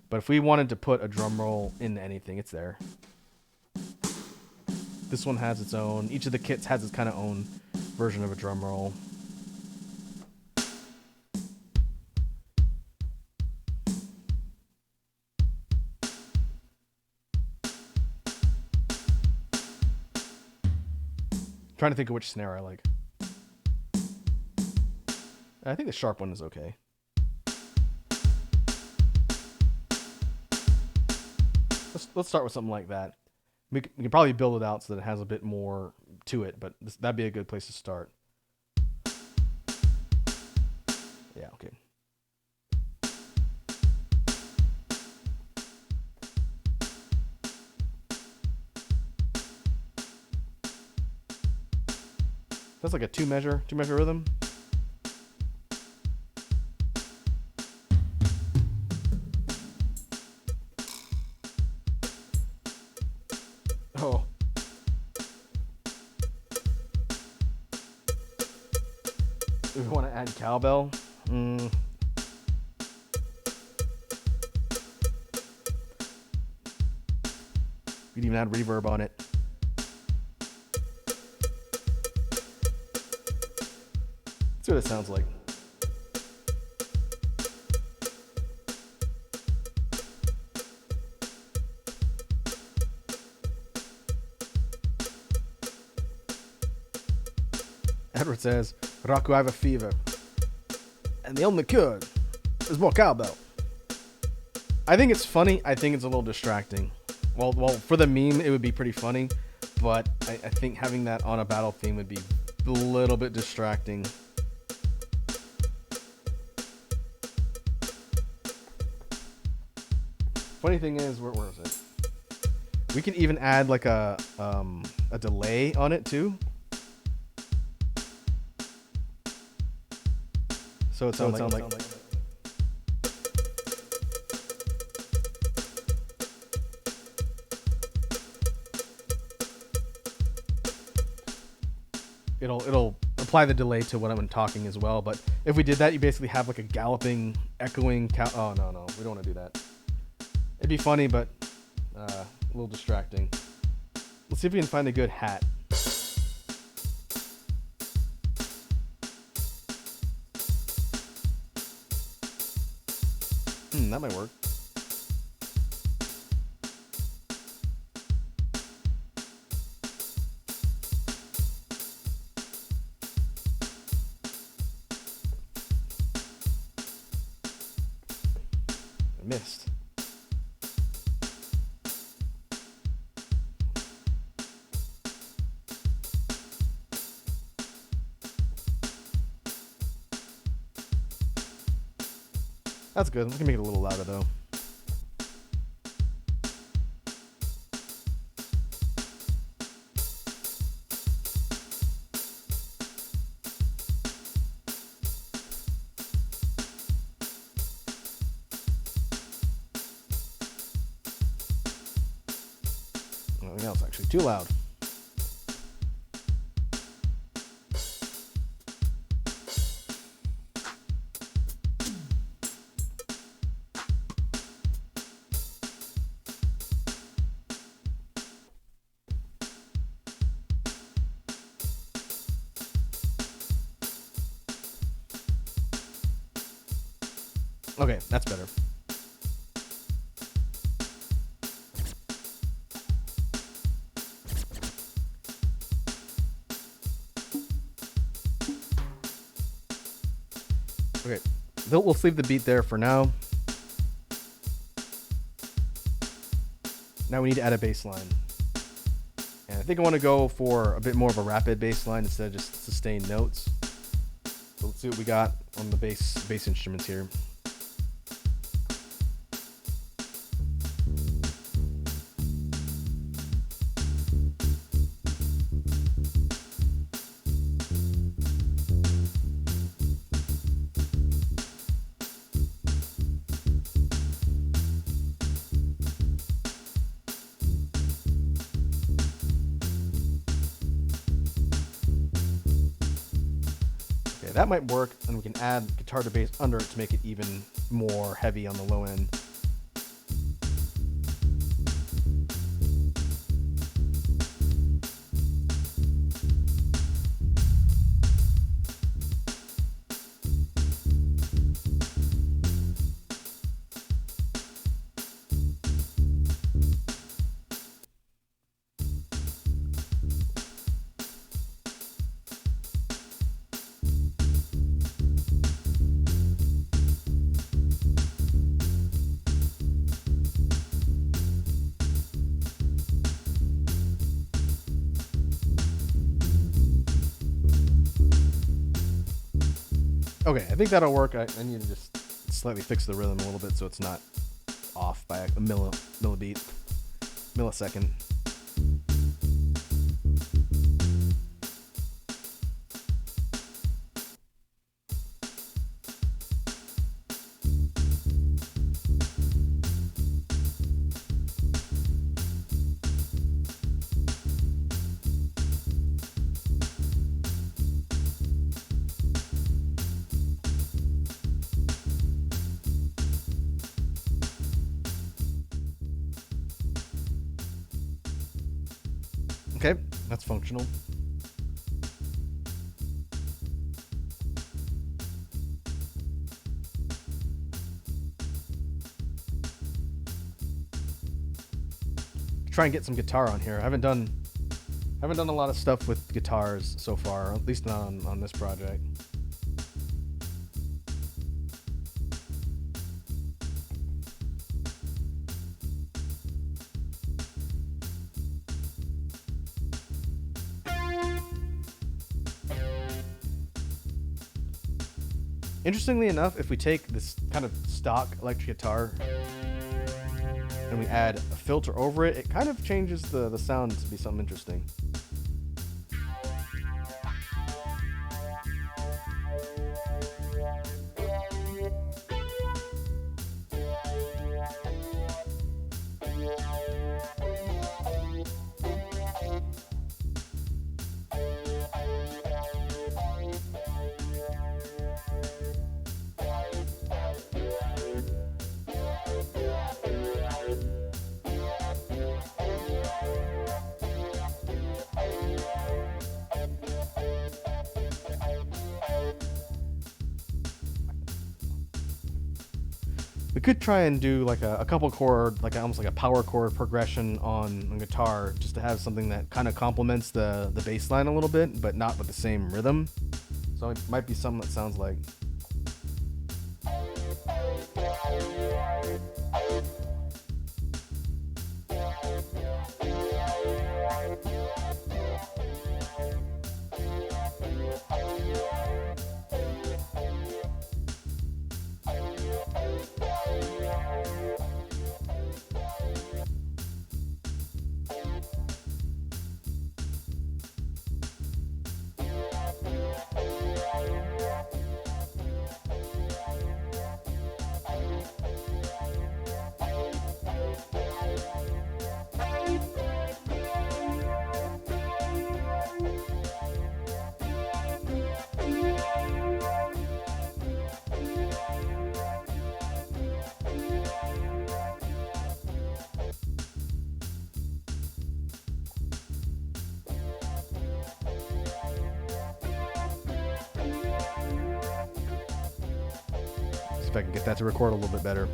But if we wanted to put a drum roll into anything, it's there. This one has its own. Each of the kits has its kind of own version of a drum roll. Trying to think of which snare I like. I think the sharp one is okay. Let's start with something like that. We can probably build it out so that it has a bit more to it, but that'd be a good place to start. Yeah, okay. That's like a two measure rhythm. Oh. Do we want to add cowbell? We'd even add reverb on it. Let's see what it sounds like. Edward says, Raku, I have a fever. And the only cure is more cowbell. I think it's funny. I think it's a little distracting. Well, for the meme, it would be pretty funny. But I think having that on a battle theme would be a little bit distracting. Funny thing is, where is it? We can even add like a delay on it too. So it sounds like it'll apply the delay to what I'm talking as well. But if we did that, you basically have like a galloping, echoing oh no, we don't want to do that. It'd be funny, but a little distracting. Let's see if we can find a good hat. That might work. I missed. That's good. We can make it a little louder though. Oh, that was actually too loud. Okay, that's better. Okay, we'll leave the beat there for now. Now we need to add a bass line. And I think I want to go for a bit more of a rapid bass line instead of just sustained notes. So let's see what we got on the bass instruments here. That might work, and we can add guitar to bass under it to make it even more heavy on the low end. Okay, I think that'll work. I need to just slightly fix the rhythm a little bit so it's not off by a millisecond. Okay, that's functional. Try and get some guitar on here. I haven't done a lot of stuff with guitars so far, at least not on this project. Interestingly enough, if we take this kind of stock electric guitar and we add a filter over it, it kind of changes the sound to be something interesting. We could try and do like a couple chord, like almost like a power chord progression on guitar, just to have something that kind of complements the bass line a little bit, but not with the same rhythm. So it might be something that sounds like. if I can get that to record a little bit better.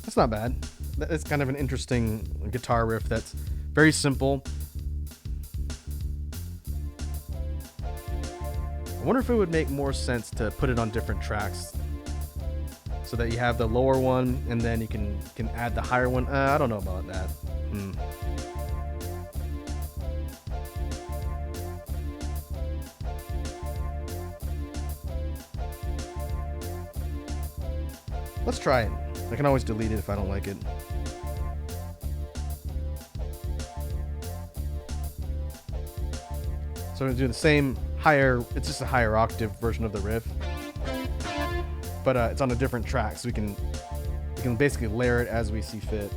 That's not bad. It's kind of an interesting guitar riff that's very simple. I wonder if it would make more sense to put it on different tracks so that you have the lower one and then you can add the higher one. I don't know about that. Let's try it. I can always delete it if I don't like it. So I'm going to do the same higher, it's just a higher octave version of the riff. But it's on a different track, so we can basically layer it as we see fit.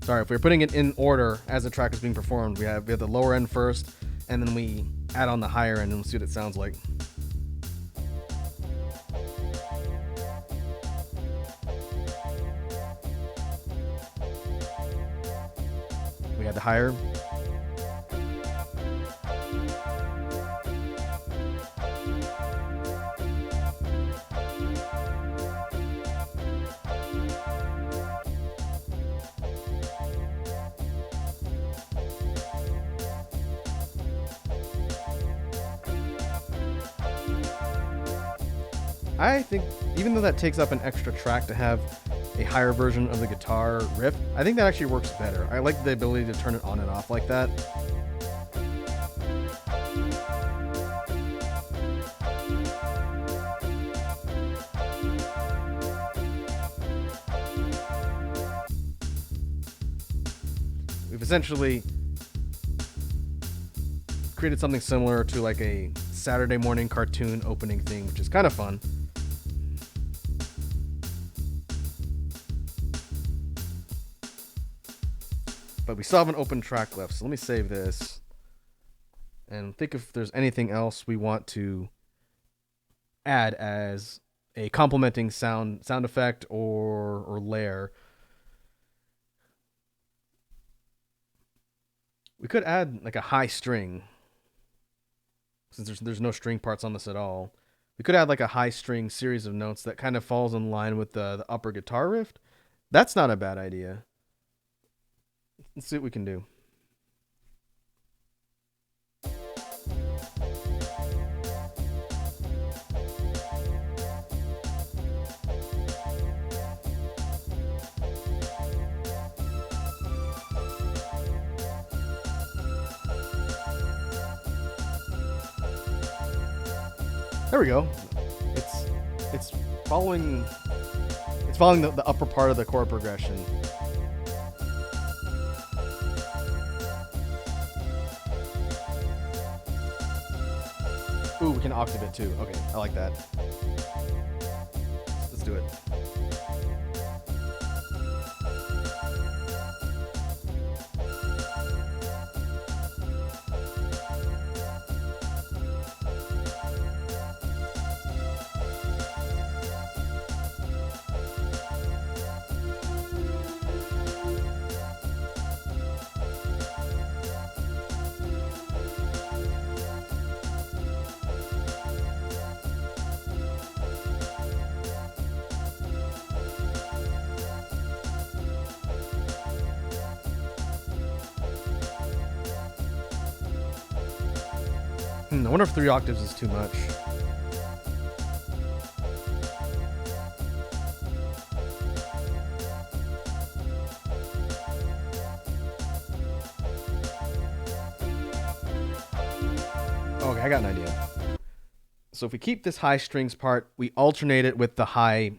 So if we're putting it in order as the track is being performed, we have the lower end first, and then we add on the higher end, and we'll see what it sounds like. We had the higher. I think even though that takes up an extra track to have a higher version of the guitar riff, I think that actually works better. I like the ability to turn it on and off like that. We've essentially created something similar to like a Saturday morning cartoon opening thing, which is kind of fun. But we still have an open track left, so let me save this and think if there's anything else we want to add as a complementing sound effect or layer. We could add like a high string, since there's no string parts on this at all. We could add like a high string series of notes that kind of falls in line with the upper guitar riff. That's not a bad idea. Let's see what we can do. There we go. It's following the upper part of the chord progression. Ooh, we can octave it too. Okay, I like that. Let's do it. I wonder if 3 octaves is too much. Okay, I got an idea. So if we keep this high strings part, we alternate it with the high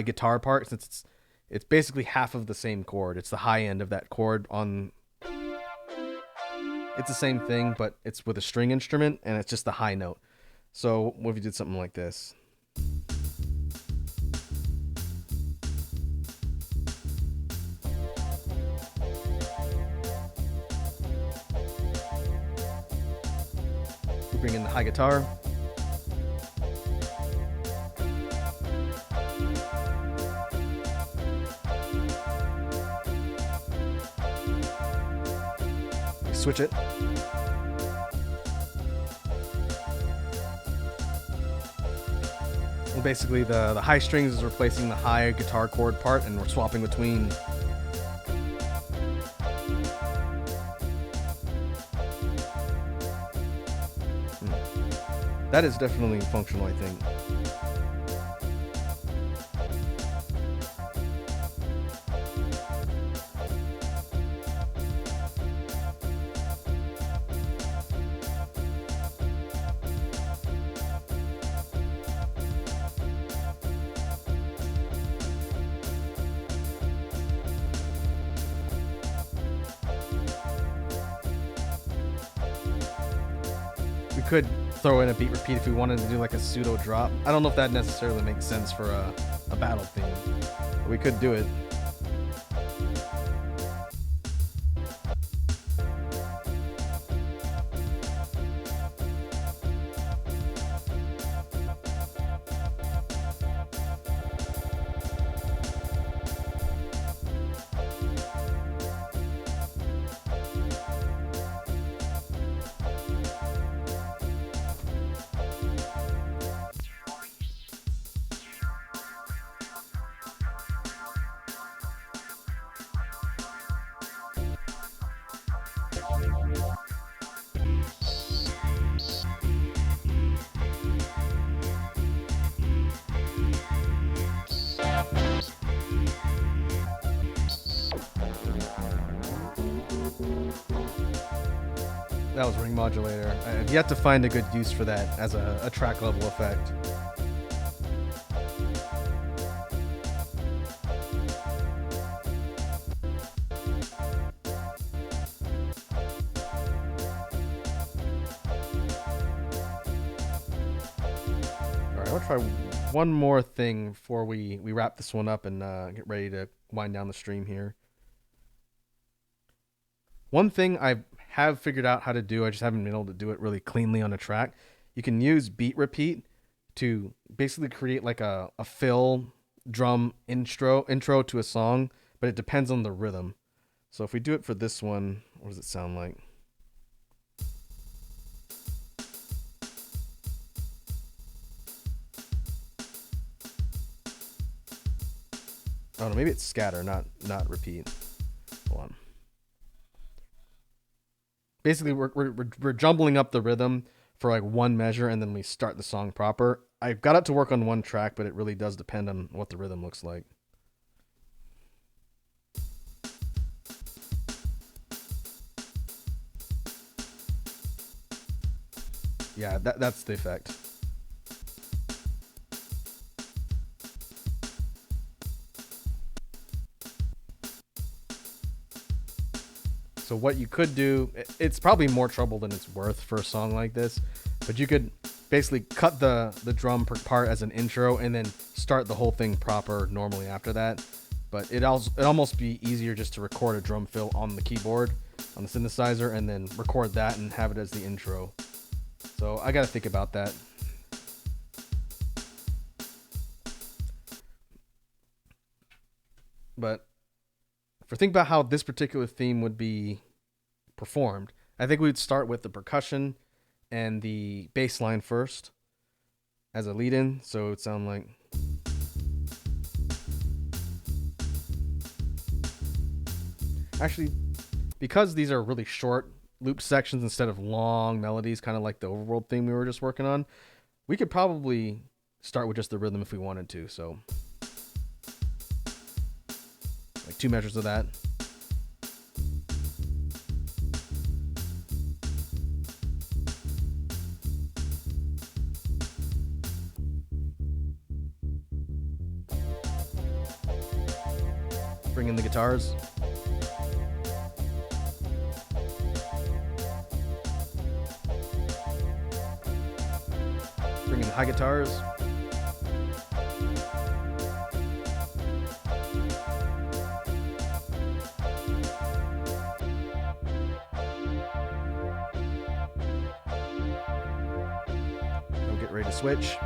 guitar part, since it's basically half of the same chord. It's the high end of that chord on. It's the same thing, but it's with a string instrument, and it's just the high note. So what if you did something like this? We bring in the high guitar. We switch it. Well, basically the high strings is replacing the high guitar chord part, and we're swapping between. That is definitely functional, I think. We could throw in a beat repeat if we wanted to do like a pseudo drop. I don't know if that necessarily makes sense for a battle theme, but we could do it. That was ring modulator. I've yet to find a good use for that as a track level effect. Alright, I'll try one more thing before we wrap this one up and get ready to wind down the stream here. One thing I have figured out how to do, I just haven't been able to do it really cleanly on a track. You can use beat repeat to basically create like a fill drum intro to a song, but it depends on the rhythm. So if we do it for this one, what does it sound like? Oh no, maybe it's scatter, not repeat. Hold on. Basically, we're jumbling up the rhythm for like one measure, and then we start the song proper. I got it to work on one track, but it really does depend on what the rhythm looks like. Yeah, that's the effect. So what you could do, it's probably more trouble than it's worth for a song like this, but you could basically cut the drum part as an intro and then start the whole thing proper normally after that. But it almost be easier just to record a drum fill on the keyboard, on the synthesizer, and then record that and have it as the intro. So I gotta think about that. But if we think about how this particular theme would be performed, I think we'd start with the percussion and the bass line first as a lead-in. So it would sound like... Actually, because these are really short loop sections instead of long melodies, kind of like the overworld theme we were just working on, we could probably start with just the rhythm if we wanted to. So like 2 measures of that. Bring in the guitars. Bring in the high guitars. We'll get ready to switch.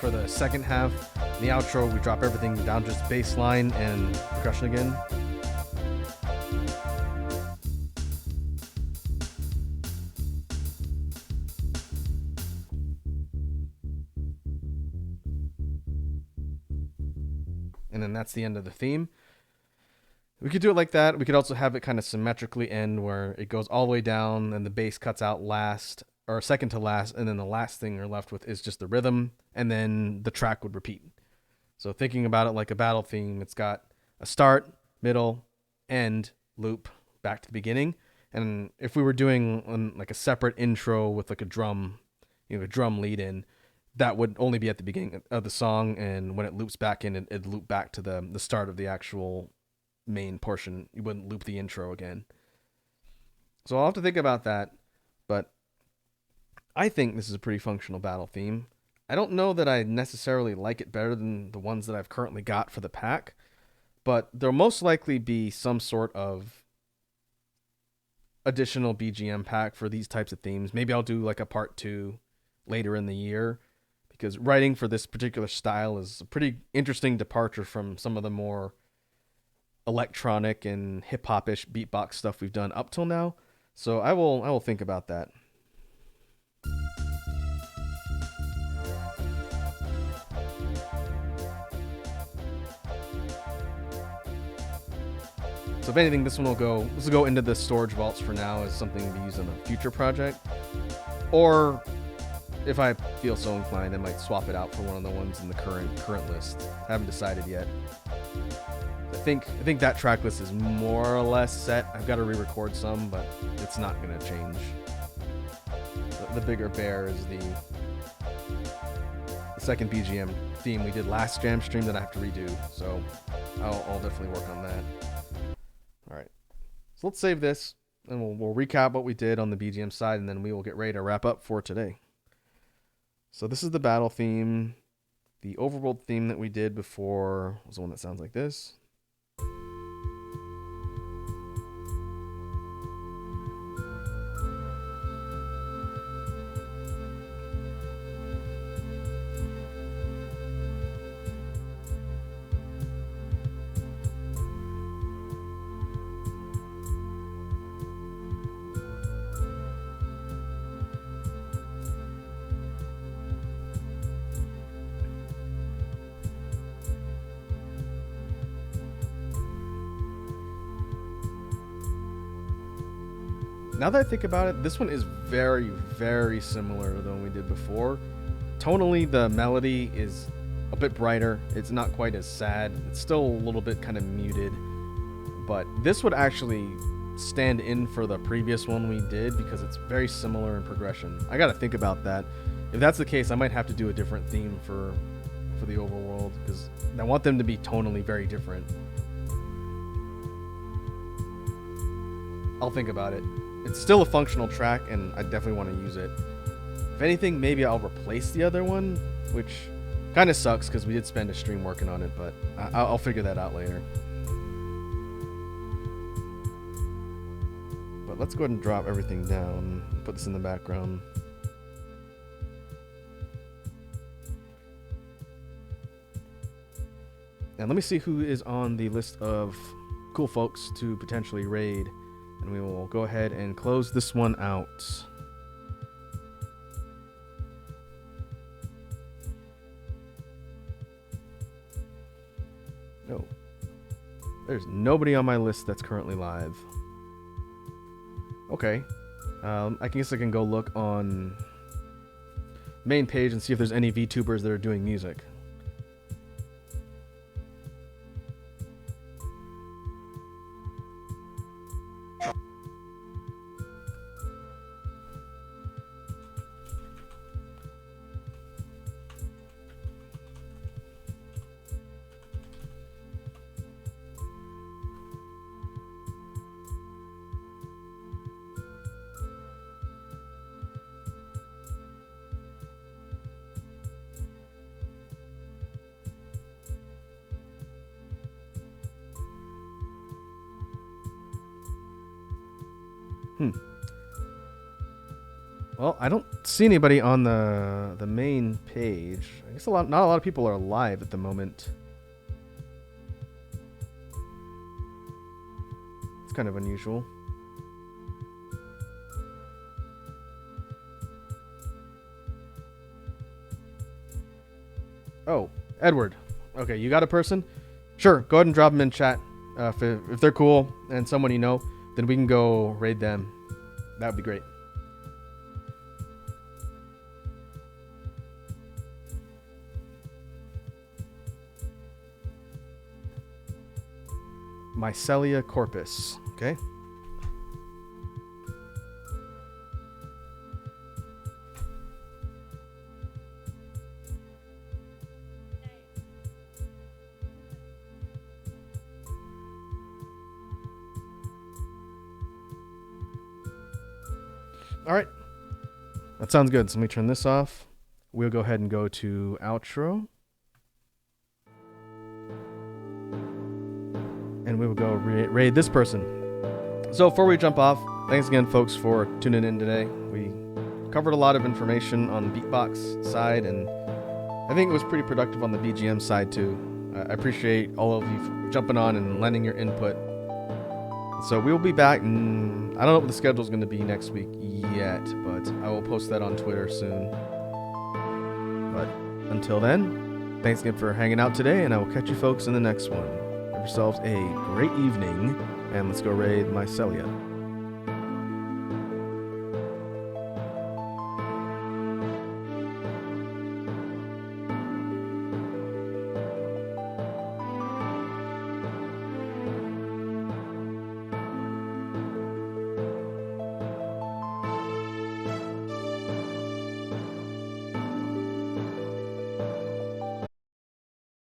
For the second half, in the outro, we drop everything down to just bass line and percussion again. And then that's the end of the theme. We could do it like that. We could also have it kind of symmetrically end where it goes all the way down and the bass cuts out last, or second to last, and then the last thing you're left with is just the rhythm, and then the track would repeat. So thinking about it like a battle theme, it's got a start, middle, end, loop, back to the beginning. And if we were doing like a separate intro with like a drum, a drum lead in, that would only be at the beginning of the song, and when it loops back in, it'd loop back to the start of the actual main portion. You wouldn't loop the intro again. So I'll have to think about that, but I think this is a pretty functional battle theme. I don't know that I necessarily like it better than the ones that I've currently got for the pack, but there'll most likely be some sort of additional BGM pack for these types of themes. Maybe I'll do like a part 2 later in the year, because writing for this particular style is a pretty interesting departure from some of the more electronic and hip-hop-ish beatbox stuff we've done up till now. So I will think about that. So if anything, this will go into the storage vaults for now as something to be used on a future project. Or if I feel so inclined, I might swap it out for one of the ones in the current list. I haven't decided yet. I think that track list is more or less set. I've got to re-record some, but it's not going to change. The bigger bear is the second BGM theme we did last jam stream that I have to redo. So I'll definitely work on that. All right. So let's save this, and we'll recap what we did on the BGM side, and then we will get ready to wrap up for today. So this is the battle theme. The overworld theme that we did before was the one that sounds like this. Now that I think about it, this one is very, very similar to the one we did before. Tonally, the melody is a bit brighter. It's not quite as sad. It's still a little bit kind of muted. But this would actually stand in for the previous one we did because it's very similar in progression. I gotta think about that. If that's the case, I might have to do a different theme for the overworld, because I want them to be tonally very different. I'll think about it. It's still a functional track, and I definitely want to use it. If anything, maybe I'll replace the other one, which Kind of sucks because we did spend a stream working on it, but I'll figure that out later. But let's go ahead and drop everything down. Put this in the background. And let me see who is on the list of cool folks to potentially raid. And we will go ahead and close this one out. No. There's nobody on my list that's currently live. Okay. I guess I can go look on main page and see if there's any VTubers that are doing music. Well, I don't see anybody on the main page. I guess not a lot of people are live at the moment. It's kind of unusual. Oh, Edward. Okay, you got a person? Sure, go ahead and drop them in chat. If they're cool and someone you know, then we can go raid them. That would be great. Mycelia corpus. Okay. All right. That sounds good. So let me turn this off. We'll go ahead and go to outro. And we will go raid this person. So before we jump off, thanks again, folks, for tuning in today. We covered a lot of information on the Beatbox side, and I think it was pretty productive on the BGM side too. I appreciate all of you jumping on and lending your input. So we will be back, and I don't know what the schedule is going to be next week yet, but I will post that on Twitter soon. But until then, thanks again for hanging out today, and I will catch you folks in the next one. Have yourselves a great evening, and let's go raid Mycelia.